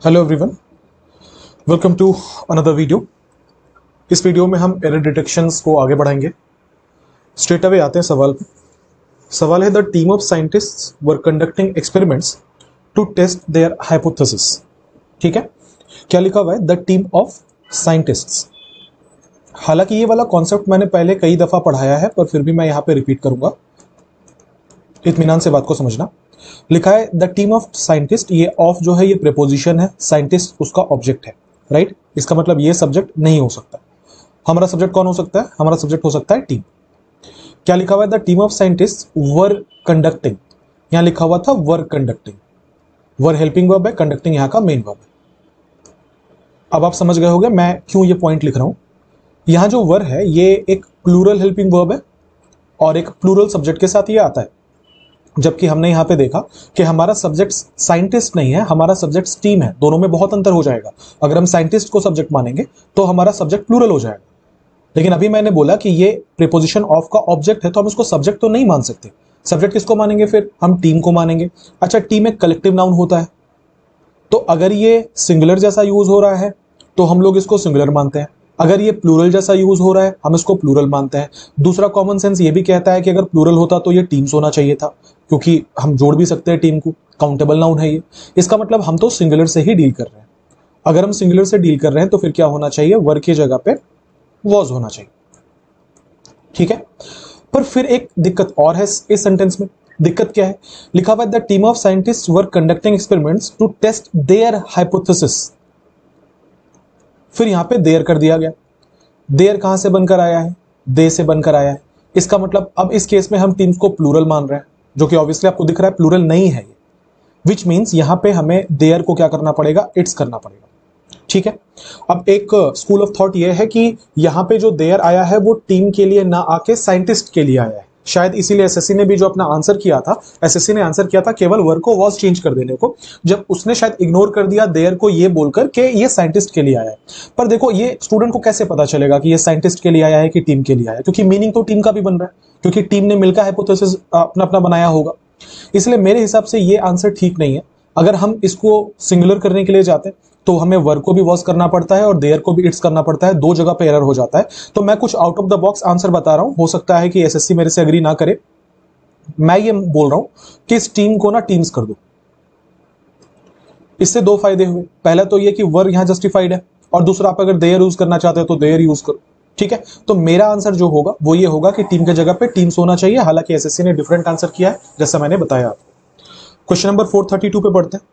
Hello everyone, welcome to another video. इस video में हम एरर डिटेक्शंस को आगे बढ़ाएंगे। स्ट्रेट अवे आते हैं सवाल पे। सवाल है the team of scientists were conducting experiments to test their hypothesis. ठीक है, क्या लिखा हुआ है? The team of scientists. हालांकि ये वाला कॉन्सेप्ट मैंने पहले कई दफा पढ़ाया है, पर फिर भी मैं यहां पे रिपीट करूंगा, इत्मीनान से बात को समझना। लिखा है द टीम ऑफ साइंटिस्ट। ये ऑफ जो है ये प्रीपोजिशन है, साइंटिस्ट उसका ऑब्जेक्ट है, राइट। इसका मतलब ये सब्जेक्ट नहीं हो सकता। हमारा सब्जेक्ट कौन हो सकता है? हमारा सब्जेक्ट हो सकता है टीम। क्या लिखा हुआ है? The team of scientist were conducting. यहां लिखा हुआ था वर कंडक्टिंग। वर हेल्पिंग वर्ब है, कंडक्टिंग यहां का मेन वर्ब है। अब आप समझ गए होंगे मैं क्यों ये पॉइंट लिख रहा हूं। यहां जो वर है ये एक प्लूरल हेल्पिंग वर्ब है और एक प्लूरल सब्जेक्ट के साथ ये आता है, जबकि हमने यहां पे देखा कि हमारा सब्जेक्ट साइंटिस्ट नहीं है, हमारा सब्जेक्ट टीम है। दोनों में बहुत अंतर हो जाएगा। अगर हम साइंटिस्ट को सब्जेक्ट मानेंगे तो हमारा सब्जेक्ट प्लूरल हो जाएगा, लेकिन अभी मैंने बोला कि ये प्रीपोजिशन ऑफ का ऑब्जेक्ट है तो हम इसको सब्जेक्ट तो नहीं मान सकते। सब्जेक्ट किसको मानेंगे? फिर हम टीम को मानेंगे। अच्छा, टीम एक कलेक्टिव नाउन होता है, तो अगर ये सिंगुलर जैसा यूज हो रहा है तो हम लोग इसको सिंगुलर मानते हैं। अगर ये प्लूरल जैसा यूज हो रहा है हम इसको प्लूरल मानते हैं। दूसरा कॉमन सेंस ये भी कहता है कि अगर प्लूरल होता तो ये टीम्स होना चाहिए था, क्योंकि हम जोड़ भी सकते हैं टीम को, काउंटेबल नाउन है ये। इसका मतलब हम तो सिंगुलर से ही डील कर रहे हैं। अगर हम सिंगुलर से डील कर रहे हैं तो फिर क्या होना चाहिए? वर की जगह पे वॉज होना चाहिए। ठीक है, पर फिर एक दिक्कत और है इस सेंटेंस में। दिक्कत क्या है? लिखा हुआ है the team of scientist were conducting experiments to test their hypothesis. फिर यहां पे देयर कर दिया गया। देयर कहां से बनकर आया है? दे से बनकर आया है। इसका मतलब अब इस केस में हम टीम्स को प्लूरल मान रहे हैं, जो कि ऑब्वियसली आपको दिख रहा है प्लूरल नहीं है ये। विच मीन्स यहां पे हमें देयर को क्या करना पड़ेगा? इट्स करना पड़ेगा। ठीक है, अब एक स्कूल ऑफ थॉट ये है कि यहां पे जो देयर आया है वो टीम के लिए ना आके साइंटिस्ट के लिए आया है। शायद इसीलिए एसएससी ने भी जो अपना आंसर किया था, एसएससी ने आंसर किया था केवल वर्ब को वॉज चेंज कर देने को, जब उसने शायद इग्नोर कर दिया देयर को ये बोलकर कि ये साइंटिस्ट के लिए आया है। पर देखो, ये स्टूडेंट को कैसे पता चलेगा कि ये साइंटिस्ट के लिए आया है कि टीम के लिए आया है? क्योंकि मीनिंग तो टीम का भी बन रहा है, क्योंकि टीम ने मिलकर हाइपोथेसिस अपना अपना बनाया होगा। इसलिए मेरे हिसाब से ये आंसर ठीक नहीं है। अगर हम इसको सिंगुलर करने के लिए जाते हैं तो हमें वर्ब को भी वॉज करना पड़ता है और देयर को भी इट्स करना पड़ता है। दो जगह पे एरर हो जाता है। तो मैं कुछ out of the box answer बता रहा हूं, हो सकता है कि एसएससी मेरे से एग्री ना करे। मैं ये बोल रहा हूं कि इस टीम को ना टीम्स कर दो। इससे दो फायदे हुए। पहला तो ये कि वर्ब यहां जस्टिफाइड है, और दूसरा आप अगर देयर यूज करना चाहते हो तो देयर यूज करो। ठीक है, तो मेरा आंसर जो होगा वो ये होगा कि टीम की जगह पे टीम्स होना चाहिए। हालांकि एसएससी ने डिफरेंट आंसर किया है, जैसा मैंने बताया आपको। क्वेश्चन नंबर 432 पे पढ़ते हैं।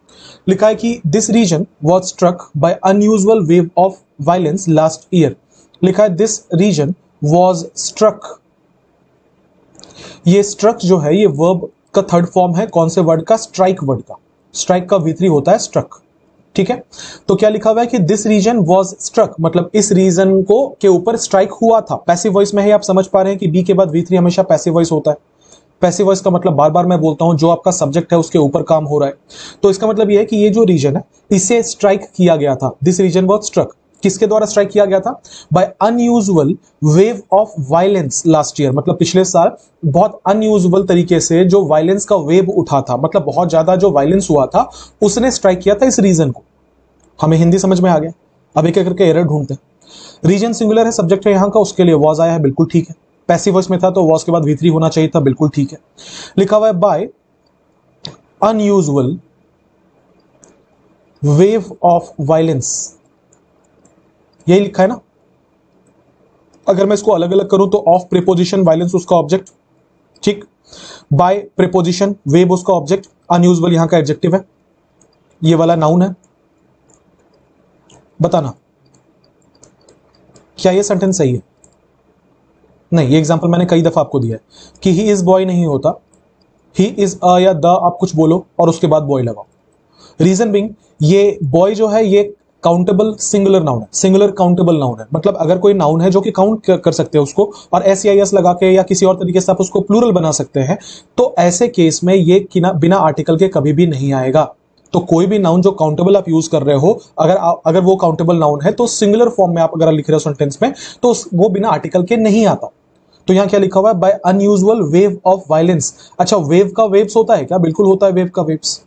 लिखा है कि this region was struck by unusual wave of violence last year. लिखा है दिस रीजन वॉज स्ट्रक। ये स्ट्रक जो है ये वर्ब का थर्ड फॉर्म है। कौन से वर्ड का? स्ट्राइक वर्ड का। स्ट्राइक का V3 होता है स्ट्रक। ठीक है, तो क्या लिखा हुआ है कि दिस रीजन वॉज स्ट्रक, मतलब इस रीजन को के ऊपर स्ट्राइक हुआ था। पैसिव वॉइस में है, आप समझ पा रहे हैं कि बी के बाद V3 हमेशा पैसिव वॉइस होता है। पैसिव वॉइस का मतलब बार बार मैं बोलता हूं, जो आपका सब्जेक्ट है उसके ऊपर काम हो रहा है। तो इसका मतलब यह है कि ये जो रीजन है इसे स्ट्राइक किया गया था। This region was struck. किसके द्वारा स्ट्राइक किया गया था? By unusual wave of violence last year. मतलब पिछले साल बहुत अनयूजुअल तरीके से जो वायलेंस का वेव उठा था, मतलब बहुत ज्यादा जो वायलेंस हुआ था, उसने स्ट्राइक किया था इस रीजन को। हमें हिंदी समझ में आ गया। अब एक एक करके एरर ढूंढते हैं। रीजन सिंगुलर है, सब्जेक्ट है यहां का, उसके लिए वॉज आया है, बिल्कुल ठीक है। पैसिव वॉइस में था तो वॉज के बाद V3 होना चाहिए था, बिल्कुल ठीक है। लिखा हुआ है by unusual wave of violence, यही लिखा है ना। अगर मैं इसको अलग अलग करूं तो ऑफ प्रीपोजिशन, वायलेंस उसका ऑब्जेक्ट, ठीक। बाय प्रीपोजिशन, वेव उसका ऑब्जेक्ट, अनयूजुअल यहां का एडजेक्टिव है, ये वाला नाउन है। बताना क्या ये सेंटेंस सही है? नहीं, ये एग्जांपल मैंने कई दफा आपको दिया है कि ही इज बॉय नहीं होता। ही इज अ या द आप कुछ बोलो और उसके बाद बॉय लगाओ। रीजन बिंग, ये बॉय जो है ये काउंटेबल सिंगुलर नाउन है, सिंगुलर काउंटेबल नाउन है। मतलब अगर कोई नाउन है जो कि काउंट कर सकते हैं उसको, और एस या एस लगा के या किसी और तरीके से आप उसको प्लूरल बना सकते हैं, तो ऐसे केस में ये बिना आर्टिकल के कभी भी नहीं आएगा। तो कोई भी नाउन जो काउंटेबल आप यूज कर रहे हो, अगर वो काउंटेबल नाउन है तो सिंगुलर फॉर्म में आप अगर लिख रहे हो सेंटेंस में, तो वो बिना आर्टिकल के नहीं आता। तो यहां क्या लिखा हुआ है? By unusual wave of violence. अच्छा, वेव का वेव्स होता है क्या? बिल्कुल होता है वेव का वेव्स।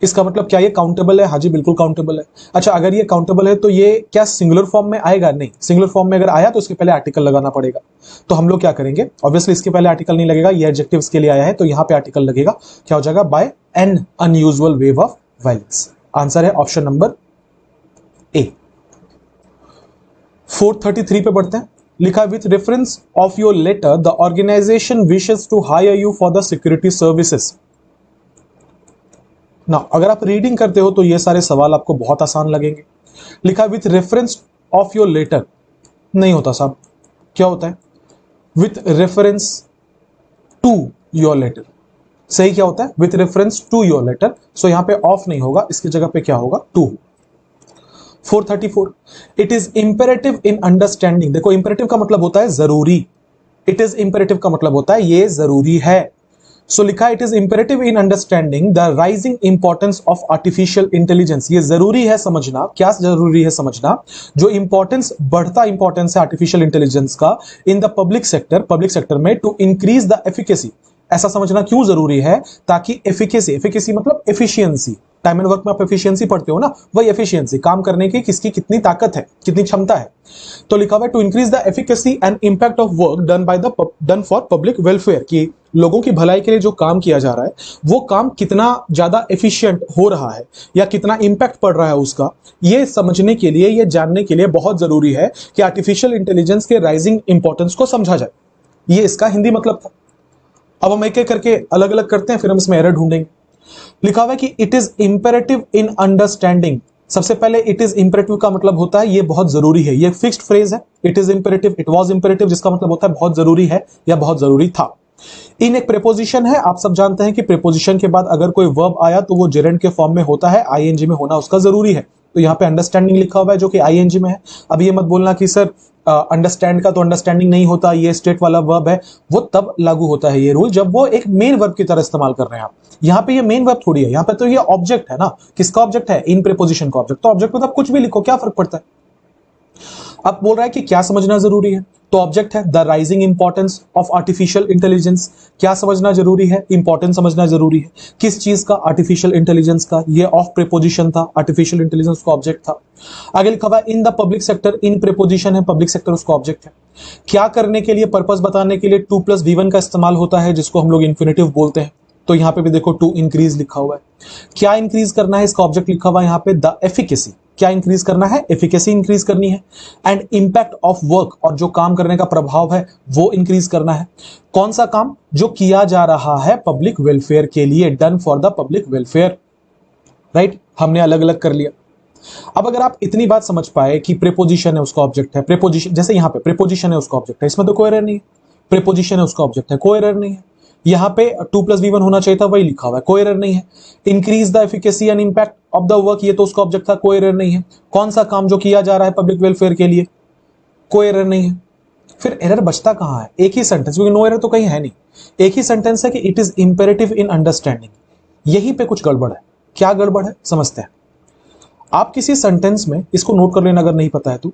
इसका मतलब क्या ये काउंटेबल है? हाँ जी, बिल्कुल काउंटेबल है। अच्छा, अगर ये काउंटेबल है तो ये क्या सिंगुलर फॉर्म में आएगा? नहीं, सिंगुलर फॉर्म में अगर आया तो उसके पहले आर्टिकल लगाना पड़ेगा। तो हम लोग क्या करेंगे, ऑब्वियसली इसके पहले आर्टिकल नहीं लगेगा, ये एडजेक्टिव्स के लिए आया है तो यहां पे आर्टिकल लगेगा। क्या हो जाएगा? By an unusual wave of violence. Answer है ऑप्शन नंबर ए। 433 पे बढ़ते हैं। लिखा, with reference of your letter the organisation wishes to hire you for the security services. ना, अगर आप रीडिंग करते हो तो ये सारे सवाल आपको बहुत आसान लगेंगे। लिखा, with reference of your letter, नहीं होता साहब। क्या होता है? With reference to your letter. सही क्या होता है? With reference to your letter. So यहां पे ऑफ नहीं होगा, इसकी जगह पे क्या होगा? To. 434, it is imperative in understanding. देखो, इंपेरेटिव का मतलब होता है जरूरी। इट इज इंपेरेटिव का मतलब होता है ये जरूरी है। सो लिखा, it is imperative in understanding the rising importance of artificial intelligence. ये जरूरी है समझना। क्या जरूरी है समझना? जो इंपॉर्टेंस, बढ़ता इंपॉर्टेंस है आर्टिफिशियल इंटेलिजेंस का इन द पब्लिक सेक्टर में, टू इंक्रीज द एफिकेसी। ऐसा समझना क्यों जरूरी है? ताकि एफिकेसी मतलब एफिशिएंसी, टाइम एंड वर्क में आप एफिशिएंसी पढ़ते हो ना, वही एफिशिएंसी, काम करने की किसकी कितनी ताकत है, कितनी क्षमता है। तो लिखा हुआ है, to increase the efficacy and impact of work done for public welfare, की लोगों की भलाई के लिए जो काम किया जा रहा है वो काम कितना ज्यादा एफिशिएंट हो रहा है या कितना इंपैक्ट पड़ रहा है उसका, ये समझने के लिए, ये जानने के लिए बहुत जरूरी है कि आर्टिफिशियल इंटेलिजेंस के राइजिंग इंपॉर्टेंस को समझा जाए। ये इसका हिंदी मतलब था। अब हम एक एक करके अलग अलग करते हैं, फिर हम इसमें एरर ढूंढेंगे। लिखा हुआ है कि it is imperative in understanding. सबसे पहले इट इज इंपेरेटिव का मतलब होता है ये बहुत जरूरी है, ये फिक्स्ड फ्रेज है। It is imperative, it was imperative, जिसका मतलब होता है बहुत जरूरी है या बहुत जरूरी था। इन एक प्रेपोजिशन है, आप सब जानते हैं कि प्रेपोजिशन के बाद अगर कोई वर्ब आया तो वो जेरेंड के फॉर्म में होता है, आईएनजी में होना उसका जरूरी है। तो यहाँ पे अंडरस्टैंडिंग लिखा हुआ है जो कि आईएनजी में है। अब ये मत बोलना कि सर अंडरस्टैंड का तो अंडरस्टैंडिंग नहीं होता, ये स्टेट वाला वर्ब है। वो तब लागू होता है ये रूल जब वो एक मेन वर्ब की तरह इस्तेमाल कर रहे हैं आप। यहाँ पे ये मेन वर्ब थोड़ी है, यहाँ पे तो ये ऑब्जेक्ट है ना। किसका ऑब्जेक्ट है? इन प्रेपोजिशन का ऑब्जेक्ट। तो ऑब्जेक्ट में तो आप कुछ भी लिखो, क्या फर्क पड़ता है। अब बोल रहा है कि क्या समझना जरूरी है, तो ऑब्जेक्ट है the rising importance of artificial intelligence. क्या समझना जरूरी है? इंपॉर्टेंस समझना जरूरी है। किस चीज का? आर्टिफिशियल इंटेलिजेंस का। ये ऑफ प्रेपोजिशन था, आर्टिफिशियल इंटेलिजेंस का ऑब्जेक्ट था। आगे लिखा हुआ है in the public sector, in preposition है, पब्लिक सेक्टर उसका ऑब्जेक्ट है। क्या करने के लिए, पर्पस बताने के लिए 2+V1 का इस्तेमाल होता है, जिसको हम लोग इन्फिनेटिव बोलते हैं। तो यहां पे भी देखो टू इंक्रीज लिखा हुआ है। क्या इंक्रीज करना है? इसका ऑब्जेक्ट लिखा हुआ है यहां पे द एफिकेसी। क्या इंक्रीज करना है? एफिकेसी इंक्रीज करनी है। एंड इंपैक्ट ऑफ वर्क, और जो काम करने का प्रभाव है वो इंक्रीज करना है। कौन सा काम? जो किया जा रहा है पब्लिक वेलफेयर के लिए, done for the public welfare. Right, हमने अलग अलग कर लिया। अब अगर आप इतनी बात समझ पाए कि प्रेपोजिशन है उसका ऑब्जेक्ट है, प्रेपोजिशन जैसे यहां पे प्रेपोजिशन है उसका ऑब्जेक्ट है, इसमें तो कोई एरर नहीं है। प्रेपोजिशन है उसका ऑब्जेक्ट है, कोई एरर नहीं है। यहां पे 2+V1 होना चाहिए था, वही लिखा हुआ है, कोई एरर नहीं है। Increase the efficacy and impact of the work, ये तो उसका ऑब्जेक्ट था, कोई एरर नहीं है। कौन सा काम? जो किया जा रहा है पब्लिक वेलफेयर के लिए, कोई एरर नहीं है। फिर एरर बचता कहां है? एक ही सेंटेंस, क्योंकि नो एरर तो कहीं है नहीं। एक ही सेंटेंस है कि it is imperative in understanding. यहीं पे कुछ गड़बड़ है। क्या गड़बड़ है समझते हैं। आप किसी सेंटेंस में, इसको नोट कर लेना अगर नहीं पता है तो,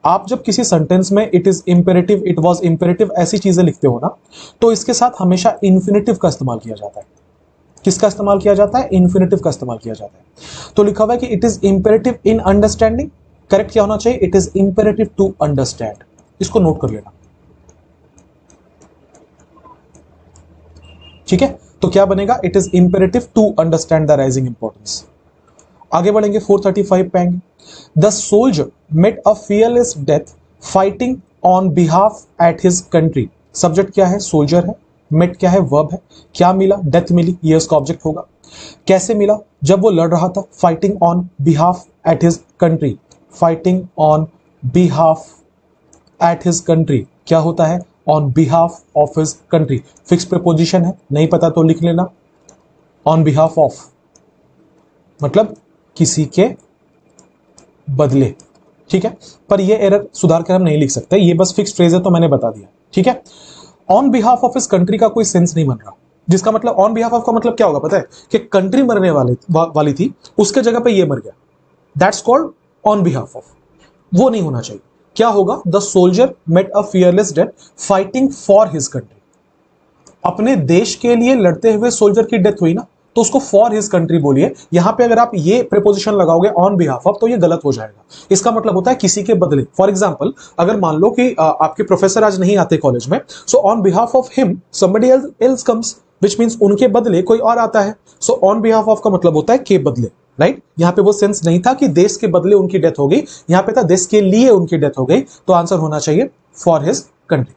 आप जब किसी सेंटेंस में it is imperative, it was imperative, ऐसी चीजें लिखते हो ना, तो इसके साथ हमेशा इन्फिनेटिव का इस्तेमाल किया जाता है। किसका इस्तेमाल किया जाता है? इन्फिनेटिव का इस्तेमाल किया जाता है। तो लिखा हुआ है कि it is imperative in understanding. Correct क्या होना चाहिए? It is imperative to understand. इसको नोट कर लेना, ठीक है। तो क्या बनेगा? It is imperative to understand the rising importance. आगे बढ़ेंगे, 435 पे आएंगे। The soldier met a fearless death fighting on behalf at his country. Subject क्या है? सोल्जर है। मेट क्या है? वर्ब है। क्या मिला? डेथ मिली, ये उसका ऑब्जेक्ट होगा। कैसे मिला? जब वो लड़ रहा था, fighting on behalf at his country. Fighting on behalf at his country क्या होता है? On behalf of his country. Fix preposition है, नहीं पता तो लिख लेना। ऑन बिहाफ ऑफ मतलब किसी के बदले, ठीक है। पर ये एरर सुधार कर हम नहीं लिख सकते, ये बस फिक्स फ्रेज है तो मैंने बता दिया, ठीक है। ऑन बिहाफ ऑफ इस कंट्री का कोई सेंस नहीं बन रहा, जिसका मतलब ऑन बिहाफ ऑफ का मतलब क्या होगा पता है? कि कंट्री मरने वाली थी, उसके जगह पे ये मर गया, that's called on behalf of. वो नहीं होना चाहिए। क्या होगा? The soldier met a fearless death fighting for his country. अपने देश के लिए लड़ते हुए सोल्जर की डेथ हुई ना, तो उसको फॉर हिज कंट्री बोलिए। यहां पे अगर आप ये प्रीपोजिशन लगाओगे ऑन बिहाफ ऑफ, तो ये गलत हो जाएगा। इसका मतलब होता है किसी के बदले। फॉर एग्जाम्पल, अगर मान लो कि आपके प्रोफेसर आज नहीं आते कॉलेज में, so on behalf of him somebody else comes, which means उनके बदले कोई और आता है। सो ऑन बिहाफ ऑफ का मतलब होता है के बदले, राइट। यहां पे वो सेंस नहीं था कि देश के बदले उनकी डेथ हो गई, यहां पे था देश के लिए उनकी डेथ हो गई, तो आंसर होना चाहिए for his country.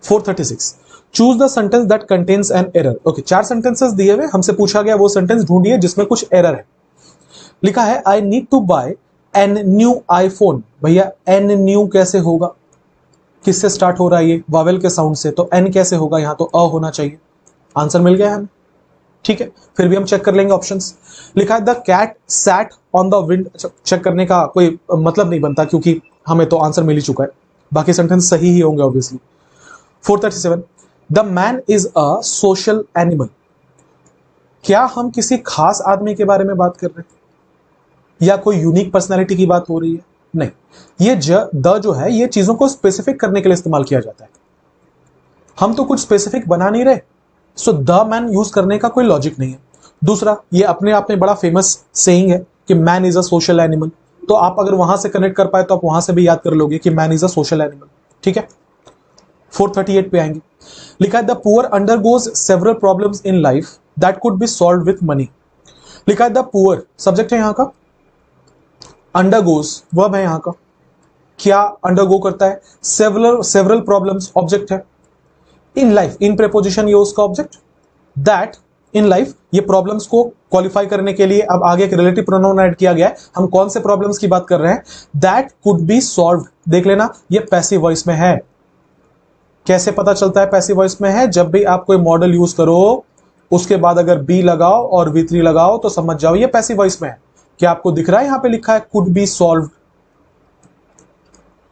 436, choose the sentence that contains an error. Okay, 4 sentences दिए हुए, हमसे पूछा गया वो सेंटेंस ढूंढिए जिसमें कुछ एरर है। लिखा है I need to buy an new iPhone. भैया एन न्यू कैसे होगा, किससे स्टार्ट हो रहा है ये, वावेल के साउंड से, तो एन कैसे होगा, यहां तो अ होना चाहिए। आंसर मिल गया हमें, ठीक है। फिर भी हम चेक कर लेंगे ऑप्शंस। लिखा है the cat sat on the wind. Check करने का कोई मतलब नहीं बनता क्योंकि हमें तो आंसर मिल ही चुका है, बाकी सेंटेंस सही ही होंगे obviously. 437, the man is a social animal. क्या हम किसी खास आदमी के बारे में बात कर रहे हैं या कोई यूनिक पर्सनैलिटी की बात हो रही है? नहीं, ये द जो है ये चीजों को स्पेसिफिक करने के लिए इस्तेमाल किया जाता है। हम तो कुछ स्पेसिफिक बना नहीं रहे, सो द मैन यूज करने का कोई लॉजिक नहीं है। दूसरा, ये अपने आप में बड़ा फेमस सेइंग है कि man is a social animal, तो आप अगर वहां से कनेक्ट कर पाए तो आप वहां से भी याद कर लोगे कि man is a social animal, ठीक है। 438 पे आएंगे। लिखा है the poor undergoes several problems in life that could be solve with money. लिखा है द पुअर, सब्जेक्ट है यहां का, अंडरगोज वर्ब है यहां का, क्या अंडरगो करता है, सेवरल प्रॉब्लम्स ऑब्जेक्ट है, इन लाइफ इन प्रेपोजिशन ये उसका ऑब्जेक्ट, दैट इन लाइफ ये प्रॉब्लम्स को क्वालिफाई करने के लिए अब आगे एक रिलेटिव प्रोनाउन ऐड किया गया है। हम कौन से प्रॉब्लम्स की बात कर रहे हैं, दैट कुड बी सॉल्व। देख लेना ये पैसिव वॉइस में है। कैसे पता चलता है पैसिव वॉइस में है, जब भी आप कोई मॉडल यूज करो उसके बाद अगर बी लगाओ और V3 लगाओ तो समझ जाओ ये पैसिव वॉइस में है। क्या आपको दिख रहा है यहां पे लिखा है कुड बी सॉल्व,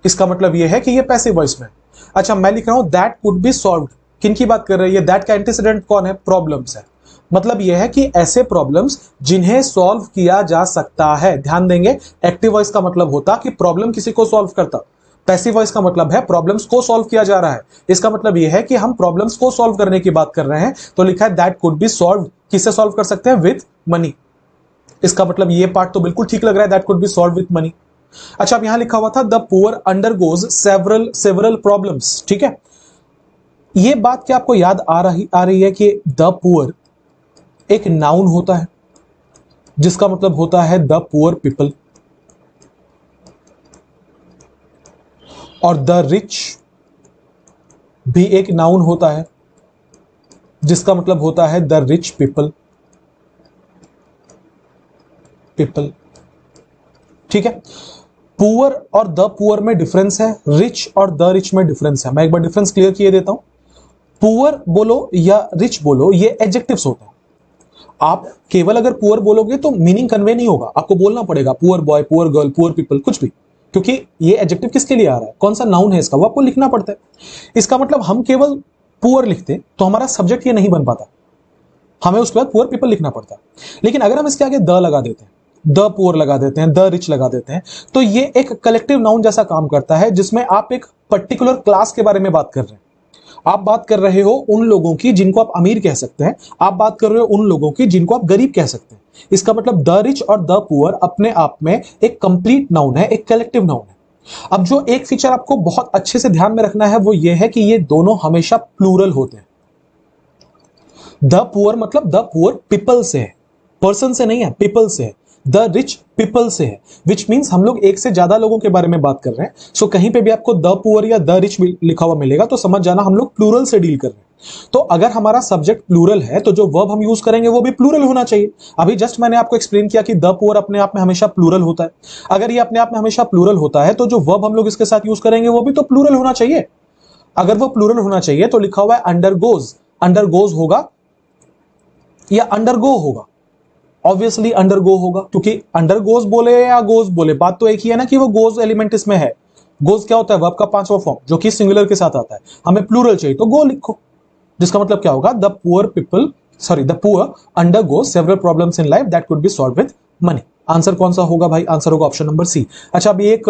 इसका मतलब यह है कि ये पैसिव वॉइस में। अच्छा, मैं लिख रहा हूं दैट कुड बी सॉल्व, किन की बात कर रहे हैं, ये दैट का एंटीसीडेंट कौन है, प्रॉब्लम्स है। मतलब यह है कि ऐसे प्रॉब्लम्स जिन्हें सॉल्व किया जा सकता है। ध्यान देंगे, एक्टिव वॉइस का मतलब होता कि प्रॉब्लम किसी को सॉल्व करता, पैसिव वॉइस का मतलब है प्रॉब्लम्स को सॉल्व किया जा रहा है। इसका मतलब यह है कि हम प्रॉब्लम्स को सॉल्व करने की बात कर रहे हैं, तो लिखा है दैट कुड बी सॉल्व, किससे सॉल्व कर सकते हैं, विथ मनी। इसका मतलब ये पार्ट तो बिल्कुल ठीक लग रहा है, that could be solve with money. अच्छा, अब यहां लिखा हुआ था the poor undergoes several problems, ठीक है। ये बात क्या आपको याद आ रही है कि द पुअर एक नाउन होता है जिसका मतलब होता है द पुअर पीपल, और द रिच भी एक नाउन होता है जिसका मतलब होता है द रिच पीपल, ठीक है। पुअर और द पुअर में डिफरेंस है, रिच और द रिच में डिफरेंस है। मैं एक बार डिफरेंस क्लियर किए देता हूं। पुअर बोलो या रिच बोलो, ये एडजेक्टिव्स होते हैं। आप केवल अगर पुअर बोलोगे तो मीनिंग कन्वे नहीं होगा, आपको बोलना पड़ेगा poor boy, poor girl, poor people, कुछ भी, क्योंकि ये एडजेक्टिव किसके लिए आ रहा है, कौन सा नाउन है इसका, वो आपको लिखना पड़ता है। इसका मतलब हम केवल पुअर लिखते तो हमारा सब्जेक्ट ये नहीं बन पाता, हमें उसके बाद पुअर पीपल लिखना पड़ता। लेकिन अगर हम इसके आगे द लगा देते हैं, द पुअर लगा देते हैं, द रिच लगा देते हैं, तो ये एक कलेक्टिव नाउन जैसा काम करता है जिसमें आप एक पर्टिकुलर क्लास के बारे में बात कर रहे हैं। आप बात कर रहे हो उन लोगों की जिनको आप अमीर कह सकते हैं, आप बात कर रहे हो उन लोगों की जिनको आप गरीब कह सकते हैं। इसका मतलब द रिच और द पुअर अपने आप में एक कंप्लीट नाउन है, एक कलेक्टिव नाउन है। अब जो एक फीचर आपको बहुत अच्छे से ध्यान में रखना है वो ये है कि ये दोनों हमेशा प्लूरल होते हैं। द पुअर मतलब द पुअर पीपल से है, पर्सन से नहीं है, पीपल से है। द रिच पीपल से है, विच मीन्स हम लोग एक से ज्यादा लोगों के बारे में बात कर रहे हैं। सो कहीं पे भी आपको द पुअर या द रिच लिखा हुआ मिलेगा तो समझ जाना हम लोग प्लूरल से डील कर रहे हैं। तो अगर हमारा सब्जेक्ट प्लूरल है तो जो वर्ब हम यूज करेंगे वो भी प्लूरल होना चाहिए। अभी जस्ट मैंने आपको एक्सप्लेन किया कि द पुअर अपने आप में हमेशा प्लूरल होता है। अगर ये अपने आप में हमेशा प्लूरल होता है तो जो वर्ब हम लोग इसके साथ यूज करेंगे वो भी तो प्लूरल होना चाहिए। अगर वो प्लूरल होना चाहिए तो लिखा हुआ है अंडरगोज, अंडरगोज होगा या अंडरगो होगा, ऑब्वियसली अंडरगो होगा, क्योंकि अंडरगोज बोले या गोज बोले बात तो एक ही है ना कि वो गोज एलिमेंट इसमें है। गोज क्या होता है, वर्ब का 5वां फॉर्म जो कि सिंगुलर के साथ आता है। हमें प्लूरल चाहिए तो गो लिखो, जिसका मतलब क्या होगा, the poor undergo several problems in life that could be solve with money. Answer कौन सा होगा भाई, आंसर होगा ऑप्शन नंबर सी। अच्छा, अभी एक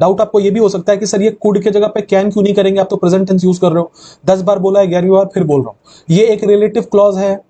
डाउट आपको ये भी हो सकता है कि सर ये कुड के जगह पे कैन क्यों नहीं करेंगे, आप तो प्रेजेंट टेंस यूज कर रहे हो। 10 बार बोला है, 11वीं बार फिर बोल रहा हूं, ये एक रिलेटिव क्लॉज है,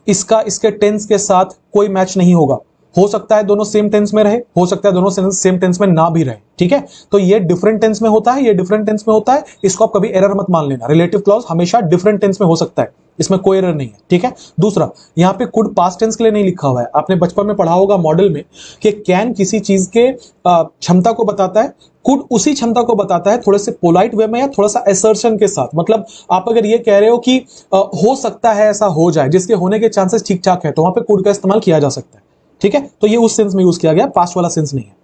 इसका इसके टेंस के साथ कोई मैच नहीं होगा। हो सकता है दोनों सेम टेंस में रहे, हो सकता है दोनों सेम टेंस में ना भी रहे, ठीक है। तो ये डिफरेंट टेंस में होता है, ये डिफरेंट टेंस में होता है, इसको आप कभी एरर मत मान लेना। रिलेटिव क्लॉज हमेशा डिफरेंट टेंस में हो सकता है, इसमें कोई एरर नहीं है, ठीक है। दूसरा, यहाँ पे कुड पास्ट टेंस के लिए नहीं लिखा हुआ है। आपने बचपन में पढ़ा होगा मॉडल में कि कैन किसी चीज के क्षमता को बताता है, कुड उसी क्षमता को बताता है थोड़े से पोलाइट वे में या थोड़ा सा असर्शन के साथ। मतलब आप अगर ये कह रहे हो कि हो सकता है ऐसा हो जाए, जिसके होने के चांसेस ठीक ठाक है, तो वहां पे कुड का इस्तेमाल किया जा सकता है, ठीक है। तो ये उस सेंस में यूज किया गया, पास्ट वाला सेंस नहीं है।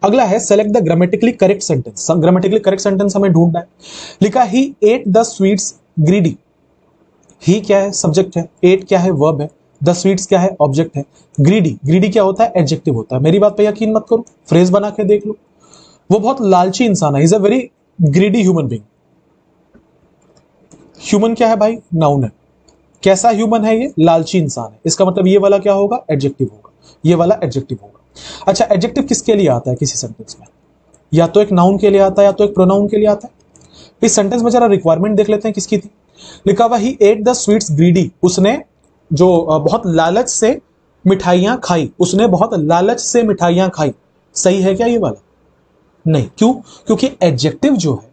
अगला है select the grammatically correct sentence. Grammatically correct sentence हमें ढूंढना है। लिखा ही एट द स्वीट्स ग्रीडी। ही क्या है? सब्जेक्ट है। एट क्या है? वर्ब है। द स्वीट्स क्या है? ऑब्जेक्ट है। ग्रीडी, ग्रीडी क्या होता है? एडजेक्टिव होता है। मेरी बात पे यकीन मत करो, फ्रेज बना के देख लो। वो बहुत लालची इंसान है, is a very greedy human being. Human क्या है भाई? नाउन है। कैसा ह्यूमन है ये? लालची इंसान है। इसका मतलब ये वाला क्या होगा? एडजेक्टिव होगा। ये वाला एडजेक्टिव होगा। अच्छा, एडजेक्टिव किसके लिए आता है किसी सेंटेंस में? या तो एक नाउन के लिए आता है या तो एक प्रोनाउन के लिए आता है। इस सेंटेंस में जरा रिक्वायरमेंट देख लेते हैं किसकी थी। लिखा हुआ ही एट द स्वीट्स ग्रीडी। उसने जो बहुत लालच से मिठाइयां खाई, उसने बहुत लालच से मिठाइयां खाई। सही है क्या ये वाला? नहीं। क्यों? क्योंकि एडजेक्टिव जो है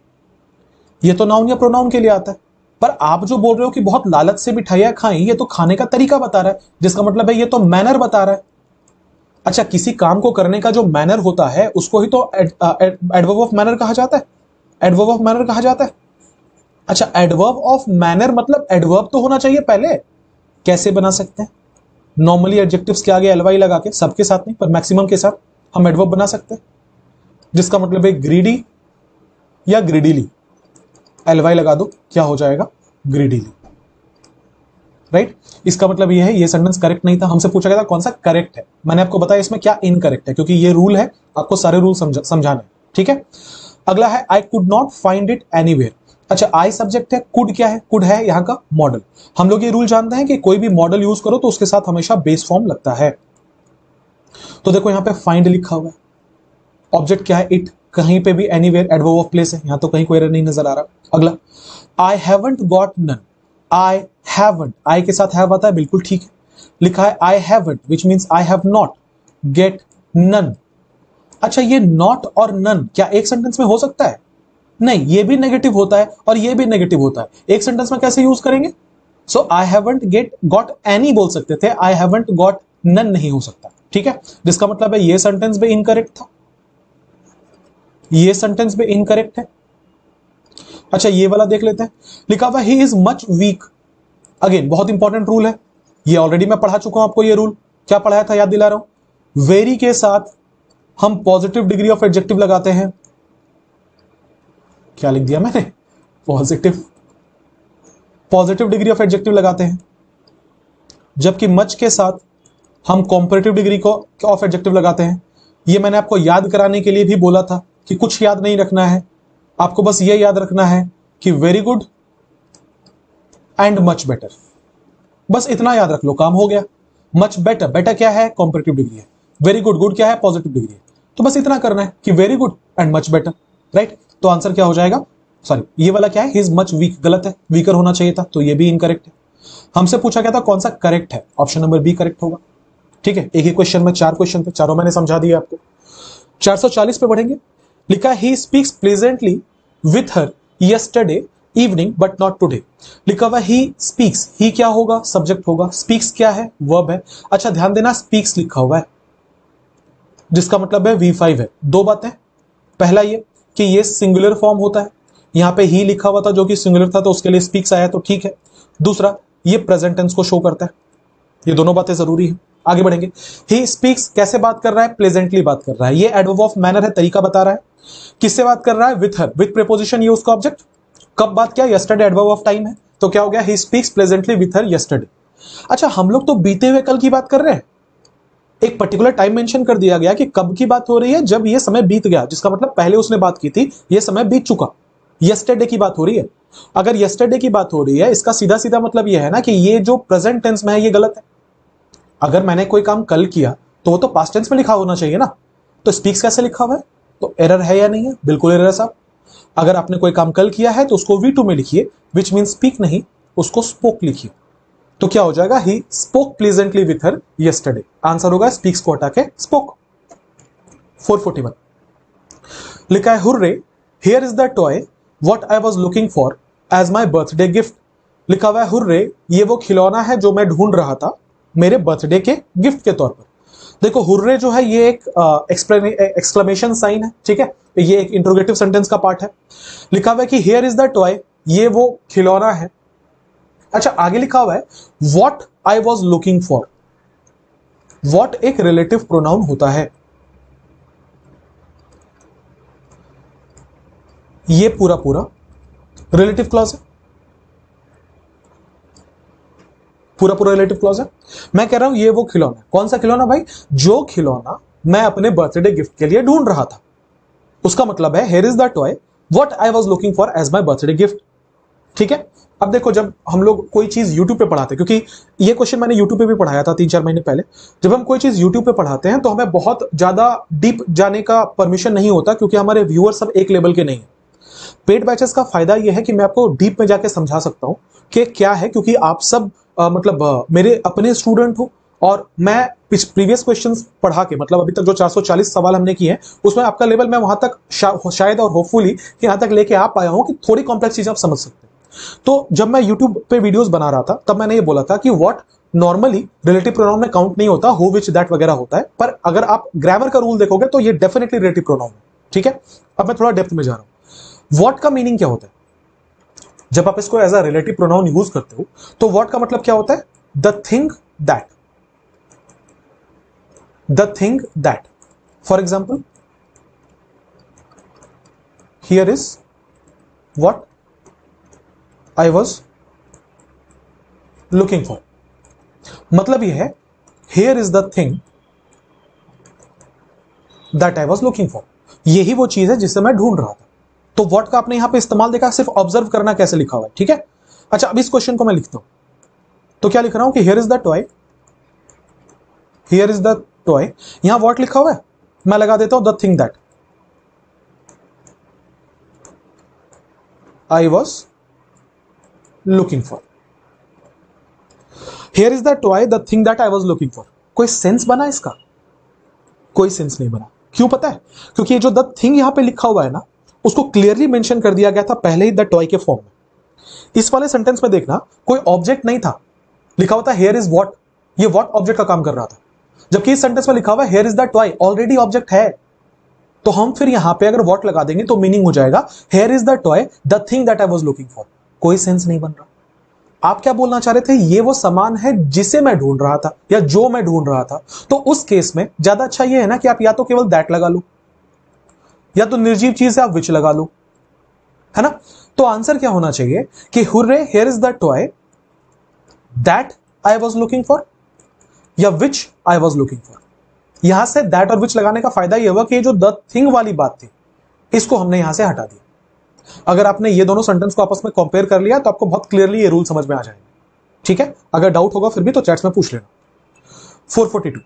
ये तो नाउन या प्रोनाउन के लिए आता है, पर आप जो बोल रहे हो कि बहुत लालच से मिठाइयां खाई, ये तो खाने का तरीका बता रहा है, जिसका मतलब है ये तो मैनर बता रहा है। अच्छा, किसी काम को करने का जो मैनर होता है उसको ही तो एडवर्ब ऑफ मैनर कहा जाता है। एडवर्ब ऑफ मैनर कहा जाता है। अच्छा, एडवर्ब ऑफ मैनर मतलब एडवर्ब तो होना चाहिए पहले। कैसे बना सकते हैं? नॉर्मली एडजेक्टिव्स के आगे एलवाई लगा के, सबके साथ नहीं पर मैक्सिमम के साथ हम एडवर्ब बना सकते हैं, जिसका मतलब है ग्रीडी या ग्रीडीली। एलवाई लगा दो, क्या हो जाएगा? Greedily, right. इसका मतलब ये है ये सेंटेंस करेक्ट नहीं था। हमसे पूछा गया था कौन सा करेक्ट है। मैंने आपको बताया इसमें क्या इनकरेक्ट है, क्योंकि ये रूल है, आपको सारे रूल समझाने, ठीक है। अगला है I could not find it anywhere. अच्छा, आई सब्जेक्ट है, कुड क्या है? कुड है यहाँ का मॉडल। हम लोग ये रूल जानते हैं कि कोई भी मॉडल यूज करो तो उसके साथ हमेशा बेस फॉर्म लगता है। तो देखो यहाँ पे फाइंड लिखा हुआ है, ऑब्जेक्ट क्या है? इट। कहीं पे भी एनीवेयर एडवर्ब ऑफ प्लेस है, यहां तो कहीं कोई एरर नहीं नजर आ रहा। अगला, I haven't got none. I haven't, I के साथ हैव आता है, बिल्कुल ठीक है। लिखा है I haven't which means I have not get none. अच्छा, ये नॉट और नन क्या एक सेंटेंस में हो सकता है? नहीं, ये भी नेगेटिव होता है और ये भी नेगेटिव होता है। एक सेंटेंस में कैसे यूज करेंगे? So I haven't get got any बोल सकते थे, आई हैवंट गॉट नन नहीं हो सकता, ठीक है। जिसका मतलब है ये सेंटेंस भी इनकरेक्ट था, ये सेंटेंस भी इनकरेक्ट है। अच्छा, ये वाला देख लेते हैं। लिखा हुआ he is much weak. Again बहुत इंपॉर्टेंट रूल है, ये ऑलरेडी मैं पढ़ा चुका हूं आपको। ये रूल क्या पढ़ाया था याद दिला रहा हूं। वेरी के साथ हम पॉजिटिव डिग्री ऑफ एडजेक्टिव लगाते हैं। क्या लिख दिया मैंने? पॉजिटिव डिग्री ऑफ एडजेक्टिव लगाते हैं, जबकि मच के साथ हम कॉम्परेटिव डिग्री को ऑफ एडजेक्टिव लगाते हैं। ये मैंने आपको याद कराने के लिए भी बोला था कि कुछ याद नहीं रखना है, आपको बस ये याद रखना है कि very good and much better. बस इतना याद रख लो, काम हो गया। मच बेटर, बेटर क्या है? कॉम्परेटिव डिग्री है। वेरी गुड, गुड क्या है? पॉजिटिव डिग्री है। तो बस इतना करना है कि very good and much better, right. तो आंसर क्या हो जाएगा? सॉरी, ये वाला क्या है? ही इज मच वीक, गलत है, वीकर होना चाहिए था, तो ये भी इनकरेक्ट है। हमसे पूछा गया था कौन सा करेक्ट है, ऑप्शन नंबर बी करेक्ट होगा, ठीक है। एक ही क्वेश्चन में 4 क्वेश्चन थे, चारों मैंने समझा दिया आपको। 440 पे बढ़ेंगे। लिखा he speaks pleasantly with her yesterday evening but not today. लिखा हुआ ही स्पीक्स, ही क्या होगा? सब्जेक्ट होगा। स्पीक्स क्या है? वर्ब है। अच्छा, ध्यान देना, स्पीक्स लिखा हुआ है, जिसका मतलब है V5 है। दो बातें, पहला ये कि ये सिंगुलर फॉर्म होता है, यहां पे ही लिखा हुआ था जो कि सिंगुलर था, तो उसके लिए स्पीक्स आया, तो ठीक है। दूसरा, ये प्रेजेंट टेंस को शो करता है। ये दोनों बातें जरूरी है। आगे बढ़ेंगे। ही स्पीक्स कैसे बात कर रहा है? प्लेजेंटली बात कर रहा है। ये एडवर्ब ऑफ मैनर है, तरीका बता रहा है। किससे बात कर रहा है? विथ हर, विथ प्रीपोजिशन, ये उसका ऑब्जेक्ट। कब बात किया? यस्टरडे एडवर्ब ऑफ टाइम है, तो क्या हो गया? He speaks pleasantly with her yesterday. अच्छा, हम लोग तो बीते हुए कल की बात कर रहे हैं। एक पर्टिकुलर टाइम मेंशन कर दिया गया कि कब की बात हो रही है, जब ये समय बीत गया, जिसका मतलब पहले उसने बात की थी, ये समय बीत चुका। यस्टरडे की बात हो रही है। अगर यस्टरडे की बात हो रही है, इसका सीधा सीधा मतलब ये है ना कि ये जो प्रेजेंट टेंस में है ये गलत है। अगर मैंने कोई काम कल किया तो वो तो पास्ट टेंस में लिखा होना चाहिए ना। तो स्पीक्स कैसे लिखा हुआ है? तो एरर है या नहीं है? बिल्कुल एरर है साहब। अगर आपने कोई काम कल किया है तो उसको V2 में लिखिए, विच मीन स्पीक नहीं, उसको स्पोक लिखिए। तो क्या हो जाएगा, he spoke pleasantly with her yesterday. Answer होगा स्पीक्स को हटा के स्पोक। 441 लिखा है hurray here is the toy what I was looking for as my birthday gift. लिखा हुआ है हुर्रे, ये वो खिलौना है जो मैं ढूंढ रहा था मेरे बर्थडे के गिफ्ट के तौर पर। देखो हुर्रे जो है ये एक एक्सक्लेमेशन साइन है, ठीक है, ये एक इंट्रोगेटिव सेंटेंस का पार्ट है। लिखा हुआ है कि हियर इज द टॉय, ये वो खिलौना है। अच्छा आगे लिखा हुआ है what I was looking for. What एक रिलेटिव प्रोनाउन होता है। ये पूरा पूरा रिलेटिव क्लॉज है, पूरा पूरा रिलेटिव क्लॉज है। मैं कह रहा हूं ये वो खिलौना, कौन सा खिलौना भाई, जो खिलौना मैं अपने बर्थडे गिफ्ट के लिए ढूंढ रहा था। उसका मतलब है here is the toy what I was looking for as my birthday gift. ठीक है, अब देखो जब हम लोग कोई चीज यूट्यूब पे पढ़ाते हैं, क्योंकि ये क्वेश्चन मैंने यूट्यूब पे भी पढ़ाया था 3-4 महीने पहले, जब हम कोई चीज यूट्यूब पे पढ़ाते हैं तो हमें बहुत ज्यादा डीप जाने का परमिशन नहीं होता, क्योंकि हमारे व्यूअर सब एक लेवल के नहीं है। पेड बैचेस का फायदा यह है कि मैं आपको डीप में जाके समझा सकता हूं कि क्या है, क्योंकि आप सब मेरे अपने स्टूडेंट हो और मैं प्रीवियस क्वेश्चंस पढ़ा के, मतलब अभी तक जो 440 सवाल हमने किए हैं उसमें आपका लेवल मैं वहां तक शायद और होपफुली यहां तक लेके आ पाया हूं कि थोड़ी कॉम्प्लेक्स चीजें आप समझ सकते हैं। तो जब मैं यूट्यूब पे वीडियोस बना रहा था तब मैंने ये बोला था कि व्हाट नॉर्मली रिलेटिव प्रोनाउन में काउंट नहीं होता, हु विच दैट वगैरह होता है, पर अगर आप ग्रामर का रूल देखोगे तो ये डेफिनेटली रिलेटिव प्रोनाउन है। ठीक है, अब मैं थोड़ा डेप्थ में जा रहा हूं। व्हाट का मीनिंग क्या होता है जब आप इसको as a relative pronoun use करते हो, तो व्हाट का मतलब क्या होता है, the thing that, the thing that. For example here is what I was looking for. मतलब यह है here is the thing that I was looking for, यही वो चीज है जिसे मैं ढूंढ रहा था। तो व्हाट का आपने यहां पे इस्तेमाल देखा, सिर्फ ऑब्जर्व करना कैसे लिखा हुआ है। ठीक है, अच्छा अब इस क्वेश्चन को मैं लिखता हूं तो क्या लिख रहा हूं कि here is the toy, here is the toy, यहां व्हाट लिखा हुआ है, मैं लगा देता हूं the thing that I was looking for. Here is the toy the thing that I was looking for. कोई सेंस बना इसका, कोई सेंस नहीं बना। क्यों पता है, क्योंकि ये जो द थिंग यहां पे लिखा हुआ है ना, उसको क्लियरली मेंशन कर दिया गया था पहले ही द टॉय के फॉर्म में। इस वाले सेंटेंस में देखना कोई ऑब्जेक्ट नहीं था, लिखा हुआ था हियर इज व्हाट, ये व्हाट ऑब्जेक्ट का काम कर रहा था, जबकि इस सेंटेंस में लिखा हुआ है here is the toy, already object है। तो हम फिर यहां पे अगर व्हाट लगा देंगे तो मीनिंग हो जाएगा here is the toy the thing that I was looking for. कोई सेंस नहीं बन रहा। आप क्या बोलना चाह रहे थे, ये वो सामान है जिसे मैं ढूंढ रहा था या जो मैं ढूंढ रहा था। तो उस केस में ज्यादा अच्छा ये है ना कि आप या तो केवल दैट लगा लो या तो निर्जीव चीज है आप विच लगा लो, है ना। तो आंसर क्या होना चाहिए कि hurray here is the toy that I was looking for या विच आई वाज लुकिंग फॉर। यहां से दैट और विच लगाने का फायदा यह हुआ कि जो द थिंग वाली बात थी इसको हमने यहां से हटा दिया। अगर आपने ये दोनों सेंटेंस को आपस में कंपेयर कर लिया तो आपको बहुत क्लियरली ये रूल समझ में आ जाएगा। ठीक है, अगर डाउट होगा फिर भी तो चैट्स में पूछ लेना। 442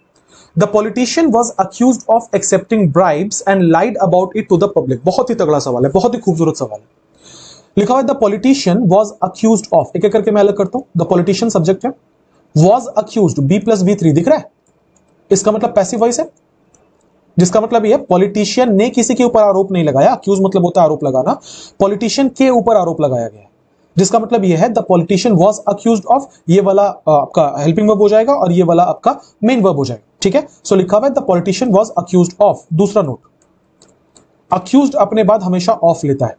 the politician was accused of accepting bribes and lied about it to the public. बहुत ही तगड़ा सवाल है, बहुत ही खूबसूरत सवाल है। लिखा हुआ है the politician was accused of, एक एक करके मैं अलग करता हूं। द पॉलिटिशियन सब्जेक्ट है, वॉज अक्यूज्ड B+V3 दिख रहा है, इसका मतलब पैसिव वॉइस है, जिसका मतलब ये पॉलिटिशियन ने किसी के ऊपर आरोप नहीं लगाया। अक्यूज मतलब होता है आरोप लगाना, पॉलिटिशियन के ऊपर आरोप लगाया गया, जिसका मतलब ये है the politician was accused of. ये वाला आपका हेल्पिंग वर्ब हो जाएगा और ये वाला आपका मेन वर्ब हो जाएगा। ठीक है, सो लिखा हुआ है the politician was accused of. दूसरा नोट, अक्यूज्ड अपने बाद हमेशा ऑफ लेता है।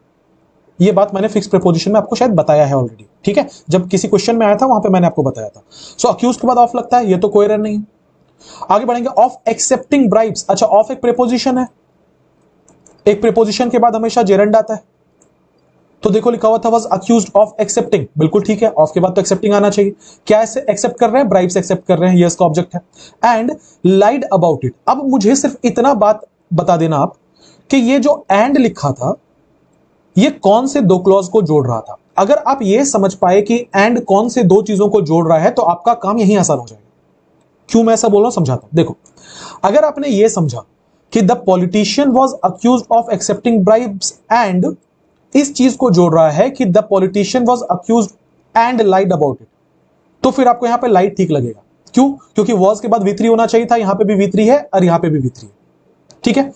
ये बात मैंने फिक्स प्रीपोजिशन में आपको शायद बताया है ऑलरेडी। ठीक है, जब किसी क्वेश्चन में आया था वहां पे मैंने आपको बताया था। सो अक्यूज्ड के बाद ऑफ लगता है, ये तो कोई एरर नहीं है। आगे बढ़ेंगे, ऑफ एक्सेप्टिंग ब्राइब्स। अच्छा, ऑफ एक प्रीपोजिशन है, एक प्रीपोजिशन के बाद हमेशा जेरंड आता है। तो देखो लिखा हुआ था वाज अक्यूज्ड ऑफ एक्सेप्टिंग, बिल्कुल ठीक है, ऑफ के बाद तो एक्सेप्टिंग आना चाहिए। क्या ऐसे एक्सेप्ट कर रहे हैं, ब्राइब्स एक्सेप्ट कर रहे हैं, ये इसका ऑब्जेक्ट है। And lied about it. अब मुझे सिर्फ इतना बात बता देना आप कि ये जो एंड लिखा था ये कौन से दो क्लॉज को जोड़ रहा था। अगर आप ये समझ पाए कि एंड कौन से दो चीजों को जोड़ रहा है तो आपका काम यही आसान हो जाएगा। क्यों मैं ऐसा बोल रहा हूं समझाता हूं। देखो, अगर आपने ये समझा कि the politician was accused of accepting bribes and इस चीज को जोड़ रहा है कि the politician was accused and lied about it, तो फिर आपको यहां पे लाइट ठीक लगेगा। क्यों? क्योंकि वॉज के बाद V3 होना चाहिए था, यहां पे भी V3 है और यहां पे भी V3 है। ठीक है,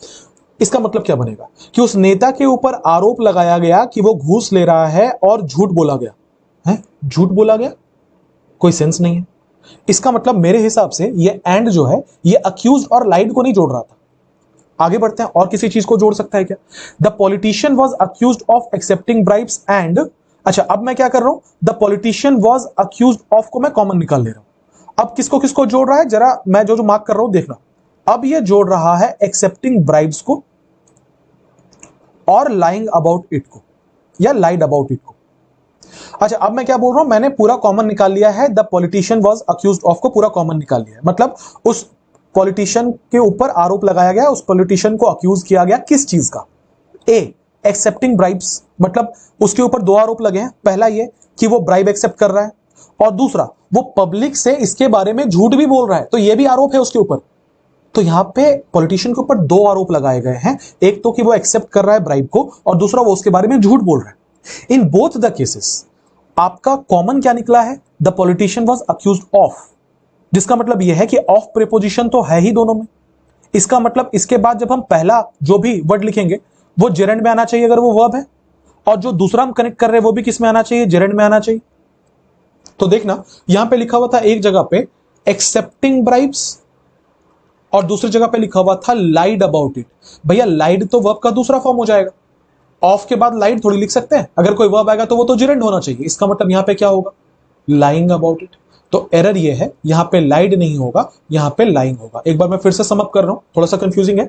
इसका मतलब क्या बनेगा कि उस नेता के ऊपर आरोप लगाया गया कि वो घूस ले रहा है और झूठ बोला गया है। झूठ बोला गया, कोई सेंस नहीं है। इसका मतलब मेरे हिसाब से ये एंड जो है ये अक्यूज और लाइड को नहीं जोड़ रहा था। आगे बढ़ते हैं, और किसी चीज को जोड़ सकता है क्या? The politician was accuse of accepting bribes and, अच्छा अब मैं क्या कर रहा हूं, the politician was accuse of को मैं कॉमन निकाल ले रहा हूं। अब किसको किसको जोड़ रहा है, जरा मैं जो जो मार्क कर रहा हूं देखना। अब ये जोड़ रहा है एक्सेप्टिंग ब्राइब्स को और लाइंग अबाउट इट को, या लाइड अबाउट इट को। अच्छा अब मैं क्या बोल रहा हूं, मैंने पूरा कॉमन निकाल लिया है, the politician was accuse of को पूरा कॉमन निकाल लिया है। मतलब उस पॉलिटिशियन के ऊपर आरोप लगाया गया, उस पॉलिटिशियन को अक्यूज किया गया किस चीज का? ए, एक्सेप्टिंग ब्राइब्स, मतलब उसके ऊपर दो आरोप लगे हैं। पहला ये कि वो ब्राइब एक्सेप्ट कर रहा है, और दूसरा वो पब्लिक से इसके बारे में झूठ भी बोल रहा है, तो ये भी आरोप है उसके ऊपर। तो यहां पे पॉलिटिशियन के ऊपर दो आरोप लगाए गए हैं, एक तो कि वो एक्सेप्ट कर रहा है ब्राइब को, और दूसरा वो उसके बारे में झूठ बोल रहा है। इन बोथ द केसेस आपका कॉमन क्या निकला है? The politician was accuse of, जिसका मतलब यह है कि ऑफ प्रीपोजिशन तो है ही दोनों में। इसका मतलब इसके बाद जब हम पहला जो भी वर्ड लिखेंगे वो जेरेंड में आना चाहिए अगर वो वर्ब है, और जो दूसरा हम कनेक्ट कर रहे हैं वो भी किस में आना चाहिए? जेरेंड में आना चाहिए। तो देखना यहां पे लिखा हुआ था एक जगह पे एक्सेप्टिंग ब्राइब्स, और दूसरी जगह पे लिखा हुआ था लाइड अबाउट इट। भैया लाइड तो वर्ब का दूसरा फॉर्म हो जाएगा, ऑफ के बाद लाइड थोड़ी लिख सकते हैं। अगर कोई वर्ब आएगा तो वो तो जेरेंड होना चाहिए। इसका मतलब यहां पे क्या होगा? Lying about it. तो एरर ये है, यहां पे लाइड नहीं होगा, यहां पे लाइंग होगा। एक बार मैं फिर से समअप कर रहा हूं, थोड़ा सा कंफ्यूजिंग है।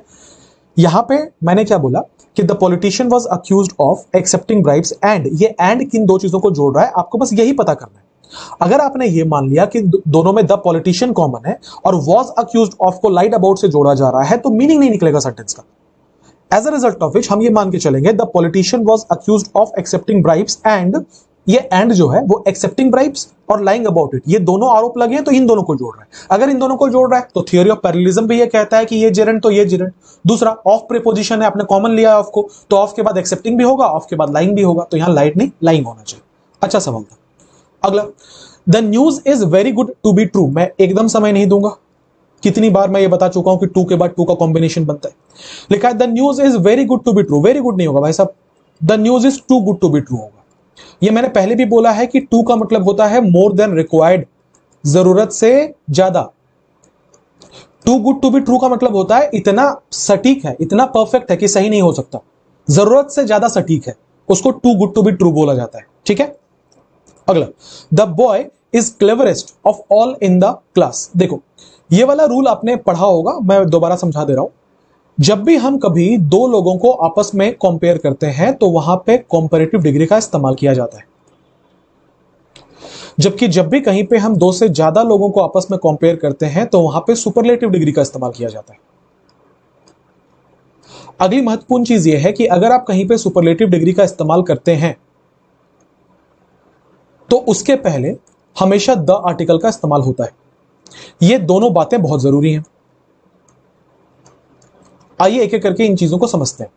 यहां पे मैंने क्या बोला कि the politician was accused of accepting bribes and, ये एंड किन दो चीजों को जोड़ रहा है आपको बस यही पता करना है। अगर आपने ये मान लिया कि दोनों में द पॉलिटिशियन कॉमन है और वाज अक्यूज्ड ऑफ को लाइड अबाउट से जोड़ा जा रहा है, तो मीनिंग नहीं निकलेगा सेंटेंस का। As a result of which हम ये मान के चलेंगे the politician was accused of accepting bribes and, ये एंड जो है वो एक्सेप्टिंग ब्राइब्स और लाइंग अबाउट इट, ये दोनों आरोप लगे हैं तो इन दोनों को जोड़ रहा है। अगर इन दोनों को जोड़ रहा है तो थियोरी ऑफ पैरेललिज्म भी ये कहता है कि ये जेरेंड तो ये जेरेंड। दूसरा ऑफ प्रीपोजिशन है, आपने कॉमन लिया है ऑफ को, तो ऑफ के बाद एक्सेप्टिंग भी होगा, ऑफ के बाद लाइंग भी होगा, तो यहां लाइट नहीं लाइंग होना चाहिए। अच्छा सवाल था अगला, the news is very good to be true. मैं एकदम समय नहीं दूंगा, कितनी बार मैं ये बता चुका हूं कि टू के बाद टू का कॉम्बिनेशन बनता है। लिखा है the news is very good to be true, very good नहीं होगा भाई साहब, the news is too good to be true होगा। ये मैंने पहले भी बोला है कि टू का मतलब होता है मोर देन रिक्वायर्ड, जरूरत से ज्यादा। Too good to be true का मतलब होता है इतना सटीक है, इतना परफेक्ट है कि सही नहीं हो सकता, जरूरत से ज्यादा सटीक है, उसको too good to be true बोला जाता है। ठीक है, अगला, the boy is cleverest of all in the class. देखो ये वाला रूल आपने पढ़ा होगा, मैं दोबारा समझा दे रहा हूं। जब भी हम कभी दो लोगों को आपस में कंपेयर करते हैं तो वहां पे कंपैरेटिव डिग्री का इस्तेमाल किया जाता है, जबकि जब भी कहीं पे हम दो से ज्यादा लोगों को आपस में कंपेयर करते हैं तो वहां पे सुपरलेटिव डिग्री का इस्तेमाल किया जाता है। अगली महत्वपूर्ण चीज यह है कि अगर आप कहीं पे सुपरलेटिव डिग्री का इस्तेमाल करते हैं तो उसके पहले हमेशा द आर्टिकल का इस्तेमाल होता है। ये दोनों बातें बहुत जरूरी हैं। आइए एक एक करके इन चीजों को समझते हैं।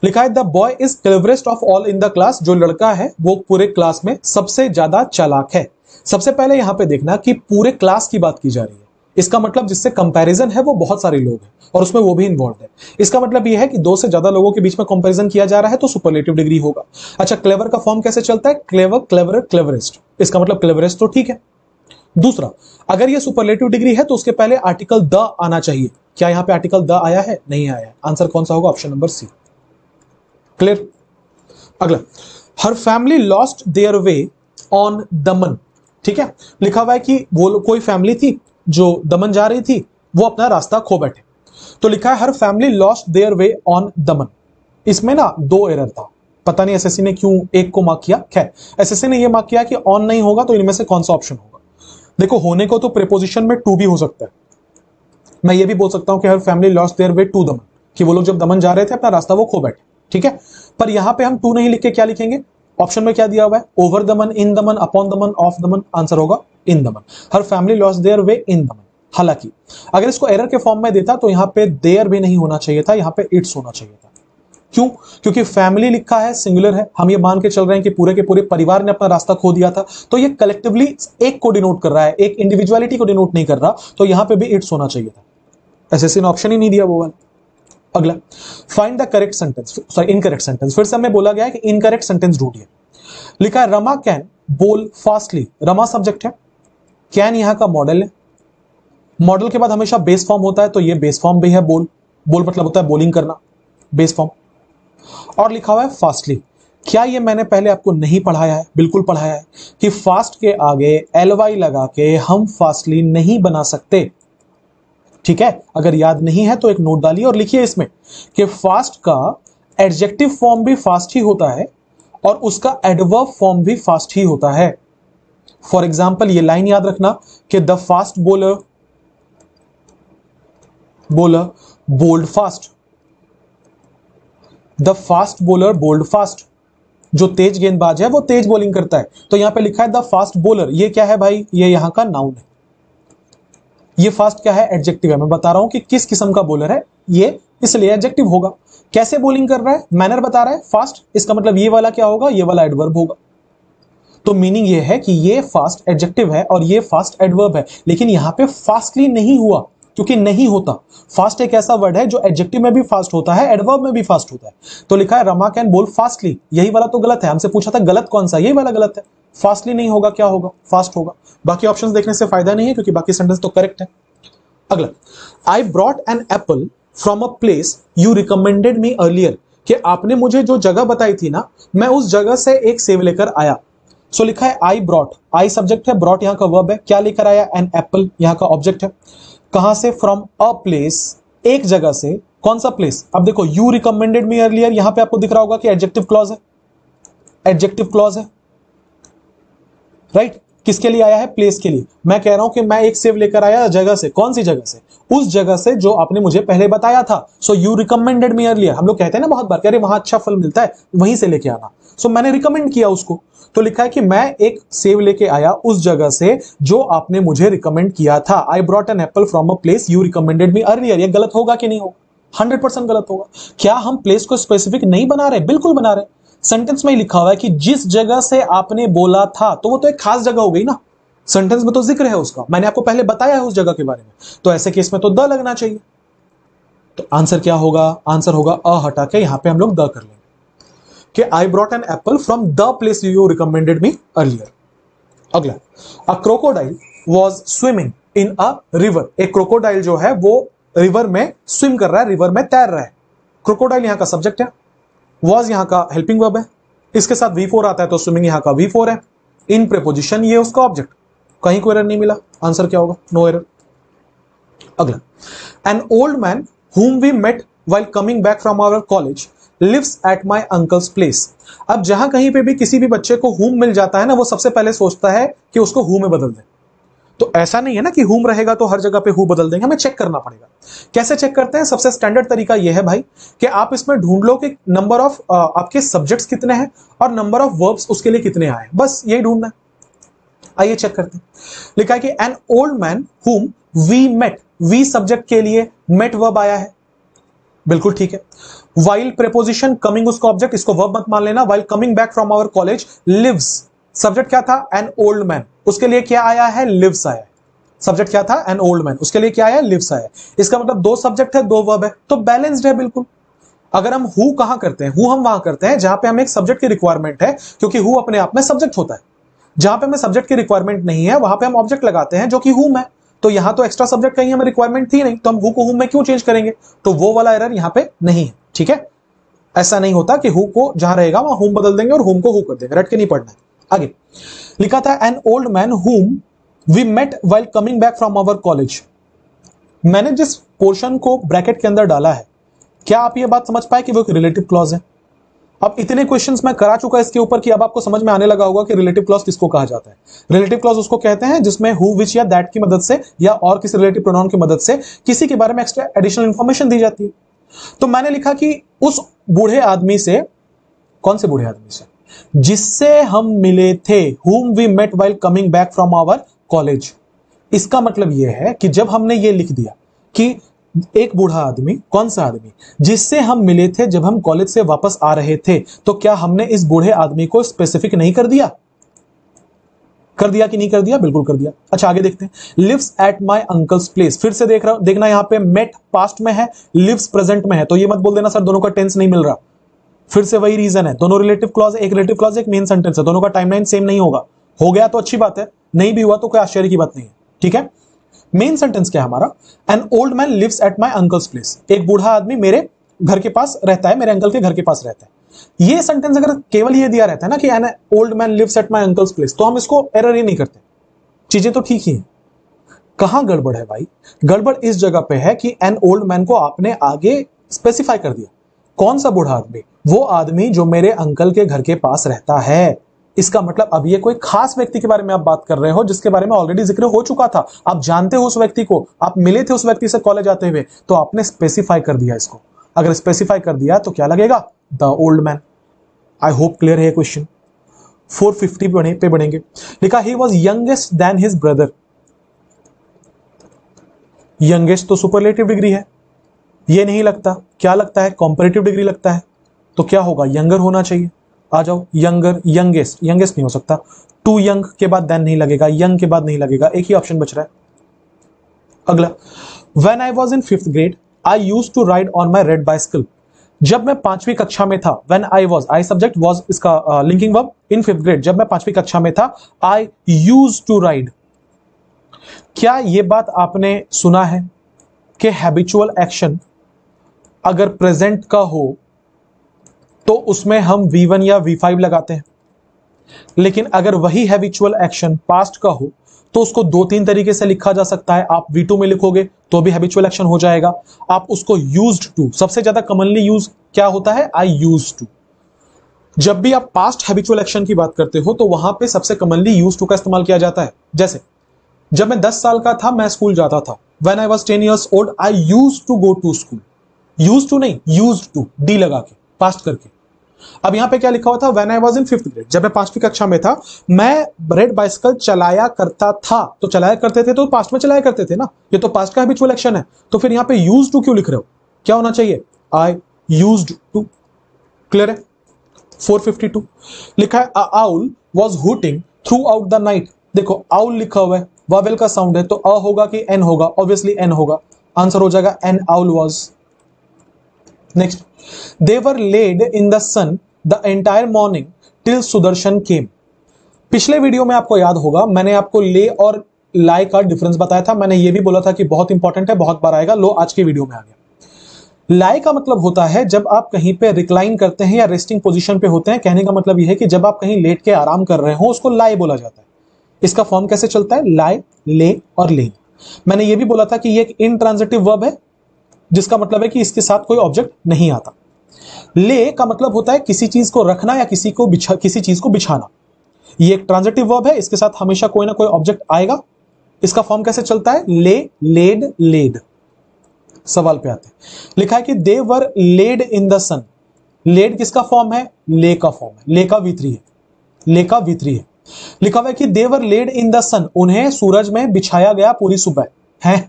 लिखा है the boy is cleverest of all in the class, जो लड़का है वो पूरे क्लास में सबसे ज्यादा चालाक है। सबसे पहले यहां पे देखना कि पूरे क्लास की बात की जा रही है, इसका मतलब जिससे कंपैरिजन है वो बहुत सारे लोग हैं और उसमें वो भी इन्वॉल्व है। इसका मतलब यह है कि दो से ज्यादा लोगों के बीच में कंपैरिजन किया जा रहा है तो सुपरलेटिव डिग्री होगा। अच्छा क्लेवर का फॉर्म कैसे चलता है? क्लेवर, क्लेवर, क्लेवरेस्ट, इसका मतलब क्लेवरेस्ट तो ठीक है। दूसरा, अगर ये सुपरलेटिव डिग्री है तो उसके पहले आर्टिकल द आना चाहिए। क्या यहां पे आर्टिकल द आया है? नहीं आया है। आंसर कौन सा होगा? Option number C. क्लियर? अगला, her family lost their way on Daman. ठीक है, लिखा हुआ है कि वो कोई फैमिली थी जो दमन जा रही थी, वो अपना रास्ता खो बैठे। तो लिखा है her family lost their way on Daman. इसमें ना दो एरर था, पता नहीं एसएससी ने क्यों एक को मार्क किया। खैर एसएससी ने यह मार्क किया कि ऑन नहीं होगा तो इनमें से कौन सा ऑप्शन होगा। देखो होने को तो प्रीपोजिशन में टू भी हो सकता है, मैं ये भी बोल सकता हूं कि her family lost their way to Daman, कि वो लोग जब दमन जा रहे थे अपना रास्ता वो खो बैठे। ठीक है, पर यहां पे हम टू नहीं लिख के क्या लिखेंगे? ऑप्शन में क्या दिया हुआ है? Over Daman, in Daman, upon Daman, of Daman. Answer होगा इन दमन। हर फैमिली लॉस्ट देयर वे इन दमन। हालांकि अगर इसको एरर के फॉर्म में देता तो यहां पे देयर भी नहीं होना चाहिए था, यहां पे इट्स होना चाहिए था। क्यों? क्योंकि फैमिली लिखा है, सिंगुलर है, हम ये मान के चल रहे हैं कि पूरे के पूरे परिवार ने अपना रास्ता खो दिया था, तो ये कलेक्टिवली एक को डिनोट कर रहा है, एक इंडिविजुअलिटी को डिनोट नहीं कर रहा, तो यहां पे भी इट्स होना चाहिए था। एसएससी ने ऑप्शन ही नहीं दिया वो वाला। अगला, find the correct sentence, sorry incorrect sentence. फिर से हमें बोला गया है कि इनकरेक्ट सेंटेंस ढूंढिए। लिखा है रमा कैन बोल फास्टली। रमा सब्जेक्ट है, कैन यहां का मॉडल है। मॉडल के बाद हमेशा बेस फॉर्म होता है, तो ये बेस फॉर्म भी है बोल। बोल मतलब होता है बोलिंग करना, बेस फॉर्म। और लिखा हुआ है फास्टली। क्या ये मैंने पहले आपको नहीं पढ़ाया है? बिल्कुल पढ़ाया है कि फास्ट के आगे एलवाई लगा के हम फास्टली नहीं बना सकते। ठीक है, अगर याद नहीं है तो एक नोट डालिए और लिखिए इसमें कि फास्ट का एडजेक्टिव फॉर्म भी फास्ट ही होता है और उसका एडवर्ब फॉर्म भी फास्ट ही होता है। फॉर एग्जाम्पल ये लाइन याद रखना कि the fast bowler bowled fast. The fast bowler bowled fast. जो तेज गेंदबाज है वो तेज बॉलिंग करता है। तो यहां पे लिखा है द फास्ट बोलर, ये क्या है भाई? ये यहां का नाउन है। ये फास्ट क्या है? एडजेक्टिव है। मैं बता रहा हूं कि किस किस्म का बॉलर है ये, इसलिए एडजेक्टिव होगा। कैसे बॉलिंग कर रहा है? मैनर बता रहा है फास्ट, इसका मतलब ये वाला क्या होगा? ये वाला एडवर्ब होगा। तो मीनिंग ये है कि ये फास्ट एडजेक्टिव है और ये फास्ट एडवर्ब है, लेकिन यहां पे फास्टली नहीं हुआ क्योंकि नहीं होता। फास्ट एक ऐसा वर्ड है जो एडजेक्टिव में भी फास्ट होता है, एडवर्ब में भी फास्ट होता है। तो लिखा है रमा कैन बोल फास्टली, यही वाला तो गलत है। हमसे पूछा था गलत कौन सा, यही वाला गलत है। फास्टली नहीं होगा, क्या होगा? फास्ट होगा। बाकी ऑप्शंस देखने से फायदा नहीं है क्योंकि बाकी सेंटेंस तो करेक्ट है। अगला, I brought an apple from a place you recommended me earlier. कि आपने मुझे जो जगह बताई थी ना, मैं उस जगह से एक सेब लेकर आया। सो लिखा है आई ब्रॉट, आई सब्जेक्ट है, ब्रॉट यहां का वर्ब है। क्या लेकर आया? एन एप्पल यहां का ऑब्जेक्ट है। कहां से? फ्रॉम अ प्लेस, एक जगह से। कौन सा प्लेस? अब देखो यू रिकमेंडेड मी अर्लियर, यहां पे आपको दिख रहा होगा कि एडजेक्टिव क्लॉज है, एडजेक्टिव क्लॉज है, राइट? किसके लिए आया है? प्लेस के लिए। मैं कह रहा हूं कि मैं एक सेब लेकर आया जगह से। कौन सी जगह से? उस जगह से जो आपने मुझे पहले बताया था। So you recommended me earlier. हम लोग कहते हैं ना बहुत बार, अरे वहां अच्छा फल मिलता है, वहीं से लेके आना। सो मैंने रिकमेंड किया उसको। तो लिखा है कि मैं एक सेब लेके आया उस जगह से जो आपने मुझे रिकमेंड किया था। I brought an apple from a place you recommended me earlier. ये गलत होगा कि नहीं होगा? 100% गलत होगा। क्या हम प्लेस को स्पेसिफिक नहीं बना रहे? बिल्कुल बना रहे। सेंटेंस में ही लिखा हुआ है कि जिस जगह से आपने बोला था, तो वो तो एक खास जगह हो गई ना। सेंटेंस में तो जिक्र है उसका, मैंने आपको पहले बताया है उस जगह के बारे में, तो ऐसे केस में तो द लगना चाहिए। तो आंसर क्या होगा? आंसर होगा अ हटा के यहां पे हम लोग द कर लेंगे कि I brought an apple from the place you recommended me earlier. अगला, a crocodile was swimming in a river. एक क्रोकोडाइल जो है वो रिवर में स्विम कर रहा है, रिवर में तैर रहा है। क्रोकोडाइल यहां का सब्जेक्ट है, वॉज यहां का हेल्पिंग वर्ब है, इसके साथ V4 आता है तो स्विमिंग यहां का V4 है। इन प्रीपोजिशन ये उसका ऑब्जेक्ट। कहीं कोई एरर नहीं मिला, आंसर क्या होगा? No error. अगला, an old man whom we met while coming back from our college lives at my uncle's place। अब जहां कहीं पे भी किसी भी बच्चे को whom मिल जाता है ना, वो सबसे पहले सोचता है कि उसको who में बदल दे। तो ऐसा नहीं है ना कि whom रहेगा तो हर जगह पे who बदल देंगे, हमें चेक करना पड़ेगा। कैसे चेक करते हैं? सबसे स्टैंडर्ड तरीका यह है भाई कि आप इसमें ढूंढ लो कि नंबर ऑफ आपके सब्जेक्ट्स कितने हैं और नंबर ऑफ वर्ब्स उसके लिए कितने आए, बस यही ढूंढना है। आइए चेक करते हैं। लिखा है कि an old man whom we met, we subject के लिए met वर्ब आया है, बिल्कुल ठीक है। while preposition coming उसका ऑब्जेक्ट, इसको वर्ब मत मान लेना। while coming back from our college lives, subject क्या था? एन ओल्ड मैन, उसके लिए क्या आया है? लिव्स आया है। सब्जेक्ट क्या था? एन ओल्ड मैन, उसके लिए क्या आया? लिव्स आया है। इसका मतलब दो सब्जेक्ट है, दो वर्ब है, तो बैलेंस्ड है बिल्कुल। अगर हम हु कहां करते हैं? हु हम वहां करते हैं जहां पे हमें एक सब्जेक्ट की रिक्वायरमेंट है, क्योंकि हु अपने आप में सब्जेक्ट होता है। जहां पे हमें सब्जेक्ट की रिक्वायरमेंट नहीं है वहां पे हम ऑब्जेक्ट लगाते हैं जो कि हुम है। तो यहां तो एक्स्ट्रा सब्जेक्ट कहीं हमें रिक्वायरमेंट थी नहीं, तो हम हु को हुम में क्यों चेंज करेंगे? तो वो वाला एरर यहां पे नहीं है, ठीक है। ऐसा नहीं होता कि हु को जहां रहेगा वहां हुम बदल देंगे और हुम को हु कर देंगे, रट के नहीं पढ़ना है। आगे लिखा था an old man whom we met while coming back from our college. मैंने जिस पोर्शन को ब्रैकेट के अंदर डाला है, क्या आप ये बात समझ पाए कि वो एक रिलेटिव क्लॉज है? अब इतने क्वेश्चंस मैं करा चुका इसके ऊपर कि अब आपको समझ में आने लगा होगा कि रिलेटिव क्लॉज किसको कहा जाता है। रिलेटिव क्लॉज उसको कहते हैं जिसमें हु, विच या दैट की मदद से या और किसी रिलेटिव प्रोनाउन की मदद से किसी के बारे में एक्स्ट्रा एडिशनल इंफॉर्मेशन दी जाती है। तो मैंने लिखा कि उस बूढ़े आदमी से, कौन से बूढ़े आदमी से? जिससे हम मिले थे, whom we met while coming back from our college। इसका मतलब यह है कि जब हमने ये लिख दिया कि एक बूढ़ा आदमी, कौन सा आदमी? जिससे हम मिले थे जब हम कॉलेज से वापस आ रहे थे। तो क्या हमने इस बूढ़े आदमी को स्पेसिफिक नहीं कर दिया? कर दिया कि नहीं कर दिया? बिल्कुल कर दिया। अच्छा आगे देखते हैं। Lives at my uncle's place, फिर से देखना यहां पे मेट पास्ट में है, लिव्स प्रेजेंट में है, तो ये मत बोल देना सर दोनों का टेंस नहीं मिल रहा। फिर से वही रीजन है, दोनों रिलेटिव क्लॉज, एक रिलेटिव क्लॉज एक मेन सेंटेंस है, दोनों का टाइमलाइन सेम नहीं होगा। हो गया तो अच्छी बात है, नहीं भी हुआ तो कोई आश्चर्य की बात नहीं है। ठीक है, मेन सेंटेंस क्या है हमारा? An old man lives at my uncle's place, एक बूढ़ा आदमी मेरे घर के पास रहता है, मेरे अंकल के घर के पास रहता है। ये सेंटेंस अगर केवल ये दिया रहता है ना कि an old man lives at my uncle's place, तो हम इसको एरर ही नहीं करते, चीजें तो ठीक ही हैं। कहां गड़बड़ है भाई? गड़बड़ इस जगह पे है कि एन ओल्ड मैन को आपने आगे स्पेसिफाई कर दिया। कौन सा बूढ़ा आदमी? वो आदमी जो मेरे अंकल के घर के पास रहता है। इसका मतलब अब ये कोई खास व्यक्ति के बारे में आप बात कर रहे हो जिसके बारे में ऑलरेडी जिक्र हो चुका था, आप जानते हो उस व्यक्ति को, आप मिले थे उस व्यक्ति से कॉलेज आते हुए, तो आपने स्पेसिफाई कर दिया इसको। अगर स्पेसिफाई कर दिया तो क्या लगेगा? The old man. I hope clear है क्वेश्चन। 450 पे बढ़ेंगे। लिखा he was youngest than his brother. Youngest तो सुपरलेटिव डिग्री है, ये नहीं लगता, क्या लगता है? कंपैरेटिव डिग्री लगता है। तो क्या होगा? यंगर होना चाहिए। आ जाओ, यंगर, यंगेस्ट, यंगेस्ट नहीं हो सकता, टू यंग के बाद देन नहीं लगेगा, यंग के बाद नहीं लगेगा, एक ही ऑप्शन बच रहा है। अगला, when I was in 5th grade I used to ride on my red bicycle. जब मैं 5वीं कक्षा में था, when I was, I subject, was इसका linking verb, in 5th grade, जब मैं 5वीं कक्षा में था, आई यूज्ड टू राइड। क्या यह बात आपने सुना है कि हैबिचुअल एक्शन अगर प्रेजेंट का हो तो उसमें हम V1 या V5 लगाते हैं, लेकिन अगर वही हैबिचुअल एक्शन पास्ट का हो तो उसको 2-3 तरीके से लिखा जा सकता है। आप V2 में लिखोगे तो भी हैबिचुअल एक्शन हो जाएगा। आप उसको यूज्ड टू, सबसे ज्यादा कॉमनली यूज क्या होता है? I used to. जब भी आप पास्ट हैबिचुअल एक्शन की बात करते हो तो वहां पे सबसे कॉमनली यूज्ड टू का इस्तेमाल किया जाता है। जैसे जब मैं 10 साल का था मैं स्कूल जाता था, when I was 10 years old I used to go to school. Used to नहीं, यूज्ड टू, डी लगा के, पास्ट करके। अब यहां पे क्या लिखा हुआ था? When I was in 5th grade, जब मैं 5वीं कक्षा में था, मैं रेड बाइसिकल चलाया करता था। तो चलाया करते थे तो पास्ट में चलाया करते थे ना, ये तो पास्ट का हैबिचुअल एक्शन है। तो फिर यहां पे यूज्ड टू क्यों लिख रहे हो? क्या होना चाहिए? आई यूज्ड टू। क्लियर है? 452 लिखा है, owl was hooting through out the night. देखो आउल लिखा हुआ है, वावेल का साउंड है, तो अ होगा कि एन होगा? ऑब्वियसली एन होगा, आंसर हो जाएगा an, owl was. Next, they were laid in the sun the entire morning till Sudarshan came। पिछले वीडियो में आपको याद होगा मैंने आपको ले और लाई का डिफरेंस बताया था। मैंने ये भी बोला था कि बहुत इंपॉर्टेंट है, बहुत बार आएगा। लो आज के वीडियो में आ गया। लाई का मतलब होता है जब आप कहीं पे रिक्लाइन करते हैं या रेस्टिंग पोजीशन पे होते हैं। कहने का मतलब यह है कि जब आप कहीं लेट के आराम कर रहे हो उसको लाई बोला जाता है। इसका फॉर्म कैसे चलता है? लाई, ले और लेन। मैंने ये भी बोला था कि ये एक इंट्रांजिटिव वर्ब है जिसका मतलब है कि इसके साथ कोई ऑब्जेक्ट नहीं आता। ले का मतलब होता है किसी चीज को रखना या किसी चीज को बिछाना। ये एक ट्रांजिटिव वर्ब है, इसके साथ हमेशा कोई ना कोई ऑब्जेक्ट आएगा। इसका फॉर्म कैसे चलता है? ले, लेड, लेड। सवाल पे आते हैं। लिखा है कि they were laid in the sun. Laid किसका फॉर्म है? ले का फॉर्म है, ले का V3 है, ले का V3 है। लिखा हुआ है कि they were laid in the सन, उन्हें सूरज में बिछाया गया पूरी सुबह है।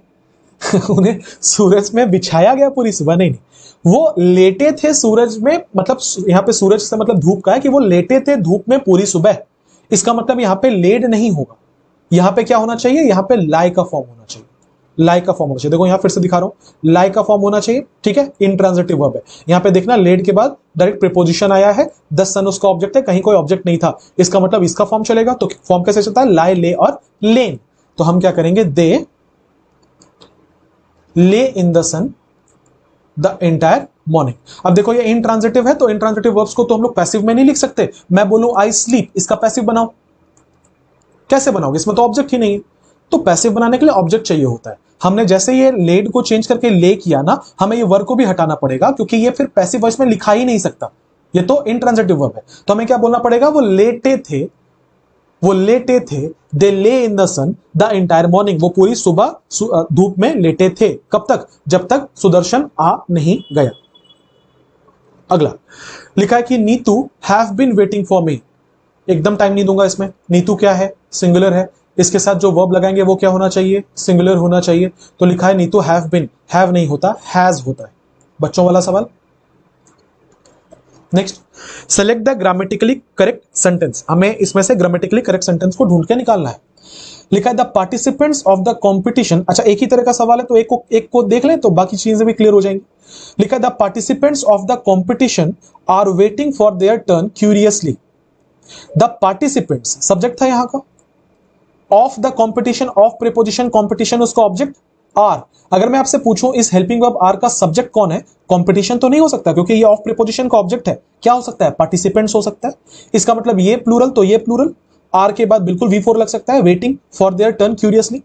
उन्हें सूरज में बिछाया गया पूरी सुबह? नहीं, वो लेटे थे सूरज में, मतलब यहां पे सूरज से मतलब धूप का है कि वो लेटे थे धूप में पूरी सुबह। इसका मतलब यहां पे लेड नहीं होगा, यहां पे क्या होना चाहिए? यहां पे लाई का फॉर्म होना चाहिए, लाई का फॉर्म होना चाहिए। देखो यहां फिर से दिखा रहा हूं, लाई का फॉर्म होना चाहिए। ठीक है, इंट्रांजिटिव वर्ब है। यहां पे देखना लेड के बाद डायरेक्ट प्रीपोजिशन आया है, द सन उसका ऑब्जेक्ट है, कहीं कोई ऑब्जेक्ट नहीं था। इसका मतलब इसका फॉर्म चलेगा। तो फॉर्म कैसे चलता है? लाई, ले और लेन। तो हम क्या करेंगे? They lay in the sun the entire morning. अब देखो ये इंट्रांजिटिव है, तो इंट्रांजिटिव वर्ब्स को तो हम लोग पैसिव में नहीं लिख सकते। मैं बोलूं आई स्लीप, इसका पैसिव बनाओ, कैसे बनाओगे? इसमें तो ऑब्जेक्ट ही नहीं है। तो पैसिव बनाने के लिए ऑब्जेक्ट चाहिए होता है। हमने जैसे ये लेड को चेंज करके ले किया ना, हमें ये वर्ब को भी हटाना पड़ेगा क्योंकि ये फिर पैसिव वॉइस में लिखा ही नहीं सकता, ये तो इंट्रांजिटिव वर्ब है। तो हमें क्या बोलना पड़ेगा? वो लेटे थे, वो लेटे थे, they lay in the sun the entire morning, वो पूरी सुबह धूप में लेटे थे। कब तक? जब तक सुदर्शन आ नहीं गया। अगला लिखा है कि Neetu have been waiting for me. एकदम टाइम नहीं दूंगा इसमें। नीतू क्या है? सिंगुलर है। इसके साथ जो वर्ब लगाएंगे वो क्या होना चाहिए, सिंगुलर होना चाहिए। तो लिखा है नहीं तो हैव बीन, हैव नहीं होता, हैज होता है। बच्चों वाला सवाल। Next, select the grammatically correct sentence. हमें इसमें से ग्रामेटिकली करेक्ट सेंटेंस को ढूंढ के निकालना है। लिखा है the participants of the competition. अच्छा, एक ही तरह का सवाल है तो एक को देख लें तो बाकी चीजें भी क्लियर हो जाएंगी। लिखा है the participants of the competition are waiting for their turn curiously. The participants subject था यहां का, of the competition, of preposition, competition उसका ऑब्जेक्ट, आर। अगर मैं आपसे पूछूं इस हेल्पिंग वर्ब आर का सब्जेक्ट कौन है, कॉम्पिटिशन तो नहीं हो सकता क्योंकि ये ऑफ प्रीपोजिशन का ऑब्जेक्ट है। क्या हो सकता है, पार्टिसिपेंट्स हो सकता है। इसका मतलब ये प्लूरल तो ये प्लूरल, आर के बाद बिल्कुल V4 लग सकता है, waiting for their turn curiously.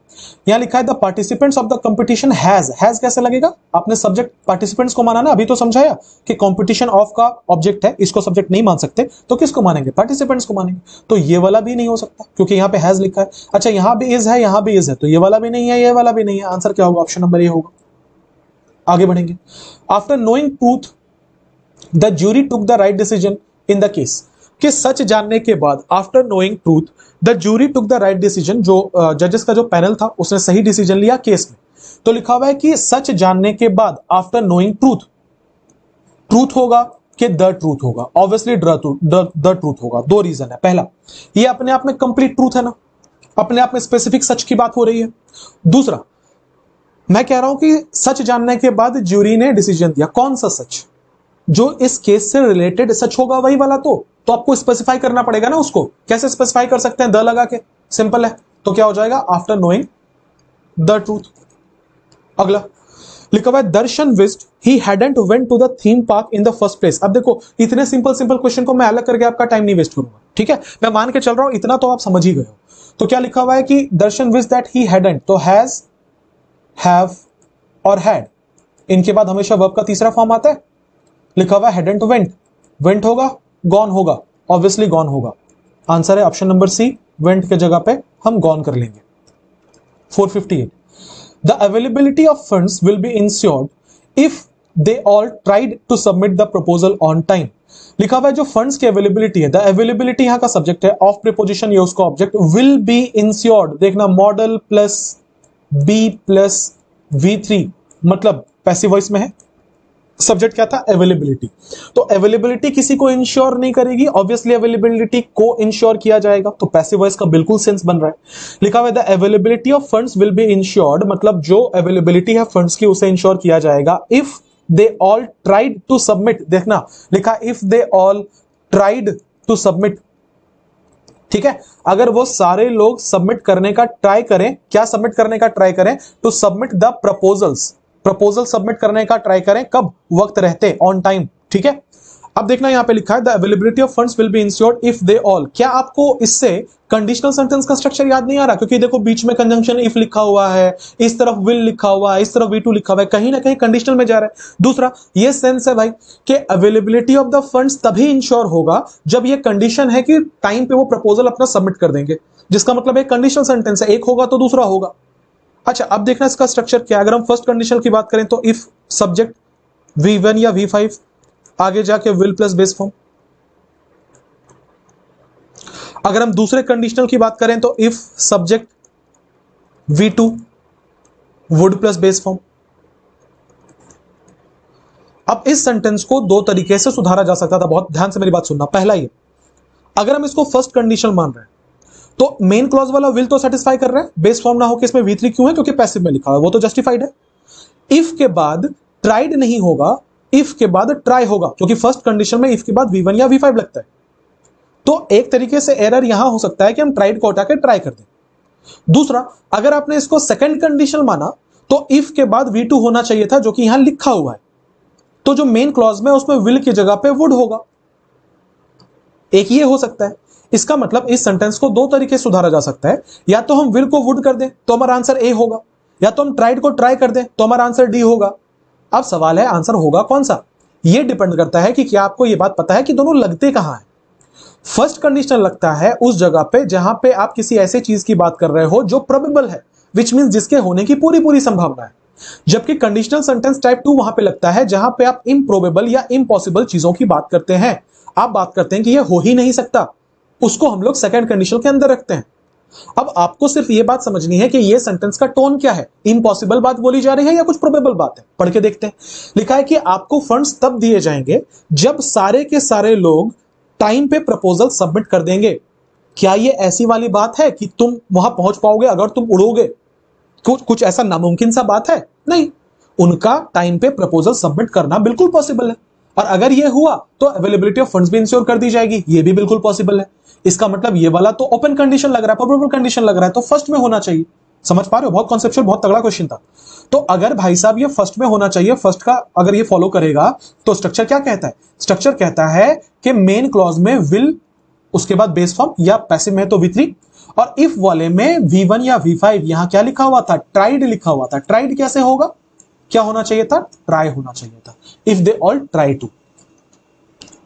यहां लिखा है the participants of the competition has कैसे लगेगा, आपने सब्जेक्ट पार्टिसिपेंट्स को माना ना, अभी तो समझाया कि कंपटीशन ऑफ का ऑब्जेक्ट है, इसको सब्जेक्ट नहीं मान सकते तो किसको मानेंगे, पार्टिसिपेंट्स को मानेंगे। तो ये वाला भी नहीं हो सकता क्योंकि यहां पे हैज लिखा है। अच्छा, यहां भी इज है, यहां भी इज है, तो ये वाला भी नहीं है, ये वाला भी नहीं है। आंसर क्या होगा, ऑप्शन नंबर ए होगा। आगे बढ़ेंगे। After knowing truth the jury took the right decision in the case. कि सच जानने के बाद, after knowing truth the jury took the right decision, जो जजेस का जो पैनल था उसने सही डिसीजन लिया केस में। तो लिखा हुआ है कि सच जानने के बाद, आफ्टर नोइंग ट्रूथ, ट्रूथ होगा कि द ट्रूथ होगा, ऑब्वियसली द ट्रूथ होगा। दो रीजन है। पहला, ये अपने आप में कंप्लीट ट्रूथ है ना, अपने आप में स्पेसिफिक सच की बात हो रही है। दूसरा, मैं कह रहा हूं कि सच जानने के बाद ज्यूरी ने डिसीजन दिया, कौन सा सच, जो इस केस से रिलेटेड सच होगा वही वाला। तो आपको स्पेसिफाई करना पड़ेगा ना उसको। कैसे स्पेसिफाई कर सकते हैं, द लगा के, सिंपल है। तो क्या हो जाएगा, आफ्टर नोइंग द ट्रूथ। अगला लिखा हुआ है Darshan wished he hadn't went to the theme park in the first place. अब देखो, इतने सिंपल क्वेश्चन को मैं अलग करके आपका टाइम नहीं वेस्ट करूंगा, ठीक है। मैं मान के चल रहा हूं इतना तो आप समझ ही गए हो। तो क्या लिखा हुआ है कि दर्शन विस्ड दैट ही हैडंट, तो हैज, हैव और हैड, इनके बाद हमेशा वर्ब का तीसरा फॉर्म आता है। लिखा हुआ है हेडेंट वेंट, वेंट होगा, गॉन होगा, ऑब्वियसली गॉन होगा। आंसर है ऑप्शन नंबर सी, वेंट के जगह पे हम गॉन कर लेंगे। 458, the availability of funds will be ensured if they all tried to submit the proposal on time. लिखा हुआ है जो फंड्स की अवेलेबिलिटी है, द अवेलेबिलिटी यहां का सब्जेक्ट है, ऑफ प्रीपोजिशन ये उसका ऑब्जेक्ट, विल बी इंश्योर्ड, देखना model plus B plus V3, मतलब पैसिव वॉइस में है। सब्जेक्ट क्या था, अवेलेबिलिटी। तो अवेलेबिलिटी किसी को इंश्योर नहीं करेगी, ऑब्वियसली अवेलेबिलिटी को इंश्योर किया जाएगा। तो पैसिव वॉइस का बिल्कुल सेंस बन रहा है। लिखा हुआ है the availability of funds will be insured, मतलब जो अवेलेबिलिटी है फंड्स की उसे इंश्योर किया जाएगा if they all tried to submit. देखना लिखा if they all tried to submit, ठीक है। अगर वो सारे लोग सबमिट करने का ट्राई करें, क्या सबमिट करने का ट्राई करें, to submit the proposals, proposal submit करने का ट्राई करें, कब, वक्त रहते, ऑन टाइम, ठीक है। अब देखना यहां पे लिखा है the availability of funds will be ensured if they all. क्या आपको इससे कंडीशनल सेंटेंस का स्ट्रक्चर याद नहीं आ रहा, क्योंकि देखो बीच में कंजंक्शन इफ लिखा हुआ है, इस तरफ विल लिखा हुआ है, इस तरफ V2 लिखा हुआ है, कहीं ना कहीं कंडीशनल में जा रहा है। दूसरा ये सेंस है भाई कि अवेलेबिलिटी ऑफ द फंड्स तभी इंश्योर होगा जब ये कंडीशन है कि टाइम पे वो प्रपोजल अपना सबमिट कर देंगे, जिसका मतलब एक कंडीशनल सेंटेंस है, एक होगा तो दूसरा होगा। अच्छा, अब देखना इसका स्ट्रक्चर क्या है। अगर हम फर्स्ट कंडीशन की बात करें तो इफ सब्जेक्ट V1 या V5, आगे जाके विल प्लस बेस फॉर्म। अगर हम दूसरे कंडीशनल की बात करें तो if subject V2 would plus base form. अब इस सेंटेंस को दो तरीके से सुधारा जा सकता था, बहुत ध्यान से मेरी बात सुनना। पहला ये, अगर हम इसको फर्स्ट कंडीशन मान रहे हैं तो मेन क्लॉज वाला विल तो सेटिस्फाई कर रहा है, बेस फॉर्म ना हो कि इसमें V3 क्यों है, क्योंकि पैसिव में लिखा हुआ है, वो तो जस्टिफाइड है। इफ के बाद ट्राइड नहीं होगा, इफ के बाद ट्राई होगा, क्योंकि फर्स्ट कंडीशन में इफ के बाद V1 या V5 लगता है। तो एक तरीके से एरर यहां हो सकता है कि हम ट्राइड को हटा के ट्राई कर दें। दूसरा, अगर आपने इसको सेकंड कंडीशन माना तो इफ के बाद V2 होना चाहिए था, जो कि यहां लिखा हुआ है। तो जो मेन क्लॉज में उसमें विल की जगह पे वुड होगा। एक ये हो सकता है। इसका मतलब इस सेंटेंस को दो तरीके से सुधारा जा सकता है, या तो हम विल को वुड कर दें तो हमारा आंसर ए होगा, या तो हम ट्राइड को ट्राई कर दें तो हमारा आंसर डी होगा। अब सवाल है आंसर होगा कौन सा, यह डिपेंड करता है कि क्या आपको यह बात पता है कि दोनों लगते कहां हैं। फर्स्ट कंडीशन लगता है उस जगह पे जहां पे आप किसी ऐसे चीज की बात कर रहे हो जो प्रोबेबल है, विच मींस जिसके होने की पूरी पूरी संभावना है। जबकि कंडीशनल सेंटेंस टाइप 2 वहां पे लगता है जहां पे आप इम्प्रोबेबल या इम्पॉसिबल चीजों की बात करते हैं। आप बात करते हैं कि यह हो ही नहीं सकता, उसको हम लोग सेकंड कंडीशन के अंदर रखते हैं। अब आपको सिर्फ ये बात समझनी है कि ये सेंटेंस का टोन क्या है, इम्पॉसिबल बात बोली जा रही है या कुछ प्रोबेबल बात है। पढ़ के देखते हैं। लिखा है कि आपको फंड्स तब दिए जाएंगे जब सारे के सारे लोग टाइम पे प्रपोजल सबमिट कर देंगे। क्या ये ऐसी वाली बात है कि तुम वहां पहुंच पाओगे अगर तुम उड़ोगे? कुछ ऐसा नामुमकिन सा बात है? नहीं, उनका टाइम पे प्रपोजल सबमिट करना बिल्कुल पॉसिबल है। और अगर ये हुआ तो अवेलेबिलिटी ऑफ फंड्स भी इंश्योर कर दी जाएगी, ये भी बिल्कुल पॉसिबल है। इसका मतलब ये वाला तो ओपन कंडीशन लग रहा है, प्रोबेबल कंडीशन लग रहा है, तो फर्स्ट में होना चाहिए। समझ पा रहे हो? बहुत कॉन्सेप्चुअल, बहुत तगड़ा क्वेश्चन था। तो अगर भाई साहब ये फर्स्ट में होना चाहिए, फर्स्ट का अगर ये फॉलो करेगा तो स्ट्रक्चर क्या कहता है? स्ट्रक्चर कहता है कि मेन क्लॉज में विल, उसके बाद बेस फॉर्म, या पैसिव में तो V3, और इफ वाले में V1 या V5। यहां क्या लिखा हुआ था? ट्राइड लिखा हुआ था। ट्राइड कैसे होगा? क्या होना चाहिए था? ट्राई होना चाहिए था। If they all try to.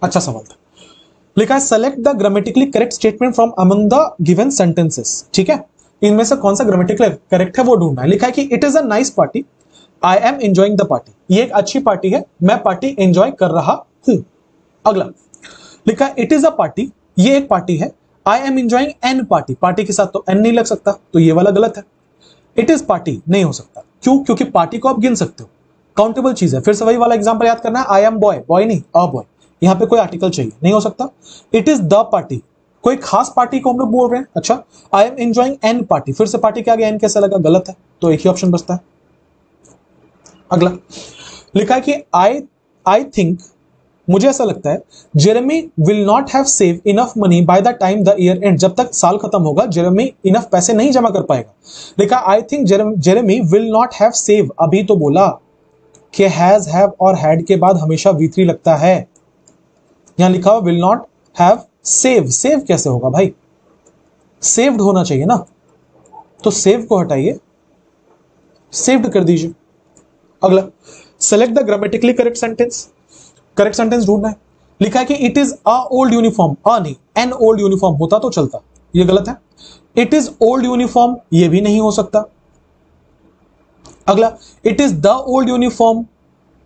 अच्छा सवाल था। लिखा है select the grammatically correct statement from among the given sentences. ठीक है, इनमें से कौन सा ग्रामेटिकली करेक्ट है वो ढूंढना है। लिखा है कि it is a nice party, I am enjoying the party. ये एक अच्छी पार्टी है, मैं पार्टी एंजॉय कर रहा हूं। अगला लिखा है इट इज अ पार्टी, ये एक पार्टी है, I am enjoying an party. Party के साथ तो एन नहीं लग सकता, तो ये वाला गलत है। इट इज पार्टी नहीं हो सकता। क्यों? क्योंकि पार्टी को आप गिन सकते हो, काउंटेबल चीज है। फिर से वही वाला एग्जांपल याद करना है, आई एम बॉय, बॉय नहीं अ बॉय। यहां पे कोई आर्टिकल चाहिए, नहीं हो सकता। इट इज द पार्टी, कोई खास पार्टी को हम लोग बोल रहे हैं। अच्छा, I am enjoying an party, फिर से पार्टी के आगे एन कैसे लगा? गलत है, तो एक ही ऑप्शन बचता है। अगला लिखा है कि आई थिंक, मुझे ऐसा लगता है, Jeremy will not have save enough money by the time the year and. जब तक साल खत्म होगा जेरेमी इनफ पैसे नहीं जमा कर पाएगा। लिखा I think Jeremy will not have save, अभी तो बोला कि हैज, हैव और हैड के बाद हमेशा V3 लगता है। यहां लिखा हुआ will not have save, save कैसे होगा भाई? सेव्ड होना चाहिए ना, तो सेव को हटाइए, सेव्ड कर दीजिए। अगला select the grammatically correct sentence. Correct sentence ढूंढना है। लिखा है कि it is a old uniform, a नहीं एन ओल्ड यूनिफॉर्म होता तो चलता, ये गलत है। इट इज ओल्ड यूनिफॉर्म, ये भी नहीं हो सकता। अगला it is the old uniform,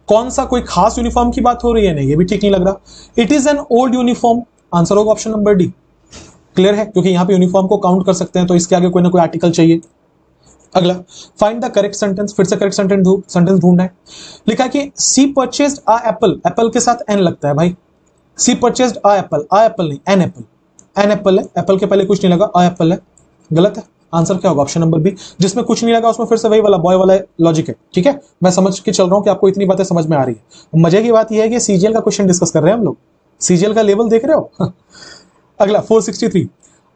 कौन सा कोई खास यूनिफॉर्म की बात हो रही है? नहीं, ये भी ठीक नहीं लग रहा। It is an old uniform, answer होगा ऑप्शन नंबर डी। क्लियर है? क्योंकि यहां पे यूनिफॉर्म को काउंट कर सकते हैं, तो इसके आगे कोई ना कोई आर्टिकल चाहिए। अगला फाइंड द करेक्ट सेंटेंस, फिर से करेक्ट सेंटेंस ढूंढना है। लिखा है कि सी परचेज्ड अ एप्पल, एप्पल के साथ एन लगता है भाई। सी परचेज्ड अ एप्पल, अ एप्पल नहीं एन एप्पल, एन एप्पल है, एप्पल के पहले कुछ नहीं लगा, अ एप्पल है, गलत है। आंसर क्या होगा? Option number B. जिसमें कुछ नहीं लगा उसमें फिर से वही वाला बॉय वाला लॉजिक है। ठीक है, मैं समझ के चल रहा हूं कि आपको इतनी बातें समझ में आ रही है। मजे की बात यह है कि सीजीएल का क्वेश्चन डिस्कस कर रहे हैं हम लोग, सीजीएल का लेवल देख रहे हो। अगला 463,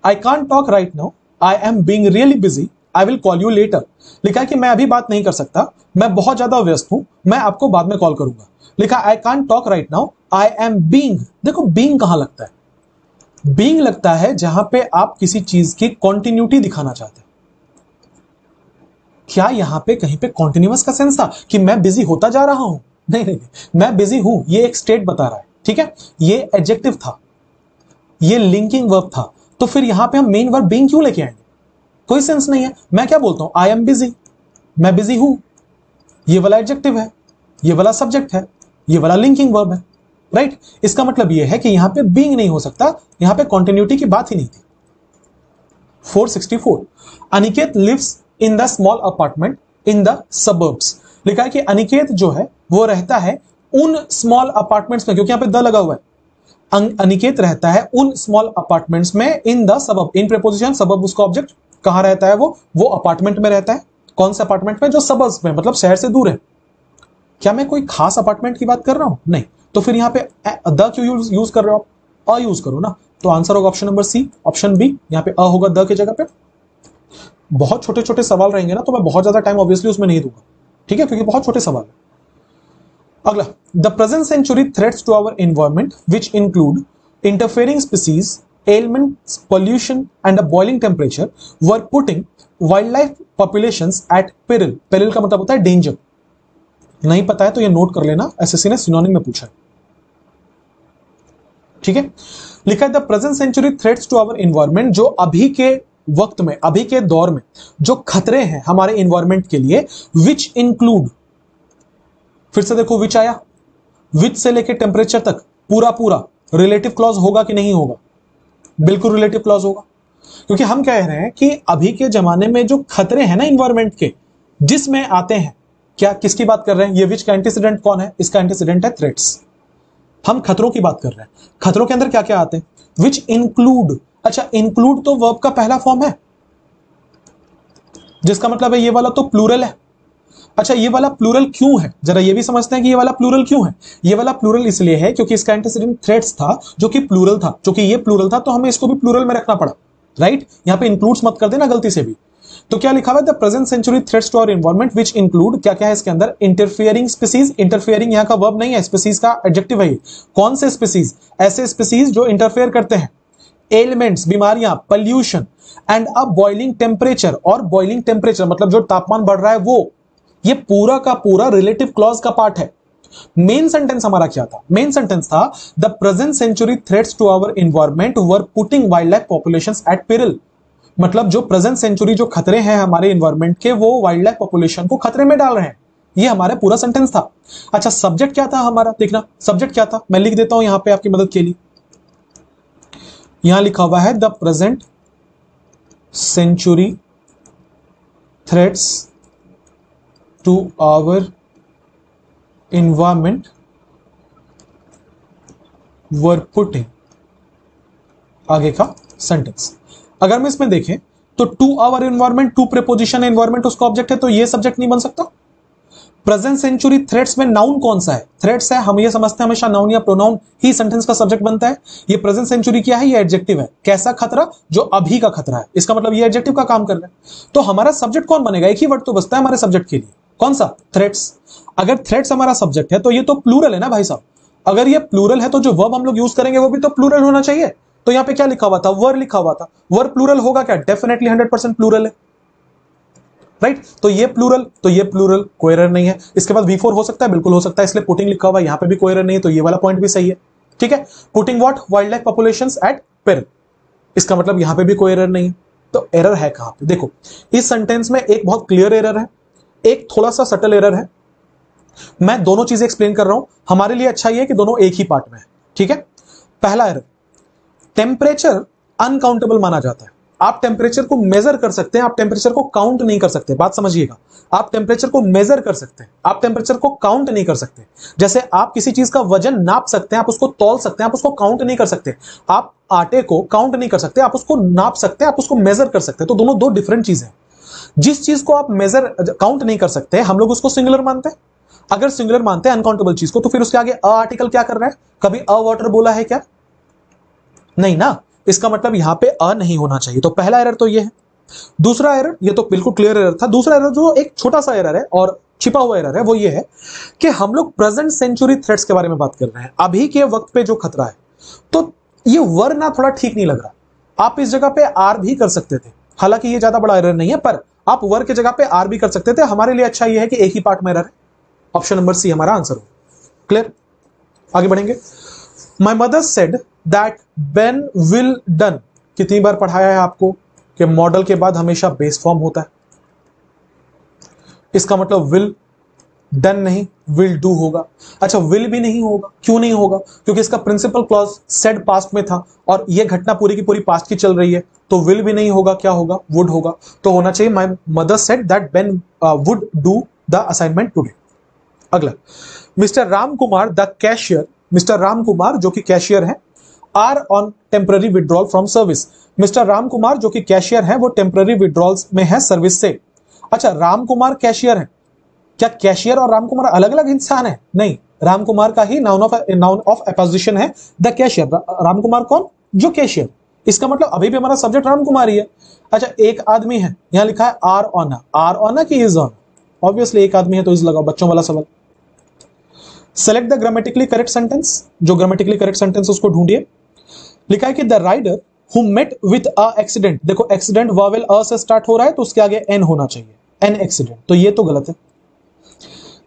I can't talk right now, I am being really busy, I will call you later. लिखा है कि मैं अभी बात नहीं कर सकता, मैं बहुत ज्यादा व्यस्त हूं, मैं आपको बाद में कॉल करूंगा। लिखा I can't talk right now, I am being, देखो बीइंग कहां लगता है? बीइंग लगता है जहां पे आप किसी चीज की कॉन्टिन्यूटी दिखाना चाहते हैं। क्या यहां पे कहीं पे कॉन्टिन्यूअस का सेंस था कि मैं बिजी होता जा रहा हूं? नहीं नहीं, मैं बिजी हूं, ये एक स्टेट बता रहा है। ठीक है, ये एडजेक्टिव था, ये लिंकिंग वर्ब था, तो फिर यहां पे हम मेन वर्ब बीइंग क्यों लेके आएंगे? कोई सेंस नहीं है। मैं क्या बोलता हूं? आई एम बिजी, मैं बिजी हूं, ये वाला एडजेक्टिव है, ये वाला सब्जेक्ट है, ये वाला लिंकिंग वर्ब है, राइट? इसका मतलब ये है कि यहां पे बीइंग नहीं हो सकता, यहां पे कॉन्टिन्यूटी की बात ही नहीं थी। 464, Aniket lives in the small apartment in the suburbs. लिखा है कि अनिकेत जो है वो रहता है उन स्मॉल अपार्टमेंट्स में, क्योंकि यहां पे द लगा हुआ है। अनिकेत रहता है उन स्मॉल अपार्टमेंट्स में, इन द सबब, इन प्रीपोजिशन, सबब उसका ऑब्जेक्ट। कहां रहता है वो अपार्टमेंट में रहता है। कौन से अपार्टमेंट में? जो सबर्ब्स में, मतलब शहर से दूर है। क्या मैं कोई खास अपार्टमेंट की बात कर रहा हूं? नहीं, तो फिर यहां पे द क्यों यूज कर रहे हो आप? अ यूज करो ना, तो आंसर होगा option number C, option B. यहां पे अ होगा द की जगह पे। बहुत छोटे छोटे सवाल रहेंगे ना, तो मैं बहुत ज्यादा टाइम ऑब्वियसली उसमें नहीं दूंगा, ठीक है, क्योंकि बहुत छोटे सवाल है। अगला, the present century threats to our environment which include interfering species, ailments, pollution and a boiling temperature were putting wildlife populations at peril. peril का मतलब होता है डेंजर। नहीं पता है तो ये नोट कर लेना, एसएससी ने सिनोनिम में पूछा है। ठीक है, लिखा है the present century threats to our environment, जो अभी के वक्त में, अभी के दौर में जो खतरे हैं हमारे एनवायरमेंट के लिए, विच इंक्लूड, फिर से देखो विच आया, विच से लेके टेम्परेचर तक पूरा पूरा रिलेटिव क्लॉज होगा कि नहीं होगा? बिल्कुल रिलेटिव क्लॉज होगा। क्योंकि हम कह रहे हैं कि अभी के जमाने में जो खतरे हैं ना इन्वायरमेंट के, जिसमें आते हैं, क्या किसकी बात कर रहे हैं, ये विच का एंटीसीडेंट कौन है, इसका एंटीसीडेंट है थ्रेट्स। हम खतरों की बात कर रहे हैं। खतरों के अंदर क्या क्या आते हैं, विच इंक्लूड। अच्छा, इंक्लूड तो वर्ब का पहला फॉर्म है, जिसका मतलब है ये वाला तो प्लूरल है। अच्छा, ये वाला प्लूरल क्यों है, जरा ये भी समझते हैं कि ये वाला प्लूरल क्यों है। ये वाला प्लूरल इसलिए है क्योंकि इसका एंटीसीडेंट थ्रेट्स था, जो कि प्लूरल था, जो कि ये प्लूरल था, तो हमें इसको भी प्लूरल में रखना पड़ा, राइट। यहां पे इंक्लूड्स मत कर देना गलती से भी। तो क्या लिखा हुआ है, the present century threats to our environment which include, क्या क्या है इसके अंदर, इंटरफियरिंग स्पीसीज। इंटरफियरिंग यहां का वर्ब नहीं है, स्पीसीज का एडजेक्टिव है। कौन से स्पीसीज, ऐसे स्पीसीज जो इंटरफेयर करते हैं, एलिमेंट्स, बीमारियां, pollution, and a boiling temperature. और बॉइलिंग टेम्परेचर मतलब जो तापमान बढ़ रहा है वो, ये पूरा का पूरा रिलेटिव क्लॉज का पार्ट है। मेन सेंटेंस हमारा क्या था, मेन सेंटेंस था the present century threats to our environment were putting wildlife populations at peril. मतलब जो प्रेजेंट सेंचुरी जो खतरे हैं हमारे एनवायरनमेंट के, वो वाइल्ड लाइफ पॉपुलेशन को खतरे में डाल रहे हैं। ये हमारा पूरा सेंटेंस था। अच्छा, सब्जेक्ट क्या था हमारा, देखना सब्जेक्ट क्या था, मैं लिख देता हूं यहां पे आपकी मदद के लिए। यहां लिखा हुआ है the present century threats to our environment were putting, आगे का सेंटेंस अगर मैं इसमें देखें तो to our environment, to preposition है, एनवायरमेंट उसका ऑब्जेक्ट है, तो ये सब्जेक्ट नहीं बन सकता। प्रेजेंट सेंचुरी थ्रेट्स में नाउन कौन सा है, थ्रेट्स है, हम ये समझते हैं हमेशा नाउन या प्रोनाउन ही सेंटेंस का सब्जेक्ट बनता है। ये प्रेजेंट सेंचुरी क्या है, ये एडजेक्टिव है। कैसा खतरा, जो अभी का खतरा है, इसका मतलब ये एडजेक्टिव का काम कर रहा है। तो हमारा सब्जेक्ट कौन बनेगा, एक ही वर्ड तो बचता है हमारे सब्जेक्ट के लिए, कौन सा, थ्रेट्स। अगर थ्रेट्स हमारा सब्जेक्ट है तो ये तो प्लूरल है ना भाई साहब। अगर ये प्लूरल है तो जो वर्ब हम लोग यूज करेंगे वो भी तो प्लूरल होना चाहिए। तो यहां पे क्या लिखा हुआ था, वर लिखा हुआ था। वर प्लूरल होगा क्या, डेफिनेटली 100% प्लूरल है, राइट। तो ये प्लूरल, तो ये प्लूरल, कोई एरर नहीं है। इसके बाद V4 हो सकता है, बिल्कुल हो सकता है, इसलिए पुटिंग लिखा हुआ है, यहां पे भी कोई एरर नहीं है, तो ये वाला पॉइंट भी सही है, ठीक है। Putting what, wildlife populations at peril, इसका मतलब यहां पे भी कोई एरर नहीं है। तो एरर है कहां पे, देखो इस सेंटेंस में एक बहुत क्लियर एरर है, एक थोड़ा सा सटल एरर है। मैं दोनों चीजें एक्सप्लेन कर रहा हूं, हमारे लिए अच्छा ये है कि दोनों एक ही पार्ट में है, ठीक है। पहला एरर, टेम्परेचर अनकाउंटेबल माना जाता है। आप टेम्परेचर को मेजर कर सकते हैं, आप टेम्परेचर को काउंट नहीं कर सकते, बात समझिएगा। आप टेम्परेचर को मेजर कर सकते हैं, आप टेम्परेचर को काउंट नहीं कर सकते। जैसे आप किसी चीज का वजन नाप सकते हैं, आप उसको तौल सकते हैं, आप उसको काउंट नहीं कर सकते। आप आटे को काउंट नहीं कर सकते, आप उसको नाप सकते हैं, आप उसको मेजर कर सकते हैं। तो दोनों दो डिफरेंट चीजें हैं। जिस चीज को आप मेजर काउंट नहीं कर सकते, हम लोग उसको सिंगुलर मानते हैं। अगर सिंगुलर मानते हैं अनकाउंटेबल चीज को, तो फिर उसके आगे अ आर्टिकल क्या कर रहा है, कभी अ वाटर बोला है क्या, नहीं ना। इसका मतलब यहां पे अ नहीं होना चाहिए। तो पहला एरर तो ये है। दूसरा एरर, ये तो बिल्कुल क्लियर एरर था। दूसरा एरर जो एक छोटा सा एरर है और छिपा हुआ एरर है, वो ये है कि हम लोग प्रेजेंट सेंचुरी थ्रेट्स के बारे में बात कर रहे हैं, अभी के वक्त पे जो खतरा है। तो ये वर ना थोड़ा ठीक नहीं लग रहा। आप इस जगह पे आर भी कर सकते थे, हालांकि ये ज्यादा बड़ा एरर नहीं है, पर आप वर के जगह पे आर भी कर सकते थे। हमारे लिए अच्छा ये है कि एक ही पार्ट में एरर है। ऑप्शन नंबर सी हमारा आंसर हो। क्लियर, आगे बढ़ेंगे। माई mother said that Ben will done, कितनी बार पढ़ाया है आपको कि मॉडल के बाद हमेशा बेस फॉर्म होता है। इसका मतलब विल, डन नहीं, विल डू होगा। अच्छा, विल भी नहीं होगा, क्यों नहीं होगा, क्योंकि इसका प्रिंसिपल क्लॉज सेड पास्ट में था और यह घटना पूरी की पूरी पास्ट की चल रही है। तो विल भी नहीं होगा, क्या होगा, वुड होगा। तो होना चाहिए my mother said that Ben would do the assignment today. अगला, mister Ram Kumar the cashier, mister Ram Kumar जो कि कैशियर है, are on temporary withdrawal from service. Mister Ram Kumar जो कि कैशियर है, वो टेम्पररी विड्रॉल में है सर्विस से। अच्छा, राम कुमार कैशियर है, क्या कैशियर और राम कुमार अलग अलग इंसान है, नहीं। राम कुमार का ही नाउन ऑफ अपोजिशन है द कैशियर। राम कुमार कौन, जो कैशियर। इसका मतलब अभी भी हमारा सब्जेक्ट राम कुमार ही है। अच्छा, एक आदमी है, यहां लिखा है आर ऑन, आर ऑन कि इज ऑन, ऑब्वियसली एक आदमी है तो इज लगाओ, बच्चों वाला सवाल। Select the grammatically correct sentence, जो ग्रामेटिकली करेक्ट सेंटेंस उसको ढूंढिए। लिखा है कि the rider who met with a accident, देखो एक्सीडेंट वावेल अ से स्टार्ट हो रहा है तो उसके आगे एन होना चाहिए, एन एक्सीडेंट, तो ये तो गलत है।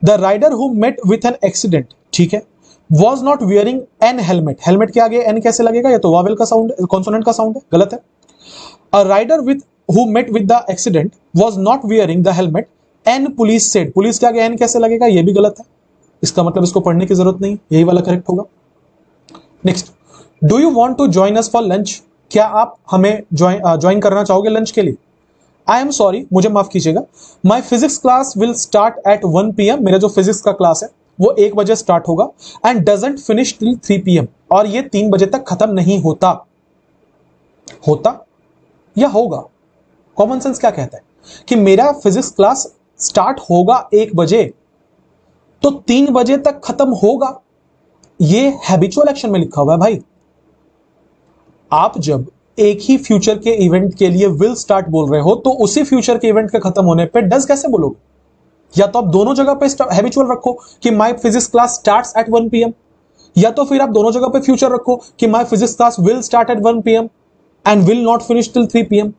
The rider who met with an accident, ठीक है, was not wearing an helmet, helmet के आगे एन कैसे लगेगा, ये तो वावेल का साउंड, कॉन्सोनेंट का साउंड है, गलत है। A rider with who met with the accident was not wearing the helmet an police said, police के आगे एन कैसे लगेगा, ये भी गलत है। इसका मतलब इसको पढ़ने की जरूरत नहीं, यही वाला करेक्ट होगा। Next, do you want to join us for lunch, क्या आप हमें ज्वाइन करना चाहोगे लंच के लिए? आई एम सॉरी, मुझे माफ कीजिएगा, my physics class will start at 1 PM। मेरा जो फिजिक्स का क्लास है वो 1 बजे स्टार्ट होगा and doesn't finish till 3 PM, और ये 3 बजे तक खत्म नहीं होता। होता या होगा? कॉमन सेंस क्या कहता है कि मेरा फिजिक्स क्लास स्टार्ट होगा 1 बजे तो 3 बजे तक खत्म होगा। ये हैबिचुअल एक्शन में लिखा हुआ है भाई। आप जब एक ही फ्यूचर के इवेंट के लिए विल स्टार्ट बोल रहे हो तो उसी फ्यूचर के इवेंट के खत्म होने पे डज कैसे बोलोगे? या तो आप दोनों जगह पे हैबिचुअल रखो कि my physics class starts at 1 PM, या तो फिर आप दोनों जगह पे फ्यूचर रखो कि my physics class will start at 1 PM and will not finish till 3 PM।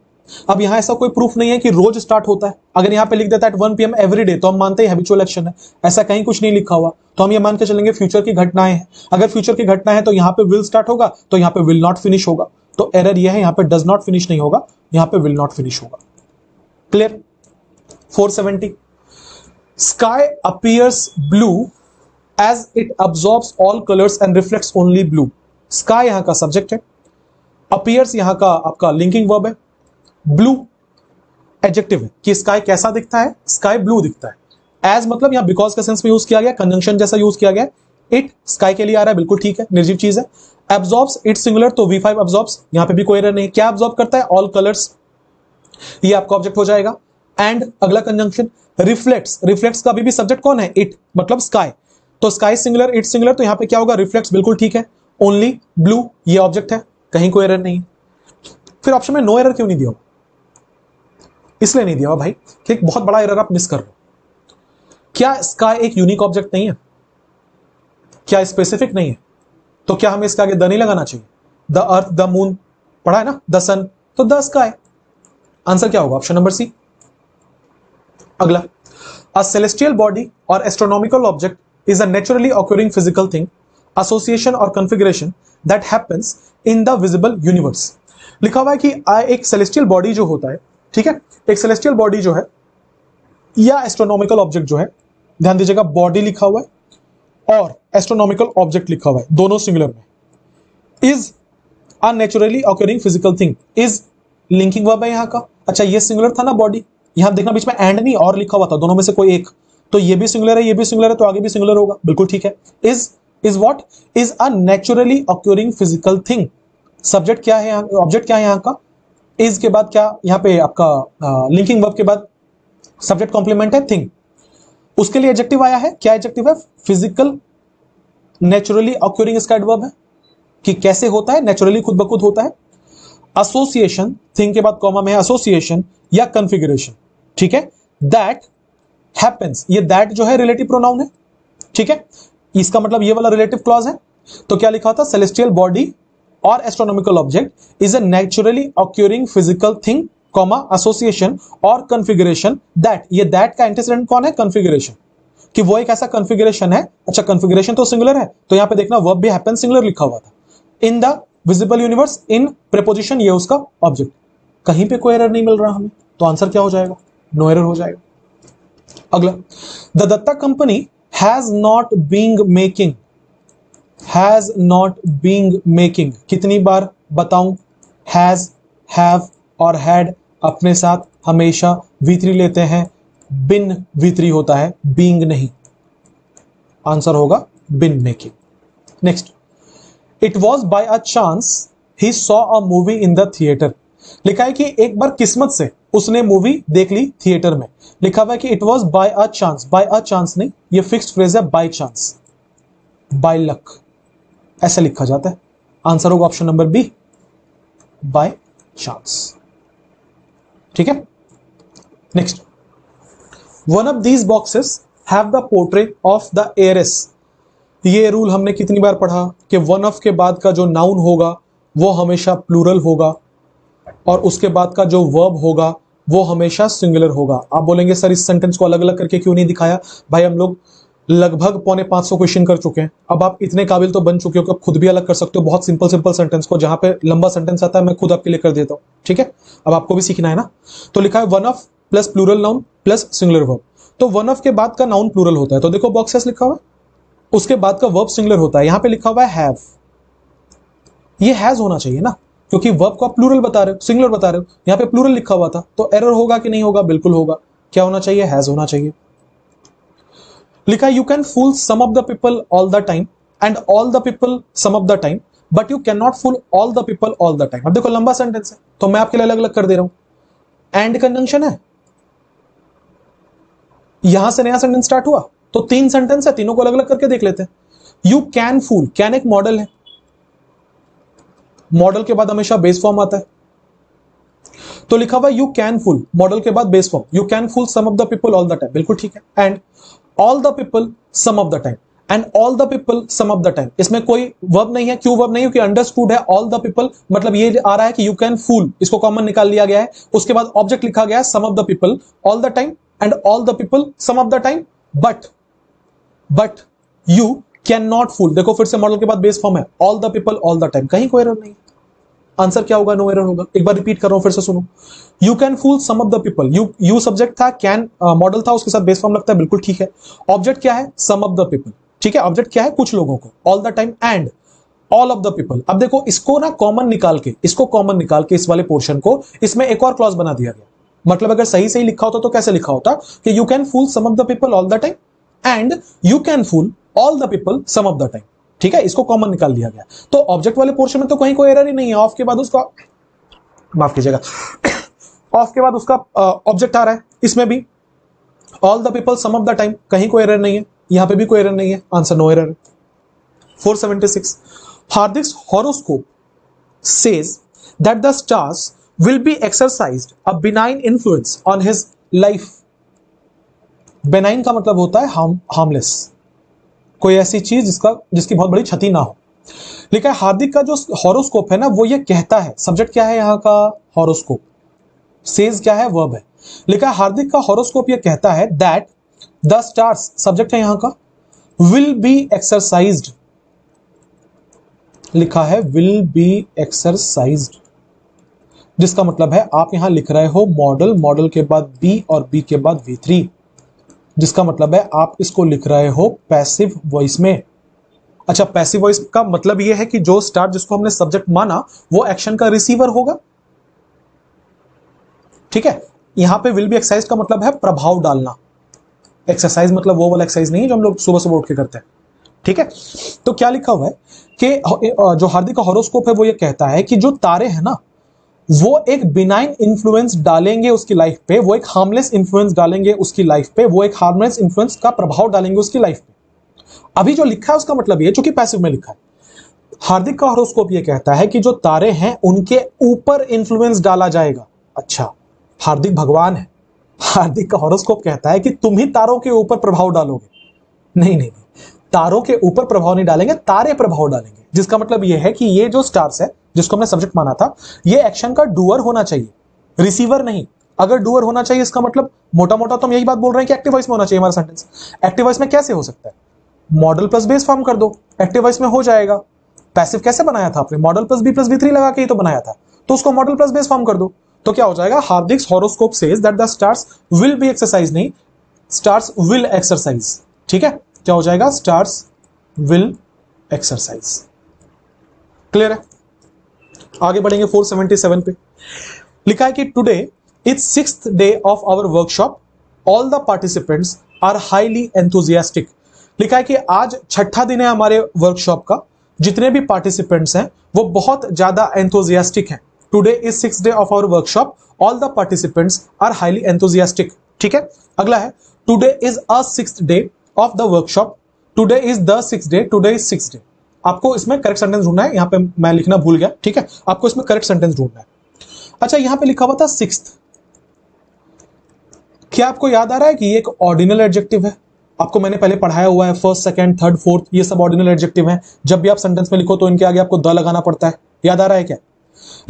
अब यहां ऐसा कोई प्रूफ नहीं है कि रोज स्टार्ट होता है। अगर यहां पे लिख देता है 1 PM एवरी डे तो हम मानते हैं हैबिचुअल एक्शन है। ऐसा कहीं कुछ नहीं लिखा हुआ तो हम ये मान के चलेंगे फ्यूचर की घटनाएं हैं। अगर फ्यूचर की घटना है तो यहां पे विल स्टार्ट होगा तो यहां पे विल नॉट फिनिश होगा। तो एरर यह है, यहां पे डज नॉट फिनिश नहीं होगा, यहां पे विल नॉट फिनिश होगा। Clear? 470 sky appears blue as it absorbs all colours and reflects only blue. Sky यहां का सब्जेक्ट है, अपीयर्स यहां का आपका लिंकिंग वर्ब है, ब्लू एडजेक्टिव है कि स्काई कैसा दिखता है, स्काई ब्लू दिखता है। एज मतलब यहां बिकॉज का सेंस में यूज किया गया, कंजंक्शन जैसा यूज किया गया। इट स्काई के लिए आ रहा है, बिल्कुल ठीक है, निर्जीव चीज है। एब्जॉर्ब्स इट सिंगुलर तो V5 एब्जॉर्ब्स, यहां पे भी कोई एरर नहीं। क्या एब्जॉर्ब करता है? ऑल कलर्स, ये आपका ऑब्जेक्ट हो जाएगा। एंड अगला कंजंक्शन रिफ्लेक्ट्स, रिफ्लेक्ट्स का भी सब्जेक्ट कौन है? इट, मतलब स्काई। तो स्काई सिंगुलर इट सिंगुलर तो यहां पे क्या होगा? रिफ्लेक्ट्स, बिल्कुल ठीक है। ओनली ब्लू ये ऑब्जेक्ट है, कहीं कोई एरर नहीं। फिर ऑप्शन में नो एरर क्यों नहीं दिया? इसलिए नहीं दिया भाई कि एक बहुत बड़ा एरर आप मिस कर रहे हो। क्या स्काई एक यूनिक ऑब्जेक्ट नहीं है? क्या स्पेसिफिक नहीं है? तो क्या हमें इसके आगे द नहीं लगाना चाहिए? द अर्थ, द मून पढ़ा है ना, द सन, तो द स्काई। आंसर क्या होगा? Option number C. अगला, a celestial body or astronomical object is a naturally occurring physical thing, association or configuration that happens in the visible universe. लिखा हुआ है कि एक सेलेस्टियल बॉडी जो होता है, ठीक है, एक सेलेस्टियल बॉडी जो है या एस्ट्रोनॉमिकल ऑब्जेक्ट जो है, ध्यान दीजिएगा बॉडी लिखा हुआ है और एस्ट्रोनॉमिकल ऑब्जेक्ट लिखा हुआ है, दोनों सिंगुलर में। Is a naturally occurring physical thing, is linking verb है यहां का। अच्छा ये सिंगुलर था ना बॉडी, यहां देखना बीच में एंड नहीं और लिखा हुआ था, दोनों में से कोई एक, तो ये भी सिंगुलर है, ये भी सिंगुलर है, तो आगे भी सिंगुलर होगा, बिल्कुल ठीक है। Is what? Is a naturally occurring physical thing. Subject क्या है, ऑब्जेक्ट क्या है यहां का? इज के बाद क्या यहां पे आपका लिंकिंग वर्ब के बाद सब्जेक्ट कॉम्प्लीमेंट है थिंग, उसके लिए एडजेक्टिव आया है। क्या एडजेक्टिव है? फिजिकल नेचुरली ऑक्यूरिंग इसका एडवर्ब है कि कैसे होता है, नेचुरली खुद ब खुद होता है। एसोसिएशन, थिंग के बाद कॉमा में है एसोसिएशन या कॉन्फ़िगरेशन, ठीक है। दैट हैपेंस, ये दैट जो है रिलेटिव प्रोनाउन है, ठीक है, इसका मतलब ये वाला रिलेटिव क्लॉज है। तो क्या लिखा था? Celestial body or astronomical object is a naturally occurring physical thing, comma association or configuration that, ये दैट का एंटीसीडेंट कौन है? कॉन्फ़िगरेशन, कि वो एक ऐसा कॉन्फ़िगरेशन है। अच्छा कॉन्फ़िगरेशन तो सिंगुलर है, तो यहां पे देखना वर्ब भी हैपन सिंगुलर लिखा हुआ था। इन the visible universe, in preposition, ये उसका ऑब्जेक्ट। कहीं पे कोई एरर नहीं मिल रहा हमें, तो आंसर क्या हो जाएगा? नो एरर हो जाएगा। अगला, the Datta company has not being making, has not being making, कितनी बार बताऊं? हैज, हैव और हैड अपने साथ हमेशा V3 लेते हैं, बिन V3 होता है, बीइंग नहीं। आंसर होगा been making. Next, it was by a chance he saw a movie in the theatre. लिखा है कि एक बार किस्मत से उसने मूवी देख ली थिएटर में। लिखा हुआ है कि it was by a chance, by a chance नहीं, ये फिक्स्ड फ्रेज है, बाय चांस, बाय लक ऐसा लिखा जाता है। आंसर होगा option number B, by chance, ठीक है। Next, one of these boxes have the portrait of the heiress. ये रूल हमने कितनी बार पढ़ा कि वन ऑफ के बाद का जो नाउन होगा वो हमेशा प्लूरल होगा और उसके बाद का जो वर्ब होगा वो हमेशा सिंगुलर होगा। आप बोलेंगे सर इस सेंटेंस को अलग अलग करके क्यों नहीं दिखाया? भाई हम लोग लगभग 450 क्वेश्चन कर चुके हैं, अब आप इतने काबिल तो बन चुके हो कि आप खुद भी अलग कर सकते हो बहुत सिंपल सिंपल सेंटेंस को। जहां पे लंबा सेंटेंस आता है मैं खुद आपके लिए कर देता हूं, ठीक है। अब आपको भी सीखना है ना। तो लिखा है one of plus plural noun plus singular verb, तो वन ऑफ के बाद का नाउन प्लूरल होता है, तो देखो बॉक्सेस लिखा हुआ है, उसके बाद का वर्ब सिंगुलर होता है। यहां पे लिखा हुआ है हैव, ये हैज होना चाहिए ना, क्योंकि वर्ब को आप प्लूरल बता रहे हो, सिंगुलर बता रहे हो, यहां पे प्लूरल लिखा हुआ था, तो एरर होगा कि नहीं होगा? बिल्कुल होगा। क्या होना चाहिए? हैज होना चाहिए। लिखा है you can fool some of the people all the time and all the people some of the time, but you can not fool all the people all the time. अब देखो लंबा सेंटेंस है, तो मैं आपके लिए अलग अलग कर दे रहा हूं। एंड कंजंक्शन है, यहां से नया सेंटेंस स्टार्ट हुआ, तो 3 सेंटेंस है, तीनों को अलग अलग करके देख लेते हैं। यू कैन फूल, कैन एक मॉडल है, मॉडल के बाद हमेशा बेस फॉर्म आता है, तो लिखा हुआ यू कैन फूल, मॉडल के बाद base form, you can fool some of the people all the time, बिल्कुल ठीक है। And all the people some of the time, and all the people some of the time, इसमें कोई verb नहीं है। क्यों वर्ब नहीं है? क्योंकि अंडरस्टूड है ऑल द पीपल, मतलब ये आ रहा है कि यू कैन फूल, इसको कॉमन निकाल लिया गया है, उसके बाद ऑब्जेक्ट लिखा गया है some of the people all the time and all the people some of the time, but you can not fool. देखो फिर से मॉडल के बाद बेस फॉर्म है, all the people all the time, कहीं कोई एरर नहीं। आंसर क्या होगा? नो एरर होगा। एक बार रिपीट कर रहा हूं, फिर से सुनो। You can fool some of the people, you subject था, कैन मॉडल था, उसके साथ बेस फॉर्म लगता है, बिल्कुल ठीक है। ऑब्जेक्ट क्या है? सम ऑफ द पीपल, ठीक है। ऑब्जेक्ट क्या है? कुछ लोगों को, all the time and all of the people. अब देखो इसको ना कॉमन निकाल के, इस वाले पोर्शन को, इसमें एक और क्लॉज बना दिया गया। मतलब अगर सही सही लिखा होता तो कैसे लिखा होता कि you can fool some of the people all the time and you can fool all the people some of the time, ठीक है। इसको कॉमन निकाल दिया गया, तो ऑब्जेक्ट वाले पोर्शन में तो कहीं कोई एरर ही नहीं है। ऑफ के बाद उसका, माफ कीजिएगा, ऑफ के बाद उसका ऑब्जेक्ट आ रहा है, इसमें भी all the people some of the time, कहीं कोई एरर नहीं है, यहां पे भी कोई एरर नहीं है। Answer no error. 476 Hardik's horoscope says that the stars will be exercised a benign influence on his life। benign का मतलब होता है harmless, कोई ऐसी चीज जिसकी बहुत बड़ी क्षति ना हो। लिखा है हार्दिक का जो हॉरोस्कोप है ना, वो ये कहता है, सब्जेक्ट क्या है यहाँ का? हॉरोस्कोप। सेज क्या है? वर्ब है। लिखा है हार्दिक का हॉरोस्कोप ये कहता है दैट द स्टार्स, सब्जेक्ट है यहाँ का, विल बी एक्सरसाइज्ड, लिखा है विल बी एक्सरसाइज्ड, जिसका मतलब है आप यहां लिख रहे हो मॉडल, मॉडल के बाद बी और बी के बाद V3, जिसका मतलब है आप इसको लिख रहे हो पैसिव वॉइस में। अच्छा, पैसिव वॉइस का मतलब यह है कि जो स्टार जिसको हमने सब्जेक्ट माना वो एक्शन का रिसीवर होगा, ठीक है। यहां पे विल बी एक्सरसाइज का मतलब है प्रभाव डालना। एक्सरसाइज मतलब वो वाला एक्सरसाइज नहीं है जो हम लोग सुबह सुबह उठ के करते हैं, ठीक है। तो क्या लिखा हुआ है कि जो हार्दिक का हॉरोस्कोप है वो ये कहता है कि जो तारे हैं ना, वो एक बिनाइन इन्फ्लुएंस डालेंगे उसकी लाइफ पे, वो एक हार्मलेस इन्फ्लुएंस डालेंगे उसकी लाइफ पे, वो एक हार्मलेस इन्फ्लुएंस का प्रभाव डालेंगे उसकी लाइफ पे। अभी जो लिखा है उसका मतलब ये, चूंकि पैसिव में लिखा है, हार्दिक का हॉरोस्कोप ये कहता है कि जो तारे हैं उनके ऊपर इन्फ्लुएंस डाला जाएगा। अच्छा, हार्दिक भगवान है, हार्दिक का हॉरोस्कोप कहता है कि तुम ही तारों के ऊपर प्रभाव डालोगे। नहीं नहीं, तारों के ऊपर प्रभाव नहीं डालेंगे, तारे प्रभाव डालेंगे, जिसका मतलब यह है कि ये जो स्टार्स है जिसको हमने सब्जेक्ट माना था, ये एक्शन का डूअर होना चाहिए, रिसीवर नहीं। अगर डूअर होना चाहिए इसका मतलब मोटा मोटा तो हम यही बात बोल रहे हैं कि एक्टिव वॉइस में होना चाहिए हमारा सेंटेंस। एक्टिव वॉइस में कैसे हो सकता है? मॉडल प्लस बेस फॉर्म कर दो, एक्टिव वॉइस में हो जाएगा। पैसिव कैसे बनाया था आपने? Model plus B plus V3 लगा के ही तो बनाया था, तो उसको मॉडल प्लस बेस फॉर्म कर दो, तो क्या हो जाएगा? Hardik's horoscope says that the stars will be exercise, नहीं, स्टार्स विल एक्सरसाइज, ठीक है। क्या हो जाएगा? Stars will exercise. क्लियर है? आगे बढ़ेंगे 477 पे। लिखा है कि today is 6th day of our workshop, all the participants are highly enthusiastic. लिखा है कि आज 6ठा दिन है हमारे वर्कशॉप का, जितने भी पार्टिसिपेंट्स हैं वो बहुत ज्यादा एंथुजियास्टिक हैं। Today is 6th day of our workshop, all the participants are highly enthusiastic, ठीक है। अगला है today is a 6th day of the workshop, today is the 6th day, today is 6th day. आपको इसमें correct sentence ढूंढना है, यहां पे मैं लिखना भूल गया, ठीक है। आपको इसमें करेक्ट सेंटेंस ढूंढना है। अच्छा, यहां पे लिखा हुआ था 6th, क्या आपको याद आ रहा है कि ये एक ऑर्डिनल एडजेक्टिव है? आपको मैंने पहले पढ़ाया हुआ है, फर्स्ट, सेकंड, थर्ड, फोर्थ, ये सब ऑर्डिनल एडजेक्टिव हैं। जब भी आप सेंटेंस में लिखो तो इनके आगे आपको द लगाना पड़ता है। याद आ रहा है क्या?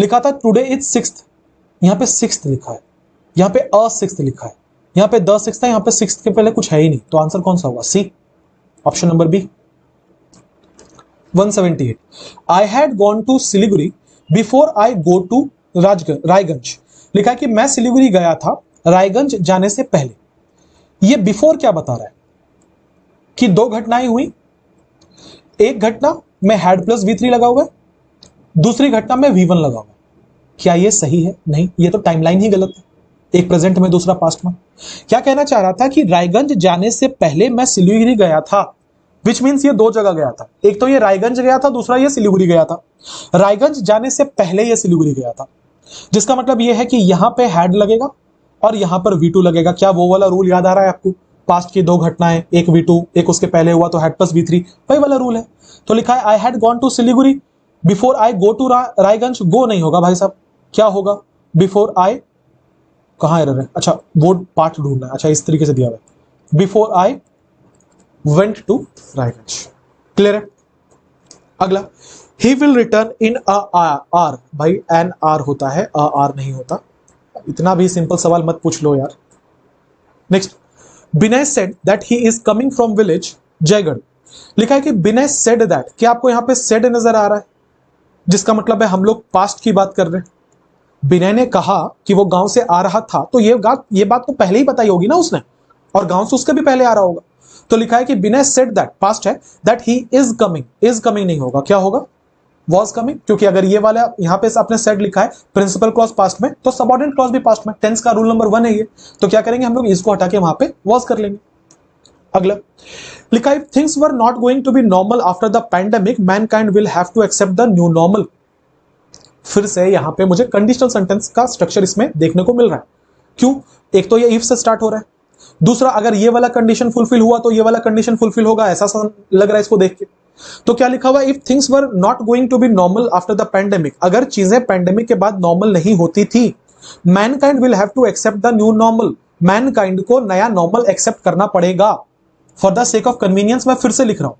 लिखा था टुडे इज 6th, यहां पे 6th लिखा है, यहां पे अ 6th लिखा है, यहां पे द 6th है, यहां पे 6th के पहले कुछ है ही नहीं, तो आंसर कौन सा होगा? C, option number B. 178 I had gone to Siliguri before I go to Raiganj. लिखा है कि मैं सिलीगुड़ी गया था रायगंज जाने से पहले। ये बिफोर क्या बता रहा है? कि दो घटनाएं हुई, एक घटना में हैड प्लस V3 लगा हुआ है, दूसरी घटना में V1 लगा हुआ। क्या ये सही है? नहीं, ये तो टाइमलाइन ही गलत है, एक प्रेजेंट में दूसरा पास्ट में। क्या कहना चाह रहा था कि रायगंज जाने से पहले मैं सिलीगुड़ी गया था, विच मीन्स ये दो जगह गया था। एक तो ये रायगंज गया था, दूसरा ये सिलीगुड़ी गया था। रायगंज जाने से पहले ये सिलीगुड़ी गया था, जिसका मतलब ये है कि यहां पे हैड लगेगा और यहां पर V2 लगेगा। क्या वो वाला रूल याद आ रहा है आपको? पास्ट की दो घटनाएं, एक V2 एक उसके पहले हुआ तो हैड प्लस V3, वही वाला रूल है। तो लिखा है I had gone to Siliguri before I go to Raiganj. Go नहीं होगा भाई साहब, क्या होगा? बिफोर आई, कहां एरर है? अच्छा वो पार्ट ढूंढना है। अच्छा इस तरीके से दिया हुआ है, before I went to Raiganj. Clear है? अगला, he will return in a hour. भाई एन आर होता है, अ आर नहीं होता। इतना भी सिंपल सवाल मत पूछ लो यार। Next, Vinay said that he is coming from village Jaigarh. लिखा है कि विनय सेड दैट। क्या आपको यहां पे सेड नजर आ रहा है? जिसका मतलब है हम लोग पास्ट की बात कर रहे हैं। विनय ने कहा कि वो गांव से आ रहा था, तो ये बात तो पहले ही बताई होगी ना उसने, और गांव से उसके भी पहले आ रहा होगा। तो लिखा है कि विनय सेड दैट, पास्ट है, that he is coming. Is coming नहीं होगा, क्या होगा? Was coming. क्योंकि अगर ये वाला यहां पे आपने सेड लिखा है प्रिंसिपल क्लॉज पास्ट में, तो सबऑर्डिनेट क्लॉज भी पास्ट में। टेंस का रूल नंबर 1 है ये। तो क्या करेंगे हम लोग? इसको हटा के वहां पे वॉज कर लेंगे। अगला, लिखा है things were not going to be normal after the pandemic, mankind will have to accept the new normal. फिर से यहां पे मुझे कंडीशनल सेंटेंस का स्ट्रक्चर इसमें देखने को मिल रहा है। क्यों? एक तो ये इफ से स्टार्ट हो रहा है, दूसरा अगर ये वाला कंडीशन फुलफिल हुआ तो ये वाला कंडीशन फुलफिल होगा, ऐसा लग रहा है इसको देख के। तो क्या लिखा हुआ? If things were not going to be normal after the pandemic, अगर चीजें पैंडेमिक के बाद नॉर्मल नहीं होती थी, mankind will have to accept the new normal, mankind को नया नॉर्मल एक्सेप्ट करना पड़ेगा। For the sake of convenience मैं फिर से लिख रहा हूं,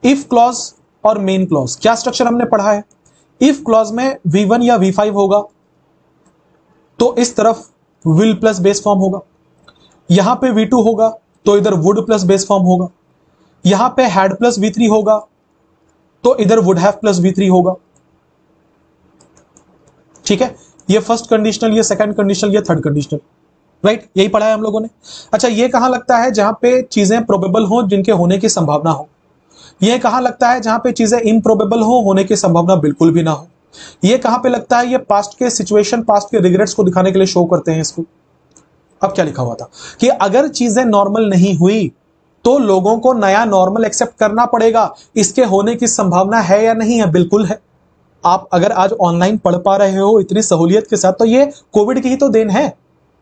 इफ क्लॉज और मेन क्लॉज। क्या स्ट्रक्चर हमने पढ़ा है? इफ क्लॉज में V1 या V5 होगा तो इस तरफ विल प्लस बेस फॉर्म होगा, यहां पे V2 होगा तो इधर वुड प्लस बेस फॉर्म होगा, यहां पे हैड प्लस V3 होगा तो इधर वुड हैव प्लस V3 होगा। ठीक है, ये फर्स्ट कंडीशनल, ये सेकंड कंडीशनल, ये थर्ड कंडीशनल, राइट? यही पढ़ा है हम लोगों ने। अच्छा ये कहां लगता है? जहां पे चीजें प्रोबेबल हो, जिनके होने की संभावना हो। यह कहां लगता है? जहां पे चीजें इम्प्रोबेबल हो, होने की संभावना बिल्कुल भी ना हो। यह कहां पे लगता है? ये पास्ट के सिचुएशन, पास्ट के रिग्रेट्स को दिखाने के लिए शो करते हैं इसको। अब क्या लिखा हुआ था कि अगर चीजें नॉर्मल नहीं हुई तो लोगों को नया नॉर्मल एक्सेप्ट करना पड़ेगा। इसके होने की संभावना है या नहीं है? बिल्कुल है। आप अगर आज ऑनलाइन पढ़ पा रहे हो इतनी सहूलियत के साथ, तो ये कोविड की ही तो देन है,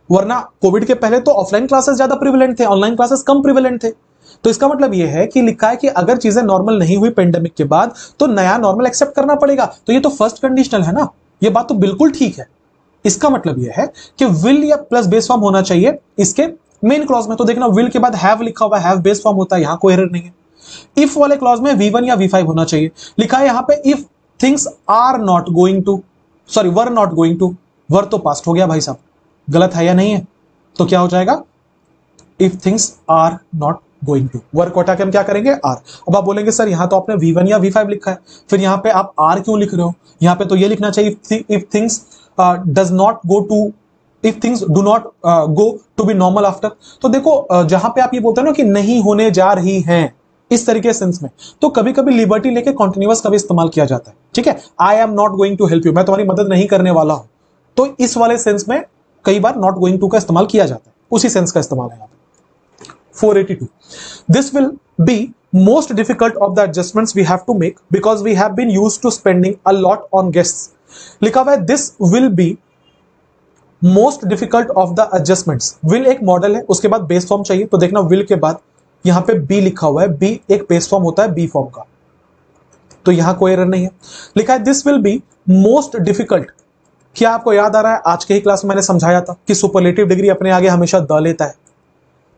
वरना कोविड के पहले तो ऑफलाइन क्लासेस ज्यादा प्रिविलेंट थे, ऑनलाइन क्लासेस कम प्रिविलेंट थे। तो इसका मतलब यह है कि लिखा है कि अगर चीजें नॉर्मल नहीं हुई पेंडेमिक के बाद तो नया नॉर्मल एक्सेप्ट करना पड़ेगा। तो ये तो फर्स्ट कंडीशनल है ना, ये बात तो बिल्कुल ठीक है। इसका मतलब यह है कि विल या प्लस बेस फॉर्म होना चाहिए इसके मेन क्लॉज में। तो देखना विल के बाद हैव लिखा हुआ है, हैव बेस फॉर्म होता है, यहां कोई एरर नहीं है। इफ वाले क्लॉज में V1 या V5 होना चाहिए। लिखा है यहां पे if things are not going to, sorry were not going to, were तो पास्ट हो गया भाई साहब, गलत है या नहीं है? तो क्या हो जाएगा? If things are not going to, work को हटा के हम क्या करेंगे? आर। अब आप बोलेंगे सर यहां तो आपने V1 या V5 लिखा है, फिर यहां पे आप आर क्यों लिख रहे हो? यहां पे तो ये लिखना चाहिए if things does not go to, if things do not go to be normal after. तो देखो जहां पे आप ये बोलते हैं ना कि नहीं होने जा रही हैं, इस तरीके सेंस में, तो कभी कभी लिबर्टी लेके कॉन्टिन्यूअस का भी इस्तेमाल किया जाता है। ठीक है, I am not going to help you, मैं तुम्हारी मदद नहीं करने वाला हूं। तो इस वाले सेंस में कई बार नॉट गोइंग टू का इस्तेमाल किया जाता है, उसी सेंस का इस्तेमाल है यहां पे। 482, this will be most difficult of the adjustments we have to make because we have been used to spending a lot on guests. लिखा हुआ है this will be most difficult of the adjustments. will एक model है, उसके बाद base form चाहिए, तो देखना will के बाद यहां पे b लिखा हुआ है, b एक बेस फॉर्म होता है b फॉर्म का, तो यहां कोई एरर नहीं है। लिखा है this will be most difficult। क्या आपको याद आ रहा है आज के ही क्लास में मैंने समझाया था कि सुपरलेटिव डिग्री अपने आगे हमेशा द लेता है।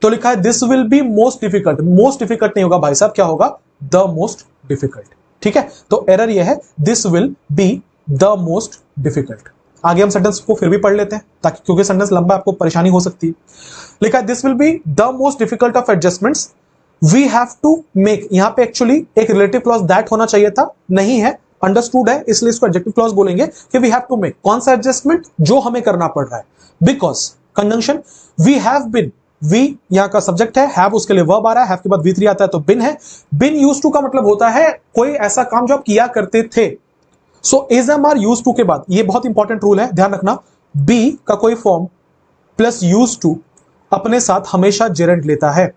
तो लिखा है this will be most difficult, most difficult नहीं होगा भाई साहब, क्या होगा? The most difficult. ठीक है, तो एरर यह है this will be the most difficult. आगे हम सेंटेंस को फिर भी पढ़ लेते हैं ताकि, क्योंकि सेंटेंस लंबा आपको परेशानी हो सकती है। लिखा है this will be the most difficult of adjustments we have to make. यहां पे एक्चुअली एक रिलेटिव क्लॉज दैट होना चाहिए था, नहीं है, अंडरस्टूड है, इसलिए इसको एडजेक्टिव क्लॉज बोलेंगे कि वी हैव टू मेक। कौन सा एडजस्टमेंट? जो हमें करना पड़ रहा है। Because conjunction we have been, we यहां का सब्जेक्ट है, हैव उसके लिए वर्ब आ रहा है, हैव के बाद V3 आता है तो बिन है। बिन यूज्ड टू का मतलब होता है कोई ऐसा काम जो आप किया करते थे। So is am are use to के बाद, ये बहुत इंपॉर्टेंट रूल है, ध्यान रखना, बी का कोई फॉर्म प्लस यूज टू अपने साथ हमेशा जेरेंट लेता है।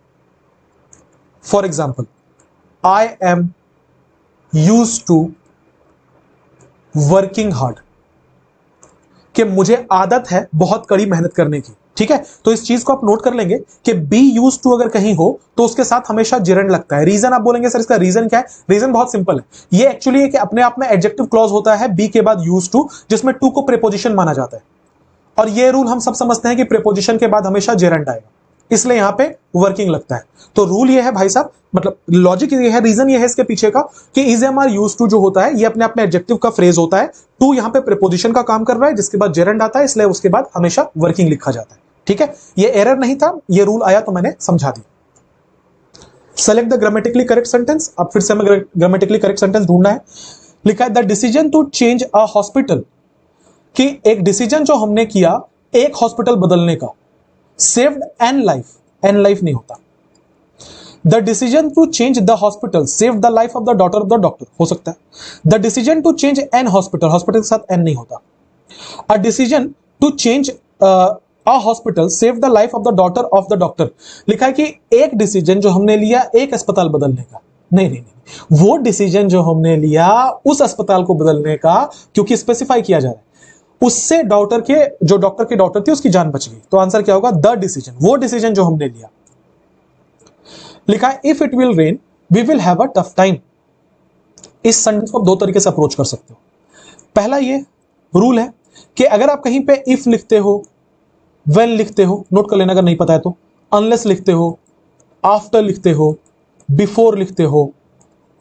For example, I am use to working hard, कि मुझे आदत है बहुत कड़ी मेहनत करने की। ठीक है, तो इस चीज को आप नोट कर लेंगे कि बी यूज टू अगर कहीं हो तो उसके साथ हमेशा जेरेंट लगता है। रीजन आप बोलेंगे सर इसका रीजन क्या है? रीजन बहुत सिंपल है, ये एक्चुअली है कि अपने आप में एडजेक्टिव क्लॉज होता है बी के बाद यूज टू, जिसमें टू को प्रीपोजिशन माना जाता है, और ये रूल हम सब समझते हैं कि प्रीपोजिशन के बाद हमेशा जेरेंट आएगा, इसलिए यहां पे वर्किंग लगता है। तो रूल ये है भाई साहब, मतलब लॉजिक ये है, रीजन ये है इसके पीछे का कि is am are use to जो होता है ये अपने आप में एडजेक्टिव का फ्रेज होता है, टू यहां पे प्रीपोजिशन का काम कर रहा है जिसके बाद जेरेंट आता है, इसलिए उसके बाद हमेशा वर्किंग लिखा जाता है। ठीक है, ये एरर नहीं था, ये रूल आया तो मैंने समझा दिया। Select the grammatically correct sentence, अब फिर से हमें ग्रामेटिकली करेक्ट सेंटेंस ढूंढना है। लिखा है the decision to change a hospital, कि एक डिसीजन जो हमने किया एक हॉस्पिटल बदलने का, saved an life, an life नहीं होता। The decision to change the hospital saved the life of the daughter of the doctor, हो सकता है। The decision to change an hospital, hospital के साथ एन नहीं होता। A decision to change a hospital save the life of the daughter of the doctor, लिखा है कि एक डिसीजन जो हमने लिया एक अस्पताल बदलने का, नहीं नहीं नहीं, वो डिसीजन जो हमने लिया उस अस्पताल को बदलने का, क्योंकि स्पेसिफाई किया जा रहा है, उससे डॉक्टर के जो डॉक्टर की डॉटर थी उसकी जान बच गई, तो आंसर क्या होगा? द डिसीजन, वो डिसीजन जो हमने लिया। लिखा है if it will rain we will have a tough time. इस सेंटेंस को आप दो तरीके से अप्रोच कर सकते हो। पहला ये रूल है कि अगर आप कहीं पे इफ लिखते हो, वेन लिखते हो, नोट कर लेना अगर नहीं पता है तो, अनलेस लिखते हो, आफ्टर लिखते हो, बिफोर लिखते हो,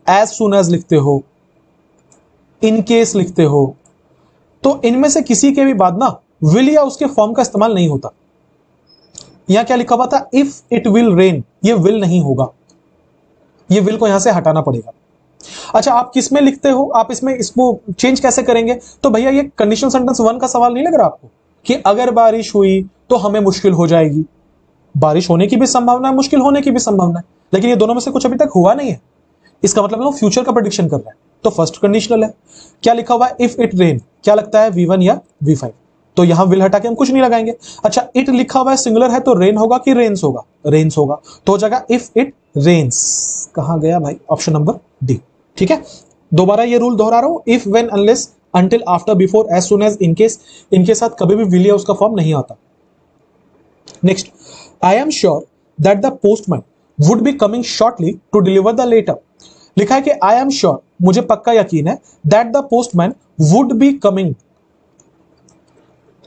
एज सुन एज लिखते हो, इन केस लिखते हो, तो इनमें से किसी के भी बाद ना विल या उसके फॉर्म का इस्तेमाल नहीं होता। यहां क्या लिखा हुआ था? इफ इट विल रेन, ये विल नहीं होगा, ये विल को यहां से हटाना पड़ेगा। अच्छा, आप किस में लिखते हो, आप इसमें इसको चेंज कैसे करेंगे? तो भैया ये कंडीशनल सेंटेंस वन का सवाल नहीं लग रहा आपको कि अगर बारिश हुई तो हमें मुश्किल हो जाएगी? बारिश होने की भी संभावना है, मुश्किल होने की भी संभावना है, लेकिन ये दोनों में से कुछ अभी तक हुआ नहीं है, इसका मतलब वो फ्यूचर का प्रेडिक्शन कर रहा है, तो फर्स्ट कंडीशनल है। क्या लिखा हुआ है? इफ इट रेन, क्या लगता है V1 या V5? तो यहां विल हटा के हम कुछ नहीं लगाएंगे। अच्छा, इट लिखा हुआ है सिंगुलर है, तो रेन होगा कि रेन्स होगा? रेन्स होगा, तो हो जाएगा इफ इट रेन्स। कहां गया भाई? Option number D. ठीक है, दोबारा ये रूल दोहरा रहा हूं, if when unless until after before as soon as in case, इनके साथ कभी भी विल या उसका फॉर्म नहीं आता। Next, I am sure that the postman would be coming shortly to deliver the letter. लिखा है कि आई एम श्योर, मुझे पक्का यकीन है, that the postman would be coming,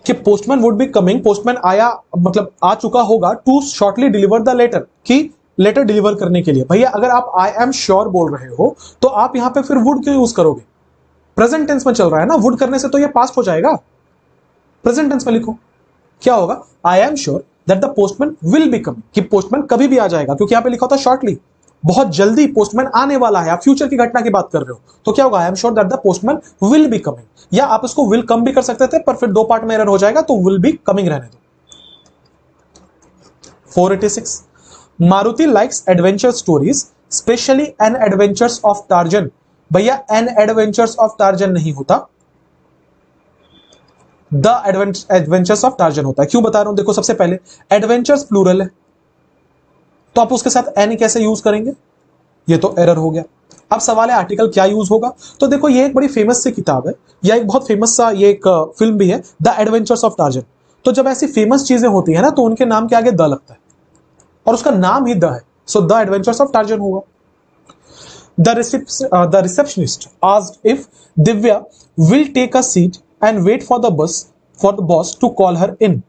कि postman would be coming, postman आया मतलब आ चुका होगा, to shortly deliver the letter, की लेटर डिलीवर करने के लिए। भैया अगर आप आई एम श्योर बोल रहे हो तो आप यहां पे फिर वुड क्यों यूज करोगे? प्रेजेंट टेंस में चल रहा है ना, वुड करने से तो ये पास्ट हो जाएगा। प्रेजेंट टेंस में लिखो, क्या होगा? आई am sure that the postman will be coming, कि पोस्टमैन कभी भी आ जाएगा, क्योंकि यहां पे लिखा होता है शॉर्टली, बहुत जल्दी पोस्टमैन आने वाला है, आप फ्यूचर की घटना की बात कर रहे हो, तो क्या होगा? आई am sure that the postman will be coming, या आप इसको विल कम भी कर सकते थे, पर फिर दो पार्ट में एरर हो जाएगा, तो विल बी कमिंग रहने दो। 486, Maruti likes adventure stories specially an adventures of Tarzan. भैया एन एडवेंचर्स ऑफ टार्जन नहीं होता, द एडवेंचर्स ऑफ टार्जन होता है। क्यों बता रहा हूं? देखो, सबसे पहले एडवेंचर्स प्लूरल है, तो आप उसके साथ एन कैसे यूज करेंगे? ये तो एरर हो गया। अब सवाल है आर्टिकल क्या यूज होगा? तो देखो, ये एक बड़ी फेमस सी किताब है, या एक बहुत फेमस सा ये एक फिल्म भी है, द एडवेंचर्स ऑफ टार्जन। तो जब ऐसी फेमस चीजें होती है ना, तो उनके नाम के आगे द लगता है, और उसका नाम ही द है, so the adventures of Tarzan होगा। The receptionist asked if Divya will take a seat and wait for the bus for the boss to call her in.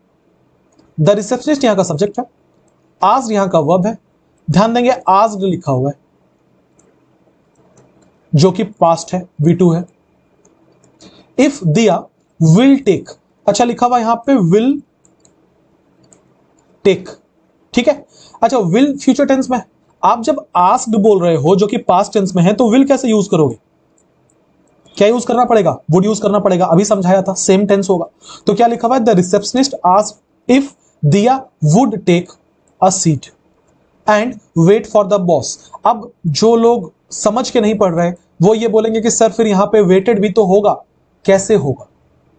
The receptionist यहां का सब्जेक्ट है, आस्क्ड यहां का वर्ब है। ध्यान देंगे आस्क्ड लिखा हुआ है जो कि पास्ट है, V2 है। इफ दिया विल टेक, अच्छा लिखा हुआ यहां पे विल टेक, ठीक है। अच्छा, विल फ्यूचर टेंस में, आप जब आस्क्ड बोल रहे हो जो कि पास्ट टेंस में है, तो विल कैसे यूज करोगे? क्या यूज करना पड़ेगा? वुड यूज करना पड़ेगा, अभी समझाया था, सेम टेंस होगा। तो क्या लिखा हुआ है? The receptionist asked if Diya would take a seat and wait for the boss. अब जो लोग समझ के नहीं पढ़ रहे, वो ये बोलेंगे कि सर फिर यहां पे वेटेड भी तो होगा, कैसे होगा?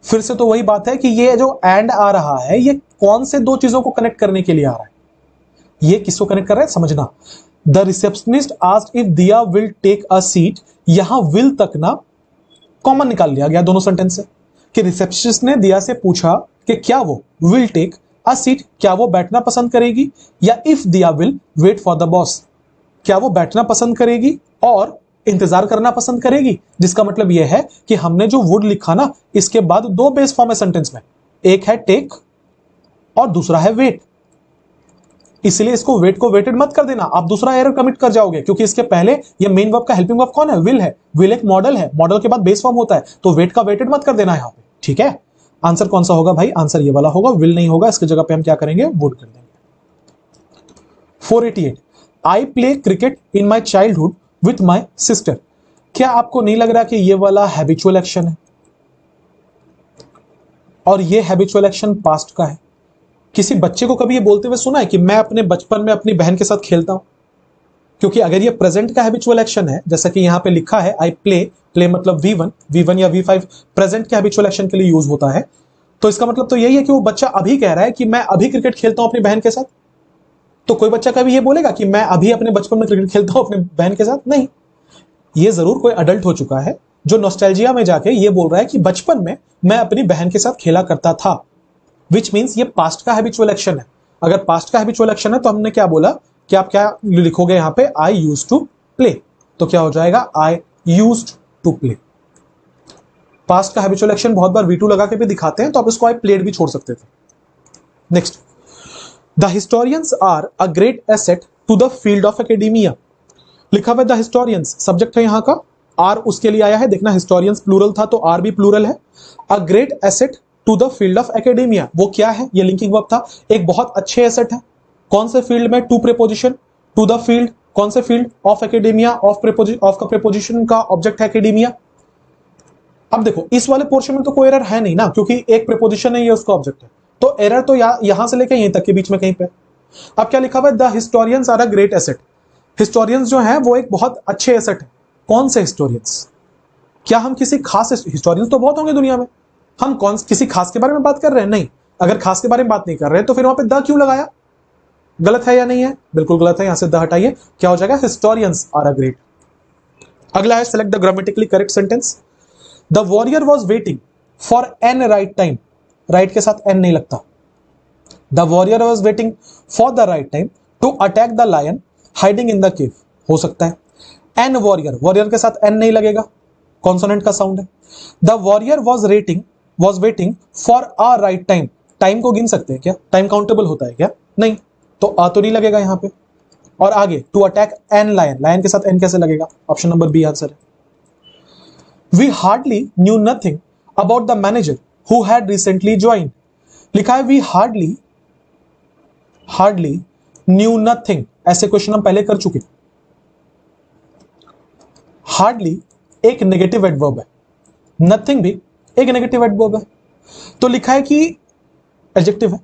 फिर से तो वही बात है कि ये जो एंड आ रहा है ये कौन से दो चीजों को कनेक्ट करने के लिए आ रहा है? ये किसको कनेक्ट कर रहा है समझना। The receptionist asked if Diya will take a seat, यहां विल तक ना कॉमन निकाल लिया गया दोनों सेंटेंस से, कि रिसेप्शनिस्ट ने दिया से पूछा कि क्या वो विल टेक अ सीट, क्या वो बैठना पसंद करेगी, या if Diya will wait for the boss, क्या वो बैठना पसंद करेगी और इंतजार करना पसंद करेगी। जिसका मतलब यह है कि हमने जो वुड लिखा ना, इसके बाद दो बेस फॉर्म है सेंटेंस में, एक है टेक और दूसरा है वेट। इसलिए इसको वेट को वेटेड मत कर देना, आप दूसरा एरर कमिट कर जाओगे, क्योंकि इसके पहले ये मेन वर्ब का हेल्पिंग वर्ब कौन है? विल है। विल एक मॉडल है, मॉडल के बाद बेस फॉर्म होता है, तो वेट का वेटेड मत कर देना यहां पे, ठीक है। आंसर कौन सा होगा भाई? आंसर ये वाला होगा, विल नहीं होगा, इसकी जगह पे हम क्या करेंगे? वुड कर देंगे। 488 I play cricket in my childhood with my sister. क्या आपको नहीं लग रहा कि ये वाला हैबिचुअल एक्शन है और ये हैबिचुअल एक्शन पास्ट का है? किसी बच्चे को कभी ये बोलते हुए सुना है कि मैं अपने बचपन में अपनी बहन के साथ खेलता हूं? क्योंकि अगर ये प्रेजेंट का हैबिचुअल एक्शन है, जैसा कि यहां पे लिखा है आई प्ले, प्ले मतलब V1 या V5 प्रेजेंट के हैबिचुअल एक्शन के लिए यूज होता है, तो इसका मतलब तो यही है कि वो बच्चा अभी कह रहा है कि मैं अभी क्रिकेट खेलता हूं अपनी बहन के साथ। तो कोई बच्चा कभी ये बोलेगा कि मैं अभी अपने बचपन में क्रिकेट खेलता हूं अपनी बहन के साथ? नहीं। ये जरूर कोई अडल्ट हो चुका है जो नॉस्टैल्जिया में जाके ये बोल रहा है कि बचपन में मैं अपनी बहन के साथ खेला करता था, विच मीन्स ये पास्ट का हैबिचुअल एक्शन है। अगर पास्ट का हैबिचुअल एक्शन है तो हमने क्या बोला कि आप क्या लिखोगे यहां पे? आई यूज्ड टू प्ले, तो क्या हो जाएगा? I used to play. Past का हैबिचुअल एक्शन बहुत बार V2 लगा के भी दिखाते हैं, तो आप इसको आई प्लेड भी छोड़ सकते थे। Next, the historians are a great asset to the field of academia. लिखा हुआ द हिस्टोरियंस, सब्जेक्ट है यहां का, आर उसके लिए आया है। देखना हिस्टोरियंस प्लूरल था तो आर भी प्लूरल है। A great asset to the field of academia, वो क्या है? ये लिंकिंग वर्ब था, एक बहुत अच्छे एसेट है। कौन से फील्ड में? To preposition, to the field, कौन से फील्ड? ऑफ एकेडेमिया, ऑफ का प्रीपोजिशन का ऑब्जेक्ट है एकेडेमिया। अब देखो इस वाले पोर्शन में तो कोई एरर है नहीं ना, क्योंकि एक प्रीपोजिशन है, ये उसका ऑब्जेक्ट है, तो एरर तो यहां से लेकर यहीं तक के बीच में कहीं पे। अब क्या लिखा हुआ है? The historians are a great asset. Historians जो है वो एक बहुत अच्छे एसेट है। कौन से हिस्टोरियंस? क्या हम किसी खास, हिस्टोरियंस तो बहुत होंगे दुनिया में, हम कौन किसी खास के बारे में बात कर रहे हैं? नहीं। अगर खास के बारे में बात नहीं कर रहे तो फिर वहां पे द क्यों लगाया? गलत है या नहीं है? बिल्कुल गलत है, यहां से द हटाइए, क्या हो जाएगा? Historians are a great. अगला है select the grammatically correct sentence. The warrior was waiting for an right time, right के साथ एन नहीं लगता। The warrior was waiting for the right time to attack the lion hiding in the cave, हो सकता है। N warrior, warrior के साथ an नहीं लगेगा, कॉन्सोनेंट का साउंड है। The warrior was waiting for a right time, time को गिन सकते हैं क्या? टाइम काउंटेबल होता है क्या? नहीं, तो आ तो नहीं लगेगा यहां पे। और आगे to attack an lion, lion के साथ एन कैसे लगेगा? ऑप्शन नंबर बी आंसर है। We hardly knew nothing about the manager who had recently join. लिखा है वी हार्डली न्यू नथिंग, ऐसे क्वेश्चन हम पहले कर चुके। हार्डली एक नेगेटिव एडवर्ब है, नथिंग भी एक नेगेटिव एडवर्ब है, तो लिखा है कि एडजेक्टिव है।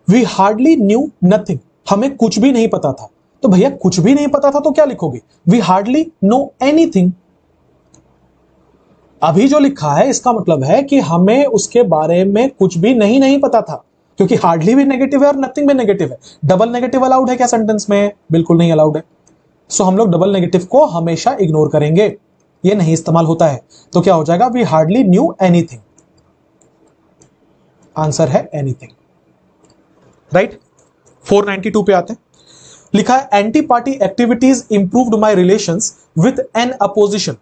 वी हार्डली न्यू नथिंग, हमें कुछ भी नहीं पता था। तो भैया कुछ भी नहीं पता था तो क्या लिखोगे? We hardly know anything. अभी जो लिखा है इसका मतलब है कि हमें उसके बारे में कुछ भी नहीं पता था, क्योंकि हार्डली भी नेगेटिव है और नथिंग भी नेगेटिव है। डबल नेगेटिव अलाउड है क्या सेंटेंस में? बिल्कुल नहीं अलाउड है। सो हम लोग डबल नेगेटिव को हमेशा इग्नोर करेंगे, ये नहीं इस्तेमाल होता है। तो क्या हो जाएगा? We hardly knew anything, answer है एनीथिंग, राइट। 492 पे आते हैं। लिखा है anti party activities improved my relations with an opposition.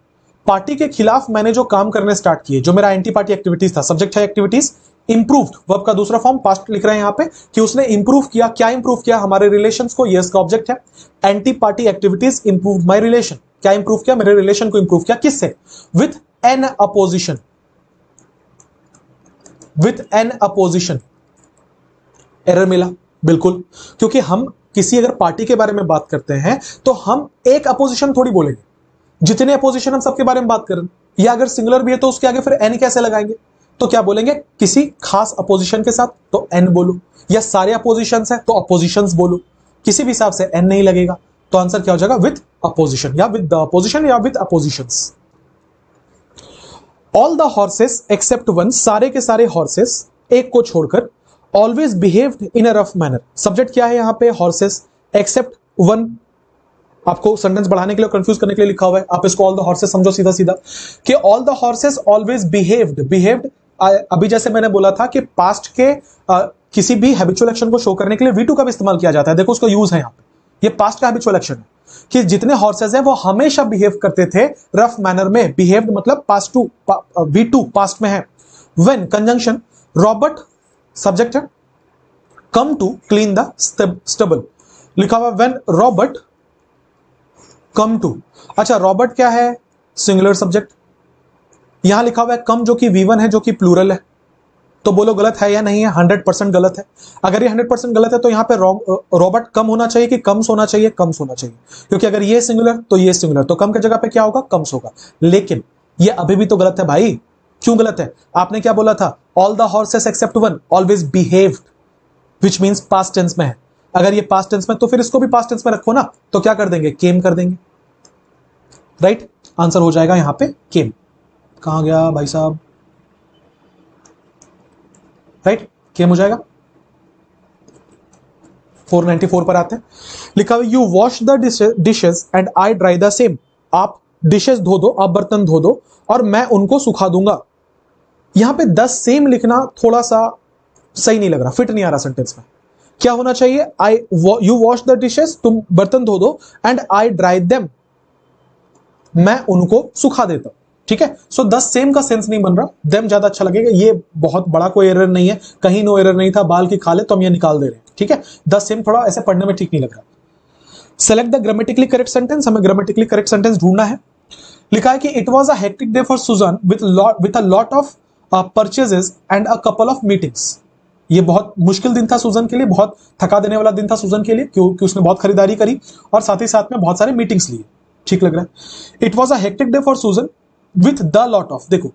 Party के खिलाफ मैंने जो काम करने स्टार्ट किए, जो मेरा एंटी पार्टी एक्टिविटीज था, सब्जेक्ट है एक्टिविटीज, इंप्रूव्ड वर्ब का दूसरा फॉर्म पास्ट लिख रहे हैं यहां पे कि उसने इंप्रूव किया। क्या इंप्रूव किया? हमारे रिलेशंस को, ये इसका ऑब्जेक्ट है। Anti party activities improved my relation, क्या इंप्रूव किया? मेरे रिलेशन को इंप्रूव किया। किससे? With an opposition, with an opposition. Error मिला, बिल्कुल, क्योंकि हम किसी अगर पार्टी के बारे में बात करते हैं तो हम एक अपोजिशन थोड़ी बोलेंगे, जितने अपोजिशन हम सबके बारे में बात करें, या अगर सिंगुलर भी है तो उसके आगे फिर एन कैसे लगाएंगे? तो क्या बोलेंगे? किसी खास अपोजिशन के साथ तो एन बोलो, या सारे अपोजिशंस है तो अपोजिशंस बोलो, किसी भी हिसाब से एन नहीं लगेगा। तो आंसर क्या हो जाएगा? विथ अपोजिशन या विद द अपोजिशन या with oppositions. All the horses except one, सारे के सारे हॉर्सेस एक को छोड़कर, always behaved in a rough manner. Subject क्या है यहां पे? Horses except one. आपको सेंटेंस बढ़ाने के लिए, कंफ्यूज करने के लिए लिखा हुआ है, आप इसको ऑल द हॉर्सेस समझो सीधा सीधा कि all the horses always behaved. अभी जैसे मैंने बोला था कि पास्ट के किसी भी हैबिचुअल एक्शन को शो करने के लिए V2 का भी इस्तेमाल किया जाता है। देखो उसका यूज है यहां पे, ये पास्ट का हैबिचुअल एक्शन है कि जितने हॉर्सेस हैं वो हमेशा बिहेव करते थे रफ मैनर में। बिहेव्ड मतलब पास्ट टू, V2 पास्ट में है। व्हेन कंजंक्शन, रॉबर्ट सब्जेक्ट है, come to clean the stubble लिखा हुआ। व्हेन रॉबर्ट कम टू, अच्छा रॉबर्ट क्या है? Singular subject. यहां लिखा हुआ है कम, जो कि V1 है, जो कि प्लूरल है। तो बोलो गलत है या नहीं है? 100% गलत है। अगर ये 100% गलत है तो यहां पे रॉबर्ट कम होना चाहिए कि कम्स होना चाहिए? कम्स होना चाहिए, क्योंकि अगर ये सिंगुलर तो ये सिंगुलर, तो कम की जगह पे क्या होगा? कम्स होगा। लेकिन ये अभी भी तो गलत है भाई। क्यों गलत है? आपने क्या बोला था? All the horses except one always behaved, which means past tense में है। अगर ये पास्ट टेंस में, तो फिर इसको भी पास्ट टेंस में रखो ना, तो क्या कर देंगे? केम कर देंगे। राइट, आंसर हो जाएगा यहां पे केम। कहां गया भाई साहब? राइट, केम हो जाएगा। 494 पर आते हैं। लिखा हुआ you wash the dishes and I dry the same. आप डिशेस धो दो, आप बर्तन धो दो और मैं उनको सुखा दूंगा। यहां पे द सेम लिखना थोड़ा सा सही नहीं लग रहा, फिट नहीं आ रहा सेंटेंस में। क्या होना चाहिए? यू वॉश द डिशेस, तुम बर्तन धो दो, एंड आई ड्राई देम, मैं उनको सुखा देता हूं। ठीक है, सो द सेम का सेंस नहीं बन रहा, देम ज्यादा अच्छा लगेगा। ये बहुत बड़ा कोई एरर नहीं है, कहीं नो एरर नहीं था, बाल की खाले तो हम ये निकाल दे रहे हैं। ठीक है, द सेम थोड़ा ऐसे पढ़ने में ठीक नहीं लग रहा। Select the grammatically correct sentence, हमें ग्रामेटिकली करेक्ट सेंटेंस ढूंढना है। लिखा है कि it was a hectic day for Susan with a lot of purchases and a couple of meetings. ये बहुत मुश्किल दिन था सुजन के लिए, बहुत थका देने वाला दिन था सुजन के लिए, क्योंकि उसने बहुत खरीदारी करी और साथ ही साथ में बहुत सारे मीटिंग्स लिए। ठीक लग रहा है। It was a hectic day for Susan with the lot of. देखो,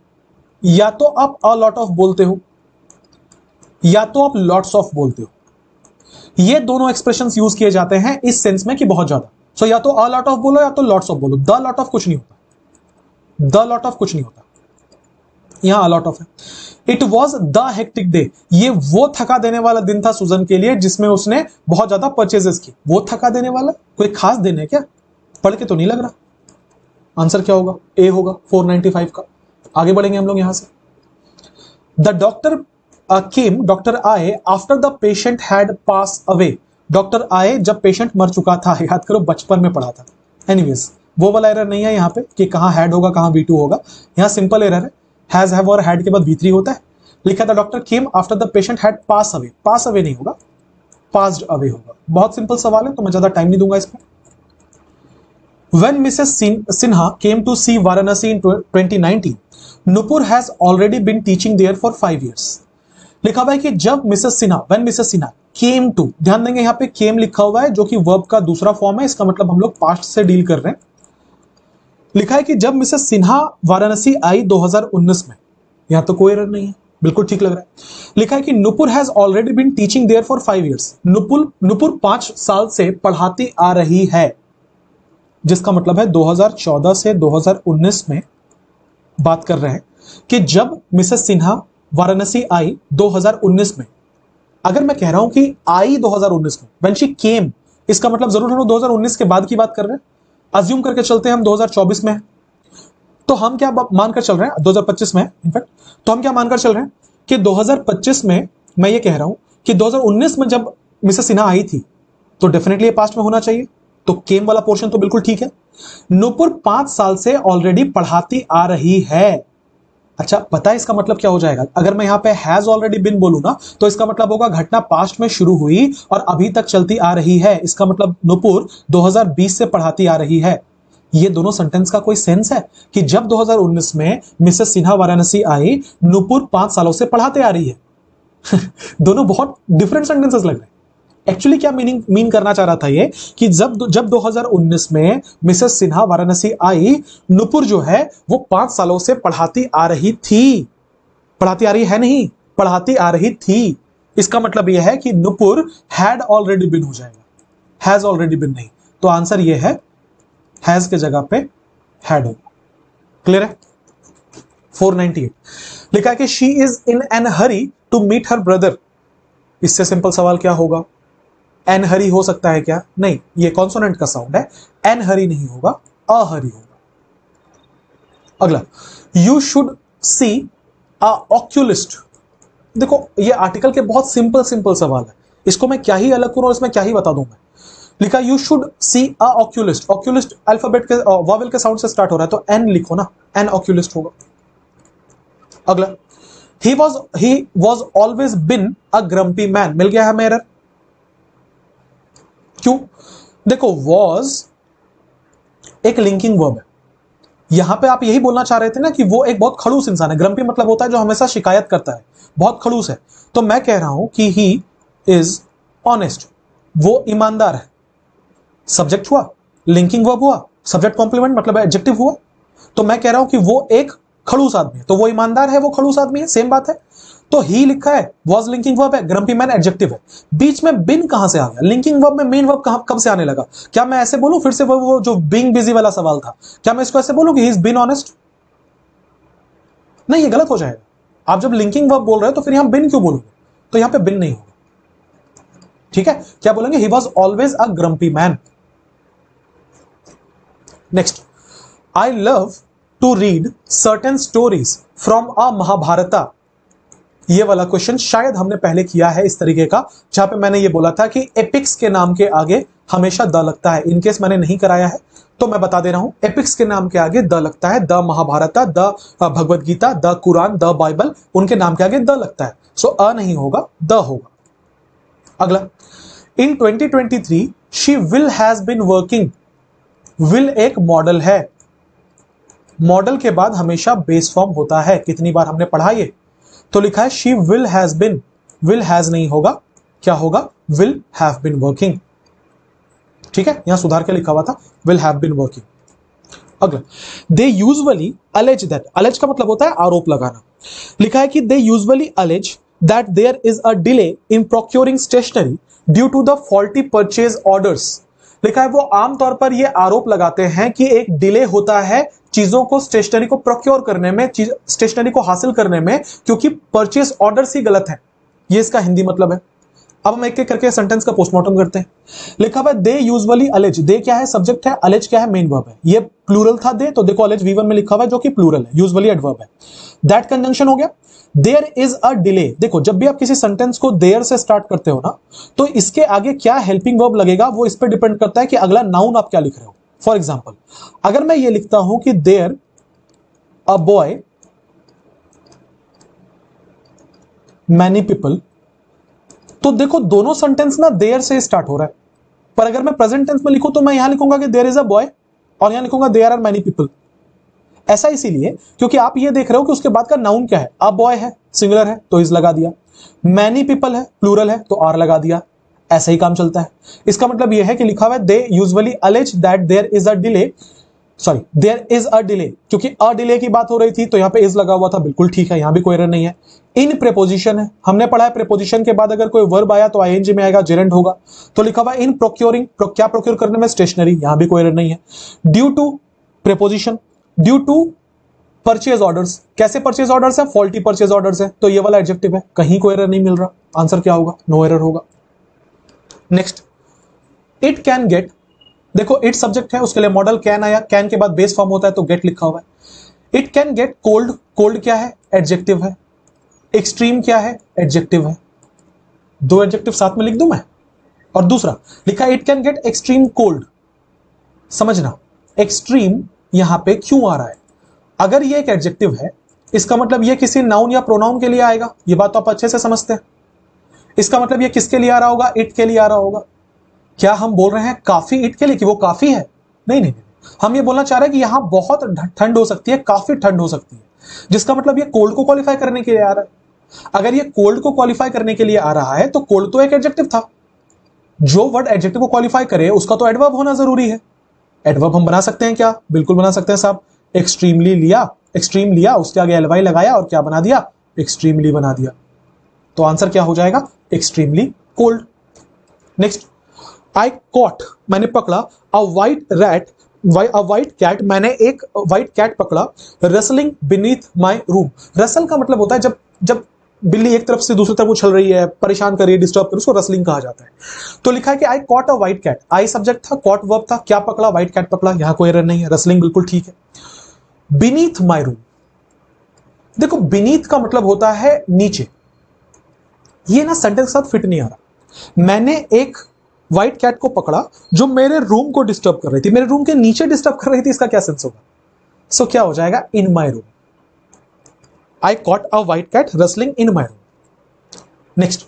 या तो आप अ लॉट ऑफ बोलते हो या तो आप लॉट्स ऑफ बोलते हो। ये दोनों एक्सप्रेशंस यूज किए जाते हैं इस सेंस में कि बहुत ज्यादा। सो या तो अ लॉट ऑफ बोलो या तो लॉट्स ऑफ बोलो। द लॉट ऑफ कुछ नहीं होता, द लॉट ऑफ कुछ नहीं होता, यहां अ लॉट ऑफ है। It was the hectic day, ये वो थका देने वाला दिन था सुजन के लिए जिसमें उसने बहुत ज्यादा परचेजेस की। वो थका देने वाला कोई खास दिन है क्या? पढ़ के तो नहीं लग रहा। आंसर क्या होगा? ए होगा 495 का। आगे बढ़ेंगे हम लोग यहां से। द डॉक्टर केम, डॉक्टर आए after the patient had pass away. Doctor आए जब पेशेंट मर चुका था। याद करो, बचपन में पढ़ा था। एनीवेज, वो वाला एरर नहीं है यहाँ पे कि कहां हैड होगा कहां V2 होगा। यहाँ सिंपल एरर है, हैज हैव और हैड के बाद V3 होता है। लिखा था doctor came after the patient had pass away. Pass away नहीं होगा, पास्ड अवे होगा। बहुत सिंपल सवाल है, तो मैं ज्यादा टाइम नहीं दूंगा इसमें। When Mrs. Sinha came to see Varanasi in 2019, Nupur has already been teaching there for 5 years. लिखा हुआ है कि जब Mrs Sinha, when Mrs. Sinha came to, ध्यान देंगे यहाँ पे came लिखा हुआ है जो कि वर्ब का दूसरा फॉर्म है, इसका मतलब हम लोग पास्ट से डील कर रहे हैं। लिखा है कि जब मिसेस सिन्हा वाराणसी आई 2019 में, यहां तो कोई एरर नहीं है, बिल्कुल ठीक लग रहा है। लिखा है कि Nupur has already been teaching there for 5 years। Nupur 5 साल से पढ़ाती आ रही है, जिसका मतलब है 2014 से 2019 में बात कर रहे हैं कि जब मिसेस सिन्हा वाराणसी आई 2019 में। अगर मैं कह रहा हूं कि आई 2019 में, व्हेन शी केम, इसका मतलब जरूर हम लोग 2019 के बाद की बात कर रहे हैं। अज्यूम करके चलते हैं हम 2024 में, तो हम क्या मानकर चल रहे हैं? 2025 में इनफैक्ट, तो हम क्या मानकर चल रहे हैं कि 2025 में, मैं ये कह रहा हूं कि 2019 में जब मिसेस सिन्हा आई थी, तो डेफिनेटली ये पास्ट में होना चाहिए। तो केम वाला पोर्शन तो बिल्कुल ठीक है। नुपुर 5 साल से ऑलरेडी पढ़ाती आ रही है। अच्छा, पता है इसका मतलब क्या हो जाएगा? अगर मैं यहां पे हैज ऑलरेडी बिन बोलूं ना, तो इसका मतलब होगा घटना पास्ट में शुरू हुई और अभी तक चलती आ रही है। इसका मतलब नुपुर 2020 से पढ़ाती आ रही है। ये दोनों सेंटेंस का कोई सेंस है कि जब 2019 में मिसेस सिन्हा वाराणसी आई, नुपुर 5 सालों से पढ़ाते आ रही है। दोनों बहुत डिफरेंट सेंटेंसेस लग रहे हैं। एक्चुअली क्या मीन करना चाह रहा था ये कि जब 2019 में मिसेस सिन्हा वाराणसी आई, नुपुर जो है वो 5 सालों से पढ़ाती आ रही थी। पढ़ाती आ रही है नहीं, पढ़ाती आ रही थी। इसका मतलब यह है कि नुपुर हैड ऑलरेडी बिन हो जाएगा, हैज ऑलरेडी बिन नहीं। तो आंसर ये है हैज के जगह पे हैड होगा। क्लियर है? 498 लिखा है कि she is in a hurry to meet her brother. इससे सिंपल सवाल क्या होगा? एन हरी हो सकता है क्या? नहीं, ये कॉन्सोनेंट का साउंड है, एन हरी नहीं होगा, अ हरी होगा। अगला, you should see a oculist. देखो ये आर्टिकल के बहुत सिंपल सिंपल सवाल है, इसको मैं क्या ही अलग करूं और इसमें क्या ही बता दूं मैं। लिखा you should see a oculist. Oculist alphabet के वॉवेल के साउंड से स्टार्ट हो रहा है, तो एन लिखो ना, एन ऑक्यूलिस्ट होगा। अगला, he was always been a grumpy man। मिल गया हमें एरर। क्यों? देखो was एक लिंकिंग वर्ब है, यहां पे आप यही बोलना चाह रहे थे ना कि वो एक बहुत खड़ूस इंसान है। ग्रम्पी मतलब होता है जो हमेशा शिकायत करता है, बहुत खड़ूस है। तो मैं कह रहा हूं कि ही इज ऑनेस्ट, वो ईमानदार है। सब्जेक्ट हुआ, लिंकिंग वर्ब हुआ, सब्जेक्ट कॉम्प्लीमेंट मतलब एडजेक्टिव हुआ। तो मैं कह रहा हूं कि वो एक खड़ूस आदमी है, तो वो ईमानदार है, वो खड़ूस आदमी है, सेम बात है। तो ही लिखा है, वॉज लिंकिंग वर्ब है, ग्रम्पी मैन एडजेक्टिव है। बीच में बिन कहां से आ गया? लिंकिंग वर्ब में मेन वर्ब कब से आने लगा? क्या मैं ऐसे बोलूं फिर से वो जो बीइंग बिजी वाला सवाल था, क्या मैं इसको ऐसे बोलूं कि ही इज बीन ऑनेस्ट? नहीं, ये गलत हो जाएगा। आप जब लिंकिंग वर्ब बोल रहे हो तो फिर यहां बिन क्यों बोलोगे? तो यहां पे बिन नहीं होगा। ठीक है, क्या बोलेंगे? He was always a grumpy man. Next, I love to read certain stories from a Mahabharata. ये वाला क्वेश्चन शायद हमने पहले किया है इस तरीके का, जहां पे मैंने ये बोला था कि एपिक्स के नाम के आगे हमेशा द लगता है। इनकेस मैंने नहीं कराया है तो मैं बता दे रहा हूं, एपिक्स के नाम के आगे द लगता है। The Mahabharata, the Bhagavad Gita, the Quran, the Bible, उनके नाम के आगे द लगता है। सो अ नहीं होगा, द होगा। अगला, in 2023 she will has been working. Will एक मॉडल है, मॉडल के बाद हमेशा बेस फॉर्म होता है। कितनी बार हमने पढ़ा ये? तो लिखा है she will has been, will has नहीं होगा, क्या होगा? Will have been working. ठीक है, यहां सुधार के लिखा हुआ था विल हैव बिन वर्किंग। अगला, they usually allege that. Allege का मतलब होता है आरोप लगाना। लिखा है कि they usually allege that there is a delay in procuring stationery due to the faulty purchase orders. लिखा है वो आमतौर पर ये आरोप लगाते हैं कि एक डिले होता है चीजों को, स्टेशनरी को प्रोक्योर करने में, स्टेशनरी को हासिल करने में, क्योंकि परचेज ऑर्डर्स ही गलत है। ये इसका हिंदी मतलब है। अब हम एक एक करके सेंटेंस का पोस्टमार्टम करते हैं। लिखा हुआ दे यूजुअली अलेज। दे क्या है? सब्जेक्ट है। अलेज क्या है? मेन वर्ब है। ये प्लूरल था दे, तो देखो अलेज V1 में लिखा हुआ है जो कि प्लूरल है, यूजुअली एडवर्ब है। दैट कंजंक्शन हो गया। There is a delay. देखो जब भी आप किसी सेंटेंस को देयर से स्टार्ट करते हो ना, तो इसके आगे क्या हेल्पिंग वर्ब लगेगा वो इस पर डिपेंड करता है कि अगला नाउन आप क्या लिख रहे हो। फॉर एग्जाम्पल, अगर मैं ये लिखता हूं कि there a boy many people, तो देखो दोनों सेंटेंस ना देयर से स्टार्ट हो रहा है। पर अगर मैं प्रेजेंट टेंस में लिखूं तो मैं यहां लिखूंगा कि देयर इज अ बॉय और यहां लिखूंगा देयर आर मैनी पीपल। ऐसा इसीलिए क्योंकि आप ये देख रहे हो कि उसके बाद का नाउन क्या है। अ बॉय है, सिंगुलर है, तो इज लगा दिया। मैनी पीपल है, प्लूरल है, तो आर लगा दिया। ऐसा ही काम चलता है। इसका मतलब यह है कि लिखा हुआ है they usually allege that there is a delay, sorry there is a delay, क्योंकि अ डिले की बात हो रही थी तो यहां पे इज लगा हुआ था। बिल्कुल ठीक है, यहां भी कोई एरर नहीं है। इन प्रेपोजिशन है, हमने पढ़ा है प्रेपोजिशन के बाद अगर कोई वर्ब आया तो आईएनजी में आएगा, जेरेंड होगा। तो लिखा हुआ इन प्रोक्योरिंग, क्या प्रोक्योर करने में? स्टेशनरी, यहां भी कोई एरर नहीं है। Due to preposition, due to purchase orders. कैसे परचेज ऑर्डर्स है? फॉल्टी परचेज ऑर्डर्स है, तो ये वाला एडजेक्टिव है, कहीं कोई एरर नहीं मिल रहा। आंसर क्या होगा? नो एरर होगा। Next, it can get. देखो इट सब्जेक्ट है, उसके लिए मॉडल कैन आया, कैन के बाद बेस फॉर्म होता है तो गेट लिखा हुआ है। It can get cold, cold क्या है? एडजेक्टिव है। एक्सट्रीम क्या है? एडजेक्टिव है। दो एडजेक्टिव साथ में लिख दूं मैं। और दूसरा लिखा it can get extreme cold. समझना एक्सट्रीम यहां पे क्यों आ रहा है। अगर ये एक एडजेक्टिव है, इसका मतलब ये किसी नाउन या प्रोनाउन के लिए आएगा। ये बात तो आप अच्छे से समझते हैं। इसका मतलब ये किसके लिए आ रहा होगा? इट के लिए आ रहा होगा। क्या हम बोल रहे हैं काफी इट के लिए कि वो काफी है? नहीं नहीं, हम ये बोलना चाह रहे हैं कि यहां बहुत ठंड हो सकती है, काफी ठंड हो सकती है, जिसका मतलब ये कोल्ड को क्वालिफाई करने के लिए आ रहा है। अगर ये कोल्ड को क्वालिफाई करने के लिए आ रहा है तो कोल्ड तो एक एडजेक्टिव था। जो वर्ड एडजेक्टिव को क्वालिफाई करे उसका तो एडवर्ब होना जरूरी है। एडवर्ब हम बना सकते हैं क्या? बिल्कुल बना सकते हैं साहब। एक्सट्रीमली लिया, एक्सट्रीम लिया, उसके आगे एलवाई लगाया और क्या बना दिया? एक्सट्रीमली बना दिया। तो आंसर क्या हो जाएगा? Extremely cold. Next, I caught, मैंने पकड़ा, a white rat, a white cat, मैंने एक वाइट कैट पकड़ा, rustling beneath my room. Rustle का मतलब होता है जब जब बिल्ली एक तरफ से दूसरी तरफ उछल रही है, परेशान कर रही है, डिस्टर्ब कर रही है, उसको रसलिंग कहा जाता है। तो लिखा है कि I caught a white cat, I subject था, कॉट वर्ब था, क्या पकड़ा, वाइट कैट पकड़ा, यहां कोई एरर नहीं है, रसलिंग बिल्कुल ठीक है। बीनीथ माई रूम, देखो बीनीथ का मतलब होता है नीचे, ये ना सेंटेंस के साथ फिट नहीं आ रहा। मैंने एक व्हाइट कैट को पकड़ा जो मेरे रूम को डिस्टर्ब कर रही थी, मेरे रूम के नीचे डिस्टर्ब कर रही थी, इसका क्या सेंस होगा? सो क्या हो जाएगा? In my room. I caught a white cat wrestling in my room. Next,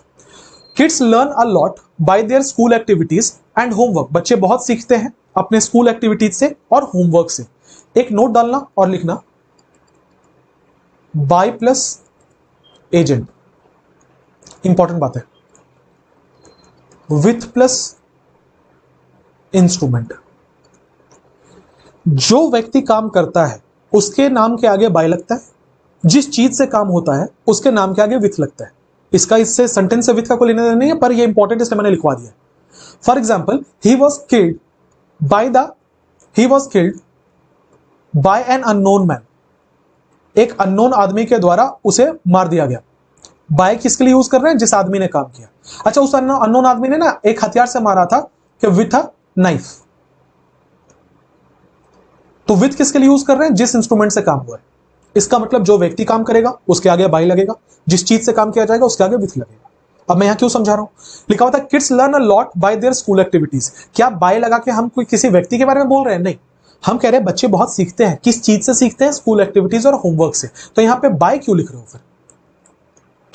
kids learn a lot by their school activities and homework, बच्चे बहुत सीखते हैं अपने स्कूल एक्टिविटीज से और होमवर्क से। एक नोट डालना और लिखना बाय प्लस एजेंट, इंपॉर्टेंट बात है, विथ प्लस इंस्ट्रूमेंट। जो व्यक्ति काम करता है उसके नाम के आगे बाय लगता है, जिस चीज से काम होता है उसके नाम के आगे विथ लगता है। इसका इससे सेंटेंस से विथ का कोई लेना देना नहीं है, पर ये इंपॉर्टेंट इसलिए मैंने लिखवा दिया। For example, he was killed by an unknown man, एक अननोन आदमी के द्वारा उसे मार दिया गया। बाय किसके लिए यूज कर रहे हैं? जिस आदमी ने काम किया। अच्छा, उस अननोन आदमी ने ना एक हथियार से मारा था कि विथ अ नाइफ, तो विथ किसके लिए यूज कर रहे हैं? जिस इंस्ट्रूमेंट से काम हुआ है। इसका मतलब जो व्यक्ति काम करेगा उसके आगे बाय लगेगा, जिस चीज से काम किया जाएगा उसके आगे विथ लगेगा। अब मैं यहां क्यों समझा रहा हूं? लिखा हुआ था kids learn a lot by their school activities. क्या बाय लगा के हम कोई किसी व्यक्ति के बारे में बोल रहे हैं? नहीं, हम कह रहे हैं बच्चे बहुत सीखते हैं। किस चीज से सीखते हैं? स्कूल एक्टिविटीज और होमवर्क से। तो यहां पे बाय क्यों लिख रहे हो? फिर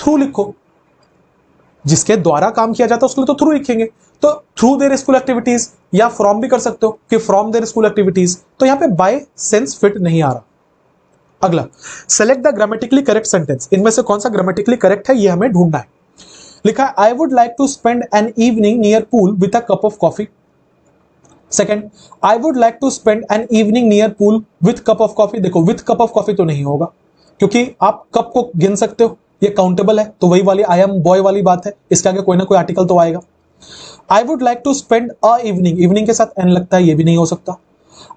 थ्रू लिखो, जिसके द्वारा काम किया जाता है उसके लिए तो थ्रू लिखेंगे। तो थ्रू देयर स्कूल एक्टिविटीज, या फ्रॉम भी कर सकते हो कि फ्रॉम देयर स्कूल एक्टिविटीज। तो यहां पे बाय सेंस फिट नहीं आ रहा। अगला, select the grammatically correct sentence, इनमें से कौन सा ग्रामेटिकली करेक्ट है ये हमें ढूंढना है। लिखा है I would like to spend an evening near pool with a cup of coffee. Second, I would like to spend an evening near pool with cup of coffee. देखो विथ कप ऑफ कॉफी तो नहीं होगा, क्योंकि आप cup को गिन सकते हो, ये काउंटेबल है, तो वही वाली आई एम बॉय वाली बात है, इसके आगे कोई ना कोई आर्टिकल तो आएगा। I would like to spend a evening, evening के साथ एन लगता है, ये भी नहीं हो सकता।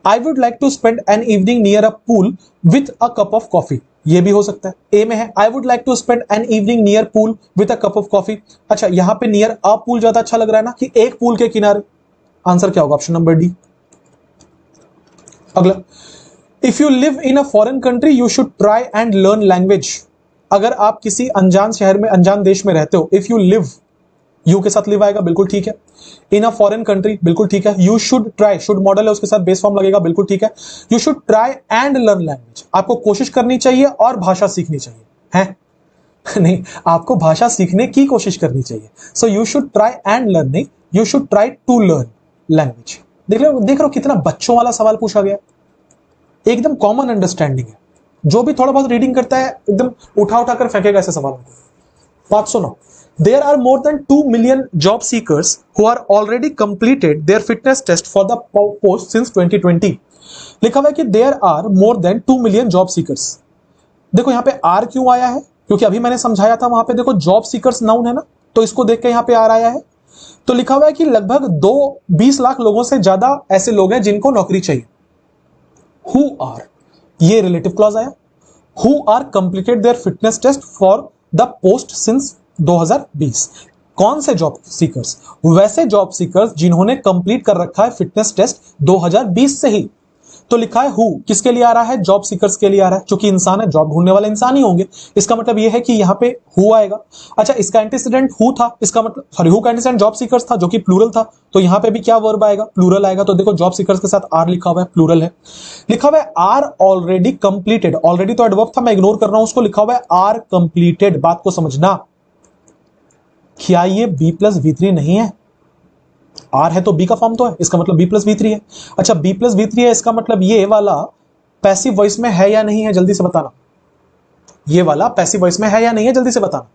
I would like to spend an evening near a pool with a cup of coffee, ये भी हो सकता है। ए में है I would like to spend an evening near pool with a cup of coffee. अच्छा, यहां पे नियर अ पूल ज्यादा अच्छा लग रहा है ना, कि एक पूल के किनारे। आंसर क्या होगा? Option number D. अगला, if you live in a foreign country you should try and learn language. अगर आप किसी अनजान शहर में, अनजान देश में रहते हो, इफ यू लिव, यू के साथ लिव आएगा, बिल्कुल ठीक है। इन अ फॉरेन कंट्री, बिल्कुल ठीक है। You should try, should model है, उसके साथ बेस फॉर्म लगेगा, बिल्कुल ठीक है। You should try and learn language, आपको कोशिश करनी चाहिए और भाषा सीखनी चाहिए, है नहीं, आपको भाषा सीखने की कोशिश करनी चाहिए। So you should try and learn, नहीं, you should try to learn language. देख रहे हो कितना बच्चों वाला सवाल पूछा गया, एकदम कॉमन अंडरस्टैंडिंग है। जो भी थोड़ा बहुत रीडिंग करता है एकदम उठा उठा कर फेंकेगा ऐसे सवालों को। 509, there are more than 2 million job seekers who are already completed their fitness test for the post since 2020। लिखा हुआ है कि there are more than 2 million job seekers। देखो यहाँ पे आर क्यों आया है? क्योंकि अभी मैंने समझाया था वहां पे, देखो जॉब सीकर्स नाउन है ना, तो इसको देख के यहाँ पे आर आया है। तो लिखा हुआ है कि लगभग 20 लाख लोगों से ज्यादा ऐसे लोग हैं जिनको नौकरी चाहिए। हु आर, ये रिलेटिव क्लॉज आया। Who are completed their fitness test for the post since 2020। कौन से जॉब सीकर्स? वैसे जॉब सीकर्स जिन्होंने कंप्लीट कर रखा है फिटनेस टेस्ट 2020 से ही। तो लिखा है हु, किसके लिए आ रहा है? जॉब सीकर्स के लिए आ रहा है, क्योंकि इंसान है, जॉब ढूंढने वाले इंसान ही होंगे। इसका मतलब यह है कि यहां पे हु आएगा। अच्छा, इसका एंटीसीडेंट हु था, इसका मतलब सॉरी, हु का एंटीसीडेंट जॉब सीकर्स था जो कि प्लूरल था, तो यहां पे भी क्या वर्ब आएगा? प्लूरल आएगा। तो देखो जॉब सीकर्स के साथ आर लिखा हुआ है, प्लूरल है। लिखा हुआ है आर ऑलरेडी कंप्लीटेड, ऑलरेडी तो एडवर्ब था, मैं इग्नोर कर रहा हूं उसको। लिखा हुआ है आर कंप्लीटेड, बात को समझना। क्या ये बी प्लस V3 नहीं है? आर है तो बी का फॉर्म तो है, इसका मतलब बी प्लस V3 है। अच्छा, बी प्लस V3 है, इसका मतलब ये वाला पैसिव वॉइस में है या नहीं है? जल्दी से बताना। ये वाला पैसिव वॉइस में है या नहीं है? जल्दी से बताना।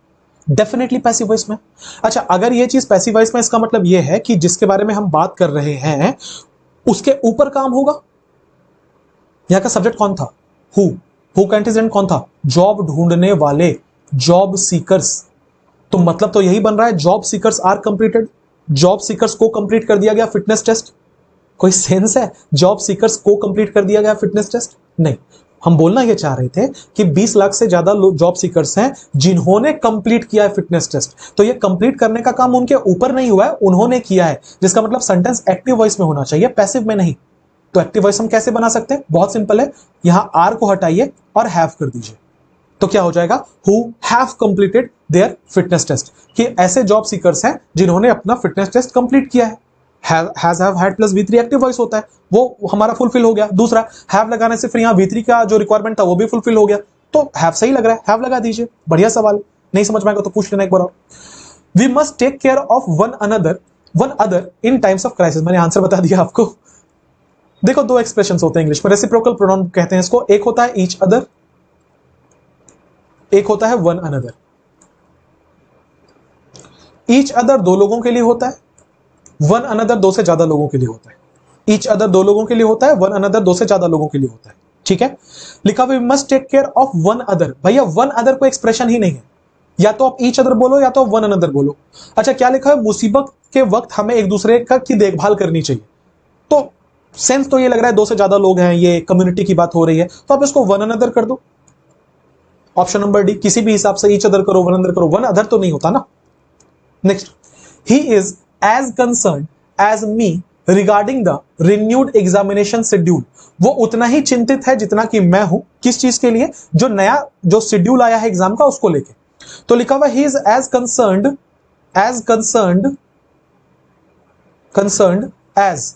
डेफिनेटली पैसिव वॉइस में। अच्छा, अगर ये चीज पैसिव वॉइस में, इसका मतलब ये है कि जिसके बारे में हम बात कर रहे हैं उसके ऊपर काम होगा। यहां का सब्जेक्ट कौन था? हु का एंटीसीडेंट कौन था? जॉब ढूंढने वाले, जॉब सीकर्स। तो मतलब तो यही बन रहा है job seekers are completed. Job seekers को कंप्लीट कर दिया गया फिटनेस टेस्ट? कोई सेंस है? जॉब सीकर्स को कंप्लीट कर दिया गया फिटनेस टेस्ट? नहीं। हम बोलना ये चाह रहे थे कि 20 लाख से ज्यादा जॉब सीकर्स हैं जिन्होंने कंप्लीट किया है फिटनेस टेस्ट। तो ये कंप्लीट करने का काम उनके ऊपर नहीं हुआ है, उन्होंने किया है, जिसका मतलब सेंटेंस एक्टिव वॉइस में होना चाहिए, पैसिव में नहीं। तो एक्टिव वॉइस हम कैसे बना सकते हैं? बहुत सिंपल है, यहां आर को हटाइए और हैव कर दीजिए, तो क्या हो जाएगा? Who have completed their fitness test, कि ऐसे जॉब सीकर्स हैं जिन्होंने अपना फिटनेस टेस्ट कंप्लीट किया है। Has have had plus V3 active voice होता है, वो हमारा फुलफिल हो गया। दूसरा, हैव लगाने से फिर यहाँ V3 का जो रिक्वायरमेंट था वो भी फुलफिल हो गया, तो हैव सही लग रहा है, हैव लगा दीजिए। बढ़िया सवाल, नहीं समझ में आएगा तो पूछ लेना एक बार और। We must take care of one other in times of crisis. मैंने आंसर बता दिया आपको। देखो, दो एक्सप्रेशन होते हैं इंग्लिश में, रेसिप्रोकल प्रोनाउन कहते हैं इसको। एक होता है ईच अदर, एक होता है वन अनदर। ईच अदर दो लोगों के लिए होता है, वन अनदर दो से ज्यादा लोगों के लिए होता है। ईच अदर दो लोगों के लिए होता है, वन अनदर दो से ज्यादा लोगों के लिए होता है। ठीक है, लिखा we must take care of one other. भैया वन अदर को एक्सप्रेशन ही नहीं है, या तो आप ईच अदर बोलो या तो वन अनदर बोलो। अच्छा, क्या लिखा है? मुसीबत के वक्त हमें एक दूसरे की देखभाल करनी चाहिए। तो सेंस तो ये लग रहा है दो से ज्यादा लोग हैं, ये कम्युनिटी की बात हो रही है, तो आप इसको वन अनदर कर दो। ऑप्शन नंबर डी, किसी भी हिसाब से ईच अदर करो, वन अनदर करो, वन अदर तो नहीं होता ना। Next, he is as concern as me regarding the renewed examination schedule. वो उतना ही चिंतित है जितना कि मैं हूं। किस चीज के लिए? जो नया जो शेड्यूल आया है एग्जाम का, उसको लेके। तो लिखा हुआ he is as concerned as.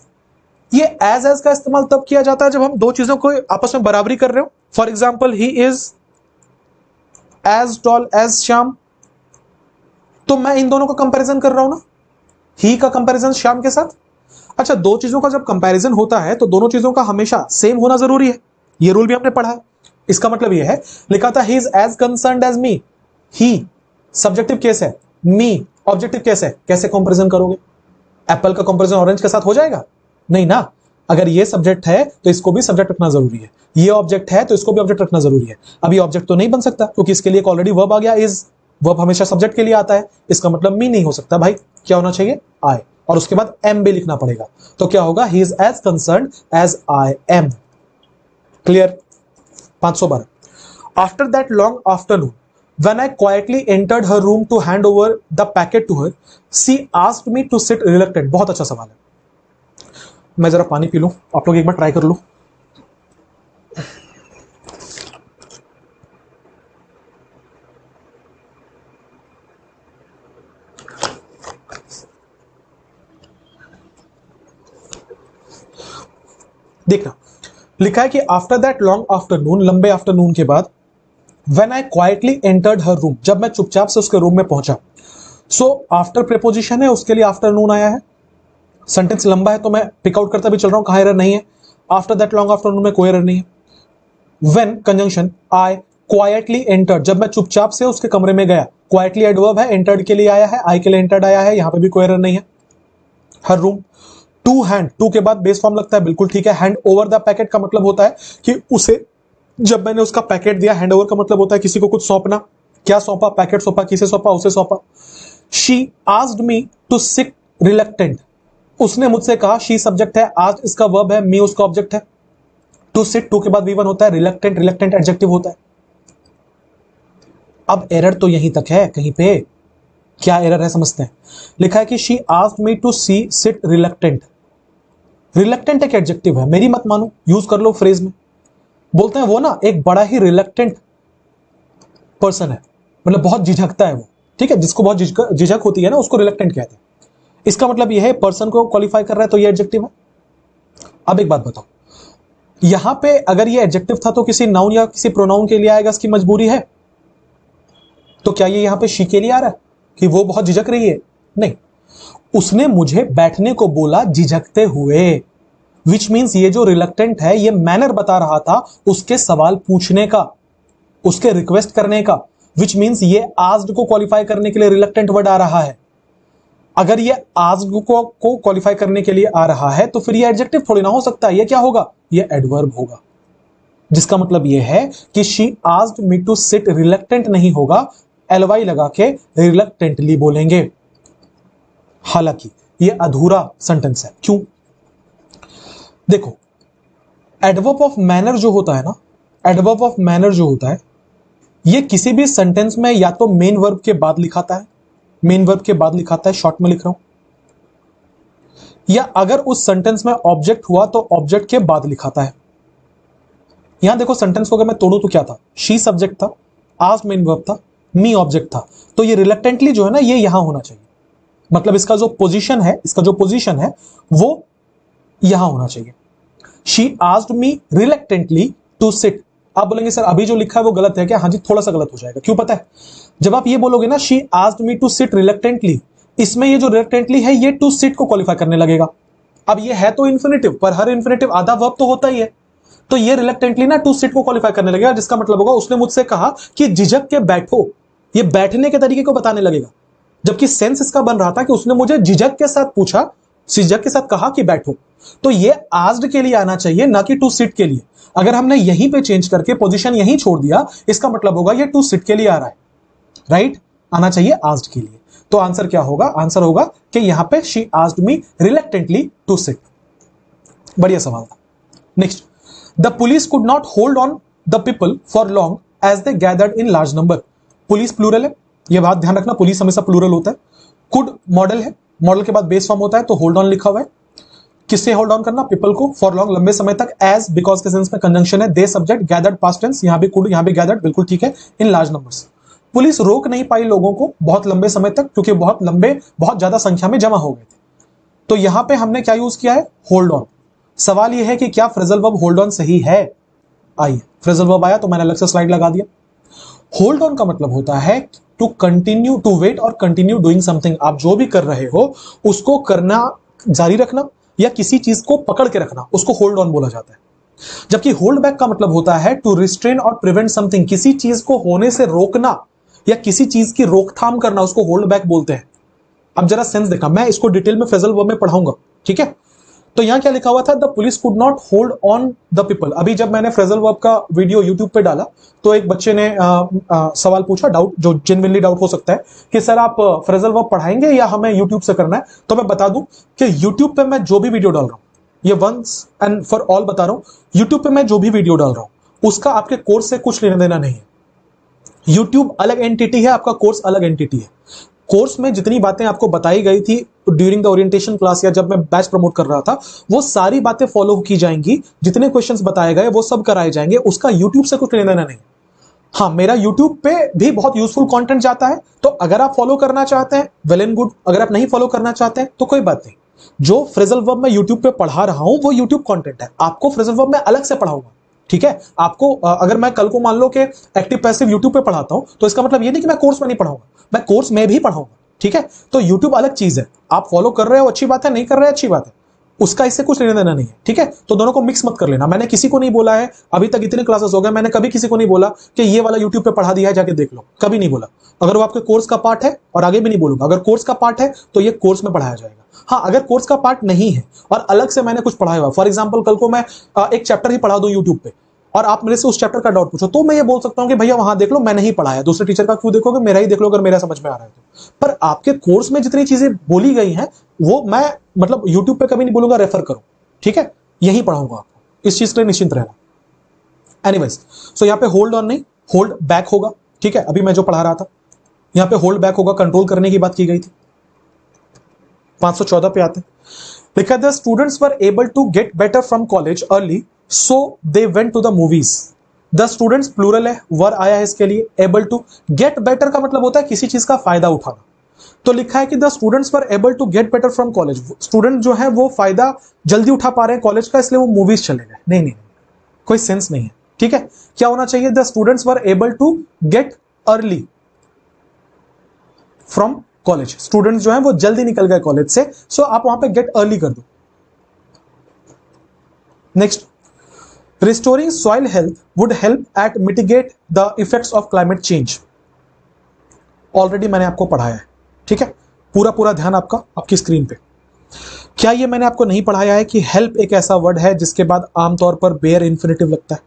ये एज का इस्तेमाल तब किया जाता है जब हम दो चीजों को आपस में बराबरी कर रहे हो। For example, he is as tall as Shyam, तो मैं इन दोनों का कंपैरिजन कर रहा हूं ना, ही का कंपैरिजन श्याम के साथ। अच्छा, दो चीजों का जब कंपैरिजन होता है तो दोनों चीजों का हमेशा सेम होना जरूरी है, ये रूल भी हमने पढ़ा है। इसका मतलब ये है, लिखा था he is as concerned as me, he subjective case है, मी ऑब्जेक्टिव केस है, कैसे कंपैरिजन करोगे? एप्पल का कंपैरिजन ऑरेंज के साथ हो जाएगा? नहीं ना। अगर ये सब्जेक्ट है तो इसको भी सब्जेक्ट रखना जरूरी है, ये ऑब्जेक्ट है तो इसको भी ऑब्जेक्ट रखना जरूरी है। अभी ऑब्जेक्ट तो नहीं बन सकता क्योंकि इसके लिए ऑलरेडी वर्ब आ गया, इज। वर्ब हमेशा सब्जेक्ट के लिए आता है, इसका मतलब मी नहीं हो सकता भाई। क्या होना चाहिए? आई, और उसके बाद एम भी लिखना पड़ेगा। तो क्या होगा? He is as concerned as I am. Clear? 512। After that long afternoon when I quietly entered her room to hand over the packet to her, she asked me to sit reluctant। बहुत अच्छा सवाल है, मैं जरा पानी P लूं, आप लोग एक बार ट्राई कर लो। देखना, लिखा है कि आफ्टर दैट लॉन्ग आफ्टरनून, लंबे आफ्टरनून के बाद, when I quietly entered her room, जब मैं चुपचाप से उसके रूम में पहुंचा। सो आफ्टर प्रेपोजिशन है, उसके लिए आफ्टरनून आया है। सेंटेंस लंबा है तो मैं पिक आउट करता भी चल रहा हूं, कहां एरर नहीं है। आफ्टर दैट लॉन्ग आफ्टरनून में कोई एरर नहीं है। When conjunction I quietly entered, जब मैं चुपचाप से उसके कमरे में गया। क्वाइटली एडवर्ब है, एंटर्ड के लिए आया है, आई के लिए एंटर्ड आया है, यहां पे भी कोई एरर नहीं है। हर रूम, टू हैंड, टू के बाद बेस फॉर्म लगता है, बिल्कुल ठीक है। हैंड ओवर द पैकेट का मतलब होता है कि उसे, जब मैंने उसका पैकेट दिया, हैंड ओवर का मतलब होता है किसी को कुछ सौंपना। क्या सौंपा? पैकेट सौंपा। किसे सौंपा? उसे सौंपा। She asked me to sit reluctant, उसने मुझसे कहा। शी सब्जेक्ट है, आज इसका वर्ब है, मी उसका ऑब्जेक्ट है। टू सिट, टू के बाद V1 होता है। रिलक्टेंट एडजेक्टिव होता है। अब एरर तो यहीं तक है, कहीं पे क्या एरर है समझते हैं। लिखा है कि she asked me to sit reluctant. Reluctant एक एडजेक्टिव है, मेरी मत मानो, यूज कर लो फ्रेज में। बोलते हैं वो ना एक बड़ा ही रिलक्टेंट पर्सन है, मतलब बहुत झिझकता है वो, ठीक है। जिसको बहुत झिझक होती है ना, उसको रिलक्टेंट कहते हैं। इसका मतलब यह है पर्सन को क्वालिफाई कर रहा है, तो ये एडजेक्टिव है। अब एक बात बताओ, यहां पे अगर ये एडजेक्टिव था तो किसी नाउन या किसी प्रोनाउन के लिए आएगा, इसकी मजबूरी है। तो क्या ये यहां पे शी के लिए आ रहा है कि वो बहुत झिझक रही है? नहीं, उसने मुझे बैठने को बोला झिझकते हुए, विच मीन्स ये जो रिलक्टेंट है, ये मैनर बता रहा था उसके सवाल पूछने का, उसके रिक्वेस्ट करने का। विच मीन्स ये आस्क्ड को क्वालिफाई करने के लिए रिलक्टेंट वर्ड आ रहा है। अगर ये आस्क्ड को क्वालिफाई करने के लिए आ रहा है तो फिर ये एडजेक्टिव थोड़ी ना हो सकता है। ये क्या होगा? ये एडवर्ब होगा, जिसका मतलब ये है कि she asked me to sit reluctant नहीं होगा, एलवाई लगा के रिलक्टेंटली बोलेंगे। हालांकि ये अधूरा सेंटेंस है। क्यों? देखो, एडवर्ब ऑफ मैनर जो होता है ना, एडवर्ब ऑफ मैनर जो होता है, ये किसी भी सेंटेंस में या तो मेन वर्ब के बाद लिखाता है, मेन वर्ब के बाद लिखाता है, शॉर्ट में लिख रहा हूं, या अगर उस सेंटेंस में ऑब्जेक्ट हुआ तो ऑब्जेक्ट के बाद लिखाता है। यहां देखो, सेंटेंस को अगर मैं तोड़ू तो क्या था? शी सब्जेक्ट था, आस्क्ड मेन वर्ब था, मी ऑब्जेक्ट था, तो ये रिलक्टेंटली जो है ना, ये यहां होना चाहिए। मतलब इसका जो पोजीशन है, इसका जो पोजीशन है वो यहां होना चाहिए। She asked me reluctantly to sit. आप बोलेंगे सर अभी जो लिखा है वो गलत है क्या? हाँ जी, थोड़ा सा गलत हो जाएगा। क्यों पता है? जब आप ये बोलोगे ना, she asked me to sit reluctantly, इसमें ये जो रिलक्टेंटली है ये टू सिट को क्वालिफाई करने लगेगा। अब ये है तो इन्फिनेटिव, पर हर इन्फिनेटिव आधा वर्ब तो होता ही है, तो ये रिलक्टेंटली ना टू सिट को क्वालिफाई करने लगेगा, जिसका मतलब होगा उसने मुझसे कहा कि झिझक के बैठो, ये बैठने के तरीके को बताने लगेगा। जबकि सेंस इसका बन रहा था कि उसने मुझे झिझक के साथ पूछा, झिझक के साथ कहा कि बैठो, तो ये आस्क्ड के लिए आना चाहिए, ना कि टू सिट के लिए। अगर हमने यहीं पे चेंज करके पोजीशन यहीं छोड़ दिया, इसका मतलब होगा ये टू सिट के लिए आ रहा है, राइट? आना चाहिए आस्क्ड के लिए। तो आंसर क्या होगा? आंसर होगा कि यहां पे she asked me reluctantly to sit. बढ़िया सवाल था। Next, the police could not hold on the people for long as they gathered in large number. Police plural है, यह बात ध्यान रखना, पुलिस हमेशा प्लूरल होता है। कुड मॉडल है, मॉडल के बाद बेस फॉर्म होता है, तो होल्ड ऑन लिखा हुआ है। किससे होल्ड ऑन करना? पीपल को। फॉर लॉन्ग, लंबे समय तक। एज, बिकॉज के सेंस में कंजंक्शन है। दे सब्जेक्ट, गैदर्ड पास्ट टेंस, यहां भी कुड, यहां भी गैदर्ड, बिल्कुल ठीक है। इन लार्ज नंबर्स, पुलिस रोक नहीं पाई लोगों को बहुत लंबे समय तक, क्योंकि बहुत ज्यादा संख्या में जमा हो गए थे। तो यहां पे हमने क्या यूज किया है? Hold on. सवाल यह है कि क्या फ्रेजल वर्ब होल्ड ऑन सही है? आइए, फ्रेजल वर्ब आया तो मैंने अलग से स्लाइड लगा दिया। होल्ड ऑन का मतलब होता है टू कंटिन्यू, टू वेट और कंटिन्यू डूइंग समथिंग। आप जो भी कर रहे हो उसको करना जारी रखना या किसी चीज को पकड़ के रखना, उसको होल्ड ऑन बोला जाता है। जबकि होल्ड बैक का मतलब होता है टू रिस्ट्रेन और प्रिवेंट समथिंग, किसी चीज को होने से रोकना या किसी चीज की रोकथाम करना, उसको होल्ड बैक बोलते हैं। अब जरा सेंस देखा, मैं इसको डिटेल में फ्रेजल वर्ब में पढ़ाऊंगा, ठीक है? तो यहां क्या लिखा हुआ था? The police could not hold on the people. अभी जब मैंने फ्रेजल वर्ब का वीडियो यूट्यूब पे डाला तो एक बच्चे ने सवाल पूछा, डाउट, जो जेन्युइनली डाउट हो सकता है कि सर आप फ्रेजल वर्ब पढ़ाएंगे या हमें यूट्यूब से करना है? तो मैं बता दूं कि यूट्यूब पे मैं जो भी वीडियो डाल रहा हूं, ये वंस एंड फॉर ऑल बता रहा हूं, यूट्यूब पे मैं जो भी वीडियो डाल रहा हूं उसका आपके कोर्स से कुछ लेना देना नहीं है। यूट्यूब अलग एंटिटी है, आपका कोर्स अलग एंटिटी है। कोर्स में जितनी बातें आपको बताई गई थी ड्यूरिंग द ओरिएंटेशन क्लास या जब मैं बैच प्रमोट कर रहा था, वो सारी बातें फॉलो की जाएंगी, जितने क्वेश्चंस बताए गए वो सब कराए जाएंगे, उसका यूट्यूब से कुछ लेना देना नहीं। हाँ, मेरा यूट्यूब पे भी बहुत यूजफुल कंटेंट जाता है, तो अगर आप फॉलो करना चाहते हैं वेल एंड गुड, अगर आप नहीं फॉलो करना चाहते हैं तो कोई बात नहीं। जो फ्रेजल वर्ब मैं यूट्यूब पे पढ़ा रहा हूं वो यूट्यूब कंटेंट है, आपको फ्रेजल वर्ब मैं अलग से पढ़ाऊंगा, ठीक है? आपको अगर मैं कल को मान लो कि एक्टिव पैसिव यूट्यूब पे पढ़ाता हूं तो इसका मतलब ये नहीं कि मैं कोर्स में नहीं पढ़ाऊंगा, मैं कोर्स में भी पढ़ाऊंगा, ठीक है? तो यूट्यूब अलग चीज है, आप फॉलो कर रहे हो अच्छी बात है, नहीं कर रहे अच्छी बात है, उसका इससे कुछ लेना देना नहीं है, ठीक है? तो दोनों को मिक्स मत कर लेना। मैंने किसी को नहीं बोला है, अभी तक इतने क्लासेस हो गए, मैंने कभी किसी को नहीं बोला कि ये वाला यूट्यूब पे पढ़ा दिया है जाके देख लो, कभी नहीं बोला। अगर वो आपके कोर्स का पार्ट है, और आगे भी नहीं बोलूंगा, अगर कोर्स का पार्ट है तो ये कोर्स में पढ़ाया जाएगा। हाँ, अगर कोर्स का पार्ट नहीं है और अलग से मैंने कुछ पढ़ाया हुआ, फॉर एग्जाम्पल कल को मैं एक चैप्टर ही पढ़ा दूं यूट्यूब पे और आप मेरे से उस चैप्टर का डाउट पूछो, तो मैं ये बोल सकता हूं कि भैया वहां देख लो, मैं नहीं पढ़ाया, दूसरे टीचर का क्यों देखोगे, मेरा ही देख लो अगर मेरा समझ में आ रहा है तो। पर आपके कोर्स में जितनी चीजें बोली गई हैं वो मैं मतलब यूट्यूब पे कभी नहीं बोलूंगा रेफर करो, ठीक है? यही पढ़ाऊंगा आपको, इस चीज के लिए निश्चिंत रहना। एनीवेज, सो यहाँ पे होल्ड ऑन नहीं, होल्ड बैक होगा, ठीक है? अभी मैं जो पढ़ा रहा था यहाँ पे होल्ड बैक होगा, कंट्रोल करने की बात की गई थी। 514 पे आते हैं, लिखा the students were able to get better from college early so they went to the movies. The students plural है, वर आया है इसके लिए। एबल टू, गेट बेटर का मतलब होता है किसी चीज का फायदा उठाना, तो लिखा है कि the students were able to get better from college, student जो है वो फायदा जल्दी उठा पा रहे हैं कॉलेज का, इसलिए वो मूवीज चले गए। नहीं, कोई सेंस नहीं है, ठीक है? क्या होना चाहिए? The students were able to get early from college, students जो है वो जल्दी निकल गए कॉलेज से, सो आप वहां पे गेट अर्ली कर दो। Next, restoring soil health would help at mitigate the effects of climate change. Already मैंने आपको पढ़ाया है, ठीक है? पूरा ध्यान आपका आपकी स्क्रीन पे। क्या ये मैंने आपको नहीं पढ़ाया है कि हेल्प एक ऐसा वर्ड है जिसके बाद आमतौर पर बेयर इंफिनिटिव लगता है,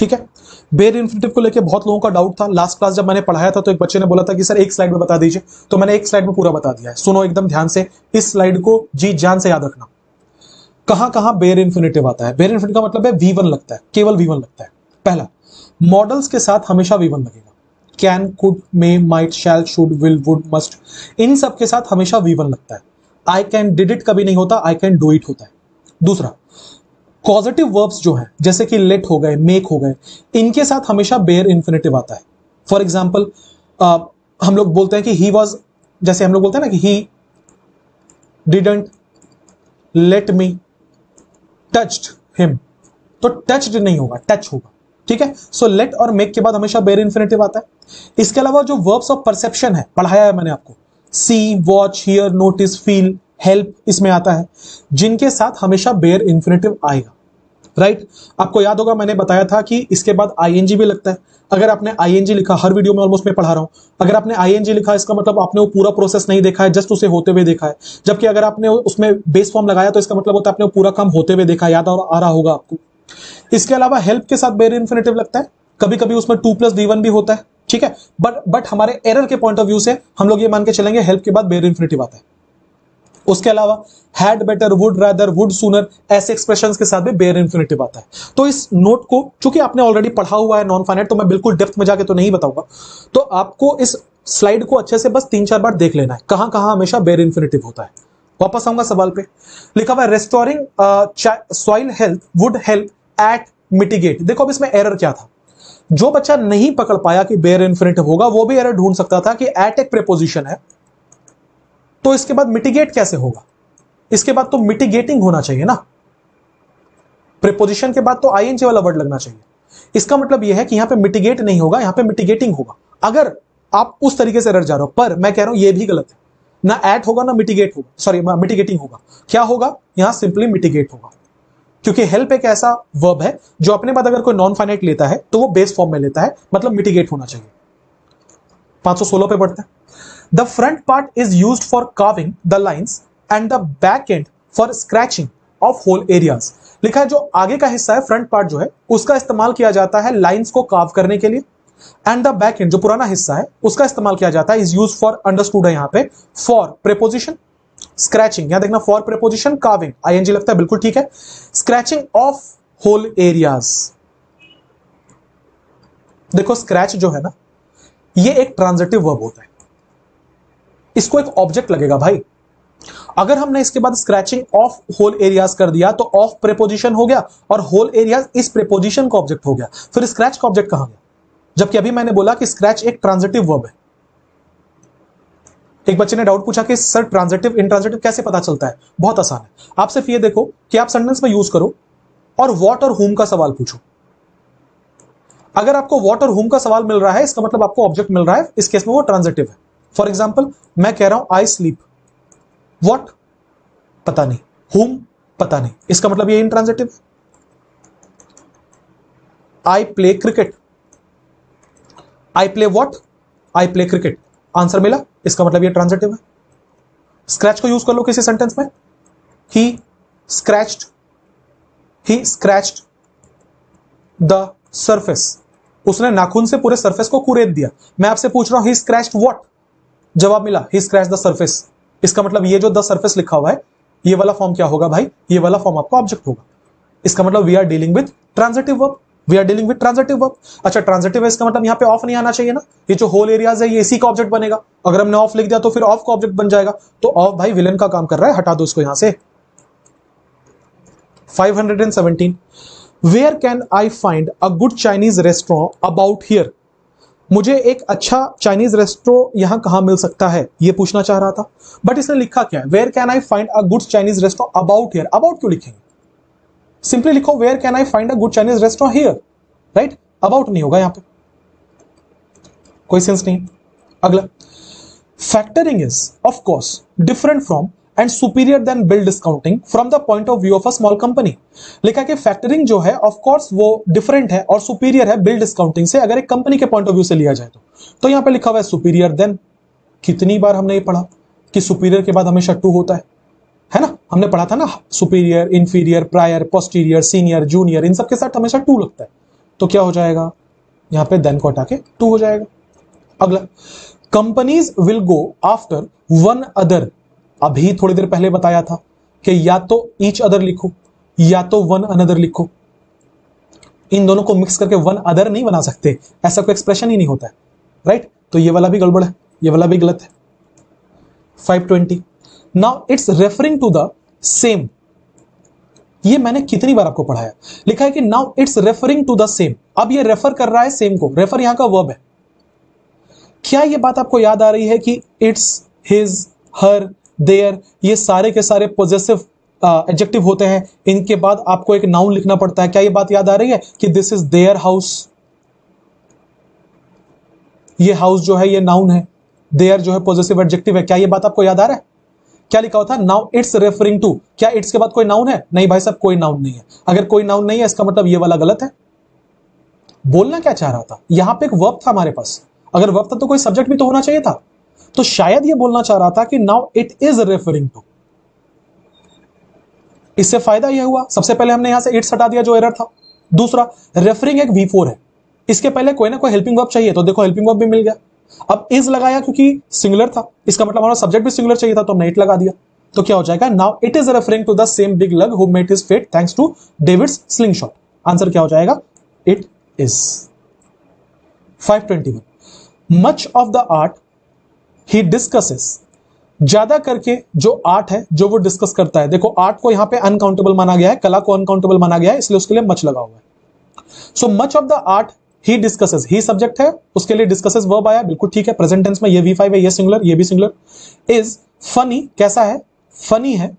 ठीक है। बेयर इन्फिनेटिव को लेके बहुत लोगों का डाउट था। लास्ट क्लास जब मैंने पढ़ाया था तो एक बच्चे ने बोला था कि सर एक स्लाइड में बता दीजिए, तो मैंने एक स्लाइड में पूरा बता दिया है। सुनो एकदम ध्यान से, इस स्लाइड को जी जान से याद रखना। कहां कहां बेयर इन्फिनेटिव आता है? बेयर इन्फिनेटिव का मतलब है V1 लगता है, केवल V1 लगता है। पहला, मॉडल्स के साथ हमेशा V1 लगेगा। Can, could, may, might, shall, should, will, would, must, इन सब के साथ हमेशा V1 लगता है। आई कैन, डिड इट कभी नहीं होता, आई कैन डू इट होता है। दूसरा, पॉजिटिव वर्ब्स जो है जैसे कि लेट हो गए, मेक हो गए, इनके साथ हमेशा बेयर इन्फिनेटिव आता है। फॉर एग्जाम्पल हम लोग बोलते हैं कि ही वॉज, जैसे हम लोग बोलते हैं ना कि he didn't let me touched him, तो टच्ड नहीं होगा, टच होगा। ठीक है। सो लेट और मेक के बाद हमेशा बेयर इन्फिनेटिव आता है। इसके अलावा जो वर्ब्स ऑफ परसेप्शन है, पढ़ाया है मैंने आपको, see, watch, hear, notice, feel, help, इसमें आता है, जिनके साथ हमेशा बेयर इन्फिनेटिव आएगा। राइट। आपको याद होगा मैंने बताया था कि इसके बाद आईएनजी भी लगता है। अगर आपने आईएनजी लिखा, हर वीडियो में ऑलमोस्ट मैं पढ़ा रहा हूं, अगर आपने आईएनजी लिखा इसका मतलब आपने वो पूरा प्रोसेस नहीं देखा है, जस्ट उसे होते हुए देखा है। जबकि अगर आपने उसमें बेस फॉर्म लगाया तो इसका मतलब होता है आपने वो पूरा काम होते हुए देखा, याद आ रहा होगा आपको। इसके अलावा हेल्प के साथ बेयर इन्फिनेटिव लगता है, कभी कभी उसमें 2+V1 भी होता है। ठीक है। बट हमारे एरर के पॉइंट ऑफ व्यू से हम लोग ये मान के चलेंगे हेल्प के बाद बेयर इन्फिनेटिव आता है। उसके अलावा had, better, would, rather, would, sooner, ऐसे एक्सप्रेशंस के साथ भी बेयर इन्फिनेटिव आता है। तो इस नोट को चूंकि आपने ऑलरेडी पढ़ा हुआ है नॉन फाइनाइट, तो मैं बिल्कुल डेप्थ में जाके तो नहीं बताऊंगा, तो आपको इस स्लाइड को अच्छे से बस 3-4 बार देख लेना है, कहां कहां हमेशा बेयर इन्फिनेटिव होता है। वापस आऊंगा सवाल पे, लिखा हुआ है restoring soil health would help at mitigate. देखो अब इसमें एरर क्या था, जो बच्चा नहीं पकड़ पाया कि बेयर इन्फिनेटिव होगा वो भी एरर ढूंढ सकता था कि एट एक प्रीपोजिशन है, तो इसके बाद मिटिगेट कैसे होगा? इसके बाद तो मिटिगेटिंग होना चाहिए ना, प्रीपोजिशन के बाद तो आईएनजी वाला वर्ड लगना चाहिए। इसका मतलब यह है कि यहां पे मिटिगेट नहीं होगा, यहां पे मिटिगेटिंग होगा। अगर आप उस तरीके से रह जा रहे हो, पर मैं कह रहा हूं यह भी गलत है, ना एट होगा ना मिटिगेट होगा, सॉरी मिटिगेटिंग होगा। क्या होगा? यहां सिंपली मिटिगेट होगा, क्योंकि हेल्प एक ऐसा वर्ब है जो अपने बाद अगर कोई नॉन फाइनाइट लेता है तो वो बेस फॉर्म में लेता है, मतलब मिटिगेट होना चाहिए। 516 पे बढ़ते हैं। The front part is used for carving the lines and the back end for scratching off whole areas. लिखा है जो आगे का हिस्सा है, फ्रंट पार्ट जो है, उसका इस्तेमाल किया जाता है लाइंस को कार्व करने के लिए, एंड द बैक एंड जो पुराना हिस्सा है उसका इस्तेमाल किया जाता है, इज यूज फॉर, अंडरस्टूड है यहां पे, फॉर प्रीपोजिशन स्क्रैचिंग। यहां देखना फॉर प्रीपोजिशन कार्विंग, आईएनजी लगता है, बिल्कुल ठीक है। स्क्रैचिंग ऑफ होल एरियाज, देखो स्क्रैच जो है ना, ये एक ट्रांजिटिव वर्ब होता है, इसको एक ऑब्जेक्ट लगेगा भाई। अगर हमने इसके बाद स्क्रैचिंग ऑफ होल एरियाज कर दिया तो ऑफ प्रीपोजिशन हो गया और होल एरियाज इस प्रीपोजिशन का ऑब्जेक्ट हो गया, फिर स्क्रैच का ऑब्जेक्ट कहां गया? जबकि अभी मैंने बोला कि स्क्रैच एक ट्रांजिटिव वर्ब है। एक बच्चे ने डाउट पूछा कि सर ट्रांजिटिव इंट्रांजिटिव कैसे पता चलता है? बहुत आसान है, आप सिर्फ ये देखो कि आप सेंटेंस में यूज करो और व्हाट और हुम का सवाल पूछो। अगर आपको व्हाट और हुम का सवाल मिल रहा है, इसका मतलब आपको ऑब्जेक्ट मिल रहा है, इस केस में वो ट्रांजिटिव है। फॉर एग्जाम्पल मैं कह रहा हूं आई स्लीप, व्हाट पता नहीं, हुम पता नहीं, इसका मतलब ये intransitive. I play cricket, I play what, I play cricket, answer मिला, इसका मतलब ये ट्रांजिटिव है। स्क्रैच को यूज कर लो किसी सेंटेंस में, ही स्क्रैच्ड द सरफेस, उसने नाखून से पूरे सरफेस को कुरेद दिया। मैं आपसे पूछ रहा हूं ही स्क्रैच्ड व्हाट, जवाब मिला ही स्क्रैच द सरफेस, इसका मतलब ये जो द सरफेस लिखा हुआ है ये वाला फॉर्म क्या होगा भाई? ये वाला फॉर्म आपका ऑब्जेक्ट होगा। इसका मतलब we are dealing with transitive verb, we are dealing with transitive verb. अच्छा ट्रांजिटिव है, इसका मतलब यहां पे ऑफ नहीं आना चाहिए ना, ये जो होल एरियाज है ये इसी का ऑब्जेक्ट बनेगा। अगर हमने ऑफ लिख दिया तो फिर ऑफ का ऑब्जेक्ट बन जाएगा, तो ऑफ भाई विलेन का काम कर रहा है, हटा दो इसको यहां से। 517 where can I find a good Chinese restaurant about here, मुझे एक अच्छा चाइनीज रेस्टोरेंट यहां कहां मिल सकता है ये पूछना चाह रहा था। बट इसने लिखा क्या है? Where can I find a good Chinese restaurant about here. About क्यों लिखेंगे? सिंपली लिखो where can I find a good Chinese restaurant here, right. About नहीं होगा यहां पे, कोई सेंस नहीं। अगला, factoring is of course different from and superior than bill discounting from the point of view of a small company. लिखा कि factoring जो है ऑफ कोर्स वो डिफरेंट है और सुपीरियर है बिल डिस्काउंटिंग से, अगर एक कंपनी के पॉइंट ऑफ व्यू से लिया जाए तो यहां पे लिखा हुआ है सुपीरियर देन। कितनी बार हमने ये पढ़ा कि सुपीरियर के बाद हमेशा टू होता है ना? हमने पढ़ा था ना, superior, inferior, prior, posterior, senior, junior, इन सब के साथ हमेशा टू लगता है। तो क्या हो जाएगा, यहां पे देन को हटा के टू हो जाएगा। अगला, companies will go after one other. अभी थोड़ी देर पहले बताया था कि या तो ईच अदर लिखो या तो वन अनदर लिखो, इन दोनों को मिक्स करके वन अदर नहीं बना सकते, ऐसा कोई एक्सप्रेशन ही नहीं होता है, राइट। तो ये वाला भी गड़बड़ है, ये वाला भी गलत है। 520, now it's referring to the same. ये मैंने कितनी बार आपको पढ़ाया, लिखा है कि now it's referring to the same. अब ये रेफर कर रहा है सेम को, रेफर यहां का वर्ब है। क्या ये बात आपको याद आ रही है कि इट्स, हिज, हर, देयर, ये सारे के सारे पॉजेसिव एडजेक्टिव होते हैं, इनके बाद आपको एक नाउन लिखना पड़ता है। क्या ये बात याद आ रही है कि दिस इज देयर हाउस, ये हाउस जो है ये नाउन है, देयर जो है पॉजेसिव एडजेक्टिव है। क्या ये बात आपको याद आ रहा है? क्या लिखा हुआ था, नाउ इट्स रेफरिंग टू। क्या इट्स के बाद कोई नाउन है? नहीं भाई साहब, कोई नाउन नहीं है। अगर कोई नाउन नहीं है इसका मतलब ये वाला गलत है। बोलना क्या चाह रहा था, यहां पे एक वर्ब था हमारे पास, अगर वर्ब था तो कोई सब्जेक्ट भी तो होना चाहिए था। तो शायद ये बोलना चाह रहा था कि now it is referring to. इससे फायदा यह हुआ, सबसे पहले हमने यहां से इट्स हटा दिया जो एरर था। दूसरा, रेफरिंग एक V4 है, इसके पहले कोई ना कोई हेल्पिंग वर्ब चाहिए, तो देखो हेल्पिंग वर्ब भी मिल गया। अब इज लगाया क्योंकि सिंगुलर था, इसका मतलब हमारा सब्जेक्ट भी सिंगुलर चाहिए था, तो हमने इट लगा दिया। तो क्या हो जाएगा, now it is referring to the same big lug who met his fate thanks to David's slingshot. आंसर क्या हो जाएगा, it is. 521, much of the art he discusses. ज्यादा करके जो आर्ट है जो वो डिस्कस करता है, देखो आर्ट को यहां पे अनकाउंटेबल माना गया है, कला को अनकाउंटेबल माना गया है, इसलिए उसके लिए मच लगा हुआ है। So much of the art he discusses, he subject है, उसके लिए डिस्कसेस वर्ब आया, बिल्कुल ठीक है। प्रेजेंट टेंस में ये V5 है, ये सिंगुलर, ये भी सिंगुलर। इज फनी, कैसा है, फनी है,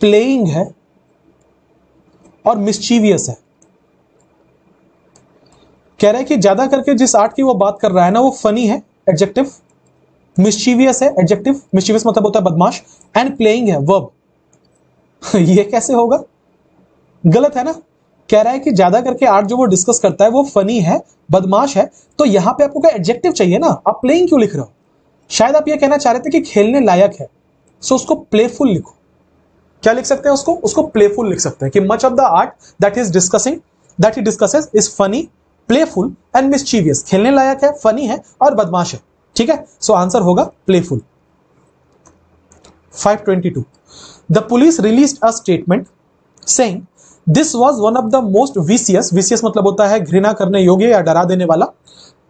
प्लेइंग है और मिस्चीवियस है। कह रहा है कि ज्यादा करके जिस आर्ट की वो बात कर रहा है ना वो फनी है, एडजेक्टिव, मिस्चीवियस है, एडजेक्टिव, मिस्चीवियस मतलब होता है बदमाश, एंड प्लेइंग है, वर्ब। ये कैसे होगा, गलत है ना। कह रहा है कि ज्यादा करके आर्ट जो वो डिस्कस करता है वो फनी है, बदमाश है, तो यहां पे आपको क्या एडजेक्टिव चाहिए ना, आप प्लेइंग क्यों लिख रहे हो? शायद आप ये कहना चाह रहे थे कि खेलने लायक है, सो उसको प्लेफुल लिखो। क्या लिख सकते हैं उसको प्लेफुल लिख सकते हैं कि much of the art that is discussing, that he discusses is funny, playful and mischievous. खेलने लायक है, फनी है और बदमाश है, ठीक है। सो आंसर होगा playful. 522, the police released a statement saying this was one of the most vicious, vicious मतलब होता है घृणा करने योग्य या डरा देने वाला,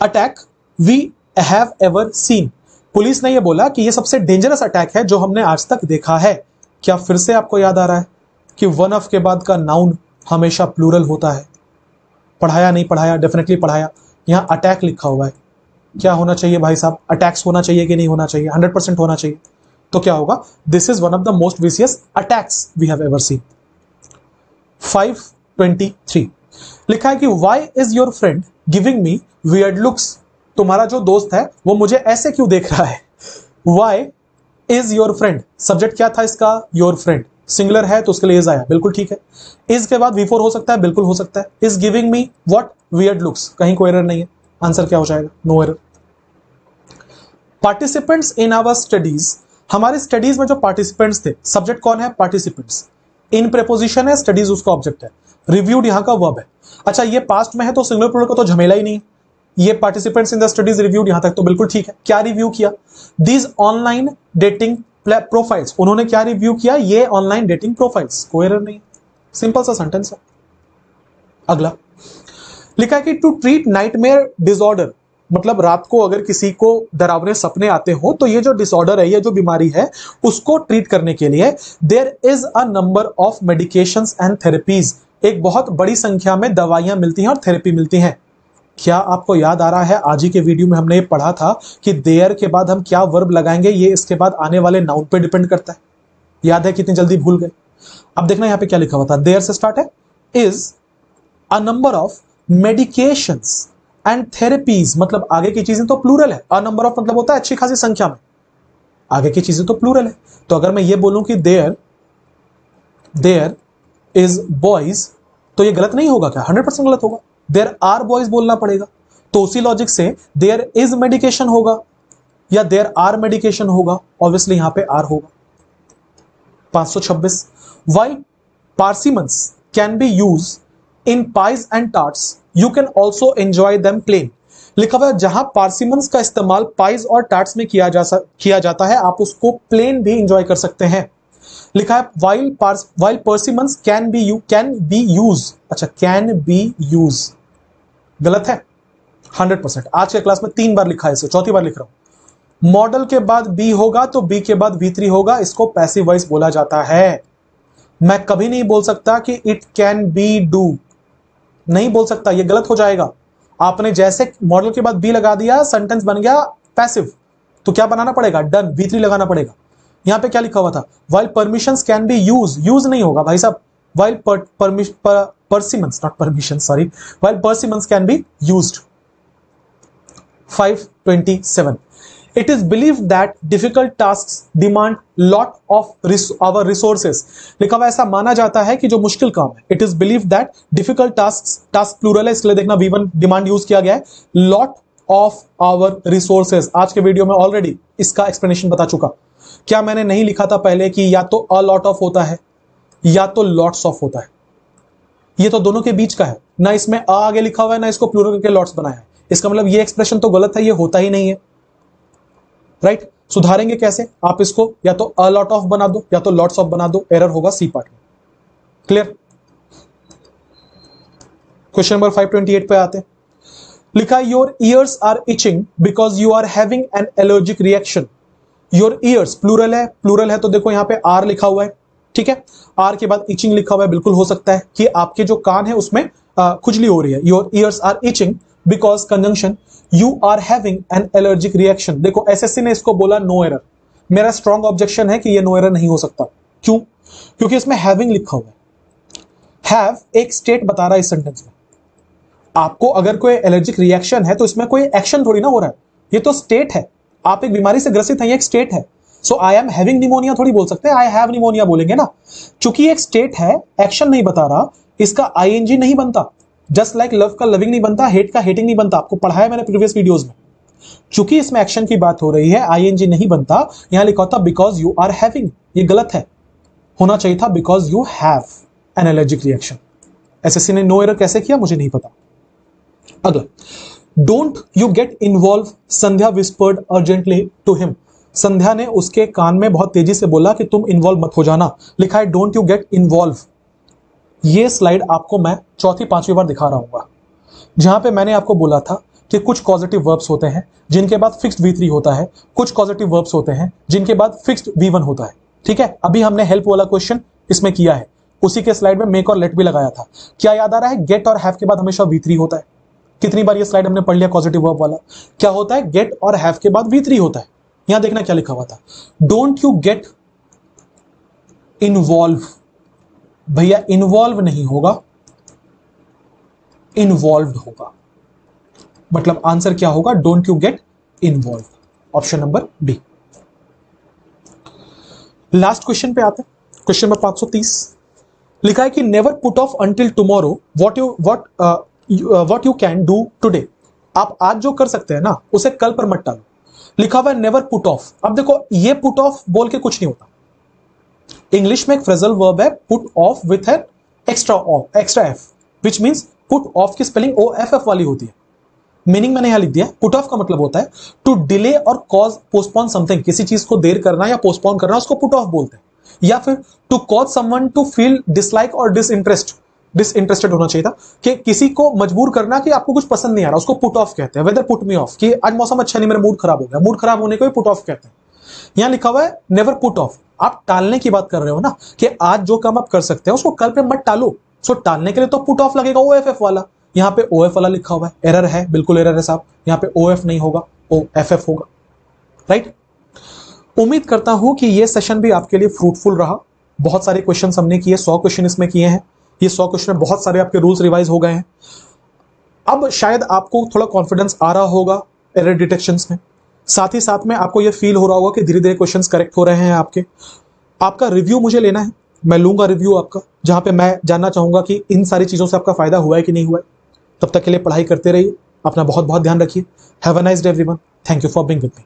attack we have ever seen. Police ने यह बोला कि यह सबसे डेंजरस अटैक है जो हमने आज तक देखा है। क्या फिर से आपको याद आ रहा है कि वन ऑफ के बाद का नाउन हमेशा प्लूरल होता है? पढ़ाया नहीं पढ़ाया, डेफिनेटली पढ़ाया। यहां अटैक लिखा हुआ है, क्या होना चाहिए भाई साहब, अटैक्स होना चाहिए कि नहीं होना चाहिए? 100% होना चाहिए। तो क्या होगा, this is one of the most vicious attacks we have ever seen. 523, लिखा है कि why is your friend giving me weird looks. तुम्हारा जो दोस्त है वो मुझे ऐसे क्यों देख रहा है? Why is your friend, subject क्या था इसका, योर फ्रेंड, सिंगुलर है तो उसके लिए इज आया, बिल्कुल ठीक है। इज के बाद V4 हो सकता है, बिल्कुल हो सकता है। Is giving me what, weird looks, कहीं कोई एरर नहीं है। आंसर क्या हो जाएगा, no error. Participants in our studies, हमारे स्टडीज में जो पार्टिसिपेंट्स थे, सब्जेक्ट कौन है, पार्टिसिपेंट्स, इन प्रेपोजिशन है, स्टडीज उसका ऑब्जेक्ट है, रिव्यूड यहां का वर्ब है। अच्छा ये पास्ट में है तो सिंगुलर प्लूरल का तो झमेला ही नहीं है। ये participants in the studies reviewed यहां तक तो बिल्कुल ठीक है। क्या रिव्यू किया, दीज ऑनलाइन डेटिंग प्रोफाइल्स, उन्होंने क्या रिव्यू किया, ये ऑनलाइन डेटिंग प्रोफाइल्स, कोई एरर नहीं, सिंपल सा सेंटेंस है। अगला लिखा है कि टू ट्रीट नाइटमेयर डिसऑर्डर, मतलब रात को अगर किसी को डरावने सपने आते हो तो ये जो डिसऑर्डर है, ये जो बीमारी है, उसको ट्रीट करने के लिए there is a number of medications and therapies, एक बहुत बड़ी संख्या में दवाइयां मिलती हैं और थेरेपी मिलती हैं। क्या आपको याद आ रहा है, आज ही के वीडियो में हमने ये पढ़ा था कि देयर के बाद हम क्या वर्ब लगाएंगे, ये इसके बाद आने वाले नाउन पे डिपेंड करता है। याद है, कितनी जल्दी भूल गए। अब देखना यहां पे क्या लिखा हुआ था, देयर से स्टार्ट है, is a number of medications and therapies, मतलब आगे की चीजें तो प्लूरल है, अ नंबर ऑफ मतलब होता है अच्छी खासी संख्या में, आगे की चीजें तो प्लूरल है। तो अगर मैं ये बोलूं कि देयर इज बॉयज, तो ये गलत नहीं होगा क्या, 100% गलत होगा। देयर आर बॉयज बोलना पड़ेगा। तो उसी लॉजिक से देयर इज मेडिकेशन होगा या देयर आर मेडिकेशन होगा, ऑब्वियसली यहां पे आर होगा। 526, while persimmons can be use in pies and tarts you can also enjoy them plain. लिखा हुआ है जहां पार्सिमन्स का इस्तेमाल पाइज और टार्ट्स में किया जाता है, आप उसको प्लेन भी एंजॉय कर सकते हैं। लिखा है वाइल पर्सिमन्स कैन बी यूज, अच्छा कैन बी यूज गलत है 100%। आज के क्लास में 3 बार लिखा है, इसे चौथी बार लिख रहा हूं। मॉडल के बाद बी होगा तो बी के बाद V3 होगा, इसको पैसिव वॉइस बोला जाता है। मैं कभी नहीं बोल सकता कि इट कैन बी डू, नहीं बोल सकता, ये गलत हो जाएगा। आपने जैसे मॉडल के बाद बी लगा दिया, सेंटेंस बन गया पैसिव, तो क्या बनाना पड़ेगा, डन, V3 लगाना पड़ेगा। यहां पे क्या लिखा हुआ था, while permissions can be use नहीं होगा भाई साहब, while persimmons not permission, sorry, while persimmons can be used. 527 It is believed that difficult tasks demand lot of our resources। लिखा हुआ ऐसा माना जाता है कि जो मुश्किल काम है, it is believed that difficult task plural है इसलिए देखना V1 डिमांड यूज किया गया है, lot of our resources। आज के वीडियो में ऑलरेडी इसका एक्सप्लेनेशन बता चुका। क्या मैंने नहीं लिखा था पहले कि या तो a lot of होता है या तो lots of होता है, ये तो दोनों के बीच का है, ना इसमें a आगे लिखा हुआ है ना इसको प्लूरल करके lots बनाया है, इसका मतलब ये एक्सप्रेशन तो गलत है, ये होता ही नहीं है, राइट। सुधारेंगे कैसे, आप इसको या तो अ लॉट ऑफ बना दो या तो लॉट्स ऑफ बना दो, एरर होगा सी पार्ट में। क्लियर। क्वेश्चन नंबर 528 पे आते हैं। लिखा है your ears are itching because you are having an allergic reaction. Your ears plural है तो देखो यहां पे आर लिखा हुआ है, ठीक है, आर के बाद इचिंग लिखा हुआ है, बिल्कुल हो सकता है कि आपके जो कान है उसमें खुजली हो रही है। Your ears are itching because conjunction you are having an allergic reaction. देखो एसएससी ने इसको बोला नो एरर, मेरा स्ट्रॉन्ग ऑब्जेक्शन है कि ये नो एरर नहीं हो सकता। क्यों? क्योंकि इसमें हैविंग लिखा हुआ है, हैव एक स्टेट बता रहा है इस सेंटेंस में। आपको अगर कोई एलर्जिक रिएक्शन है तो इसमें कोई एक्शन थोड़ी ना हो रहा है, ये तो स्टेट है, आप एक बीमारी से ग्रसित हैं, ये एक स्टेट है। सो आई एम हैविंग निमोनिया थोड़ी बोल सकते हैं, आई हैव निमोनिया बोलेंगे ना, चूंकि एक स्टेट है, एक्शन नहीं बता रहा, इसका आईएनजी नहीं बनता। जस्ट लाइक लव का लविंग नहीं बनता, हेट का हेटिंग नहीं बनता, आपको पढ़ाया मैंने प्रीवियस वीडियोस में। चूंकि इसमें एक्शन की बात हो रही है, आईएनजी नहीं बनता, यहां लिखा होता बिकॉज यू आर हैविंग, ये गलत है, होना चाहिए था because you have an allergic reaction. SSC ने नो एरर कैसे किया मुझे नहीं पता। अगला, don't you get involve, Sandhya whispered urgently to him. Sandhya ने उसके कान में बहुत तेजी से बोला कि तुम इन्वॉल्व मत हो जाना। लिखा है डोंट यू गेट इन्वॉल्व। ये स्लाइड आपको मैं चौथी पांचवी बार दिखा रहा हूंगा, जहां पे मैंने आपको बोला था कि कुछ कॉजेटिव वर्ब्स होते हैं जिनके बाद फिक्स्ड V3 होता है, कुछ कॉजेटिव वर्ब्स होते हैं जिनके बाद फिक्स्ड V1 होता है, ठीक है। अभी हमने हेल्प वाला क्वेश्चन इसमें किया है, उसी के स्लाइड में मेक और लेट भी लगाया था। क्या याद आ रहा है, गेट और हैव के बाद हमेशा V3 होता है। कितनी बार ये स्लाइड हमने पढ़ लिया पॉजिटिव वर्ब वाला। क्या होता है, गेट और हैव के बाद V3 होता है। यहां देखना क्या लिखा हुआ था, डोंट यू गेट इन्वॉल्व। भैया इन्वॉल्व नहीं होगा, इन्वॉल्व्ड होगा, मतलब आंसर क्या होगा, don't you get involve, option number B. Last question पे आते हैं, क्वेश्चन नंबर 530। लिखा है कि never put off until tomorrow what you can do today. आप आज जो कर सकते हैं ना उसे कल पर मत टालो। लिखा हुआ है नेवर पुट ऑफ। अब देखो ये पुट ऑफ बोल के कुछ नहीं होता, इंग्लिश में एक फ्रेजल वर्ब है put off with an extra F, which means put off की स्पेलिंग OFF वाली होती है। मीनिंग मैंने यहां लिख दिया, पुट ऑफ का मतलब होता है टू डिले और कॉज पोस्टपोन समथिंग, किसी चीज को देर करना या पोस्टपोन करना उसको पुट ऑफ बोलते हैं। या फिर to cause someone to feel dislike और डिसइंटरेस्टेड होना चाहिए था, कि किसी को मजबूर करना कि आपको कुछ पसंद नहीं आ रहा, उसको पुट ऑफ कहते हैं। वेदर पुट मी ऑफ, कि आज मौसम अच्छा नहीं, मेरा मूड खराब हो गया, मूड खराब होने को ही पुट ऑफ कहते हैं। यहां लिखा हुआ है नेवर पुट ऑफ, आप टालने की बात कर रहे हो ना, कि आज जो काम आप कर सकते हैं उसको कल पे मत टालो। सो टालने के लिए तो पुट ऑफ लगेगा OFF वाला, यहां पे OF वाला लिखा हुआ है, एरर है, बिल्कुल एरर है साहब, यहां पे OF नहीं होगा OFF होगा, राइट। उम्मीद करता हूं कि ये सेशन भी आपके लिए फ्रूटफुल रहा। बहुत सारे क्वेश्चन हमने किए, 100 क्वेश्चन इसमें किए हैं। ये 100 क्वेश्चन में बहुत सारे आपके रूल्स रिवाइज हो गए हैं। अब शायद आपको थोड़ा कॉन्फिडेंस आ रहा होगा एरर डिटेक्शंस में, साथ ही साथ में आपको ये फील हो रहा होगा कि धीरे धीरे क्वेश्चंस करेक्ट हो रहे हैं आपके। आपका रिव्यू मुझे लेना है, मैं लूंगा रिव्यू आपका, जहां पे मैं जानना चाहूंगा कि इन सारी चीजों से आपका फायदा हुआ है कि नहीं हुआ है। तब तक के लिए पढ़ाई करते रहिए, अपना बहुत बहुत ध्यान रखिए। Have a nice day everyone, thank you for being with me.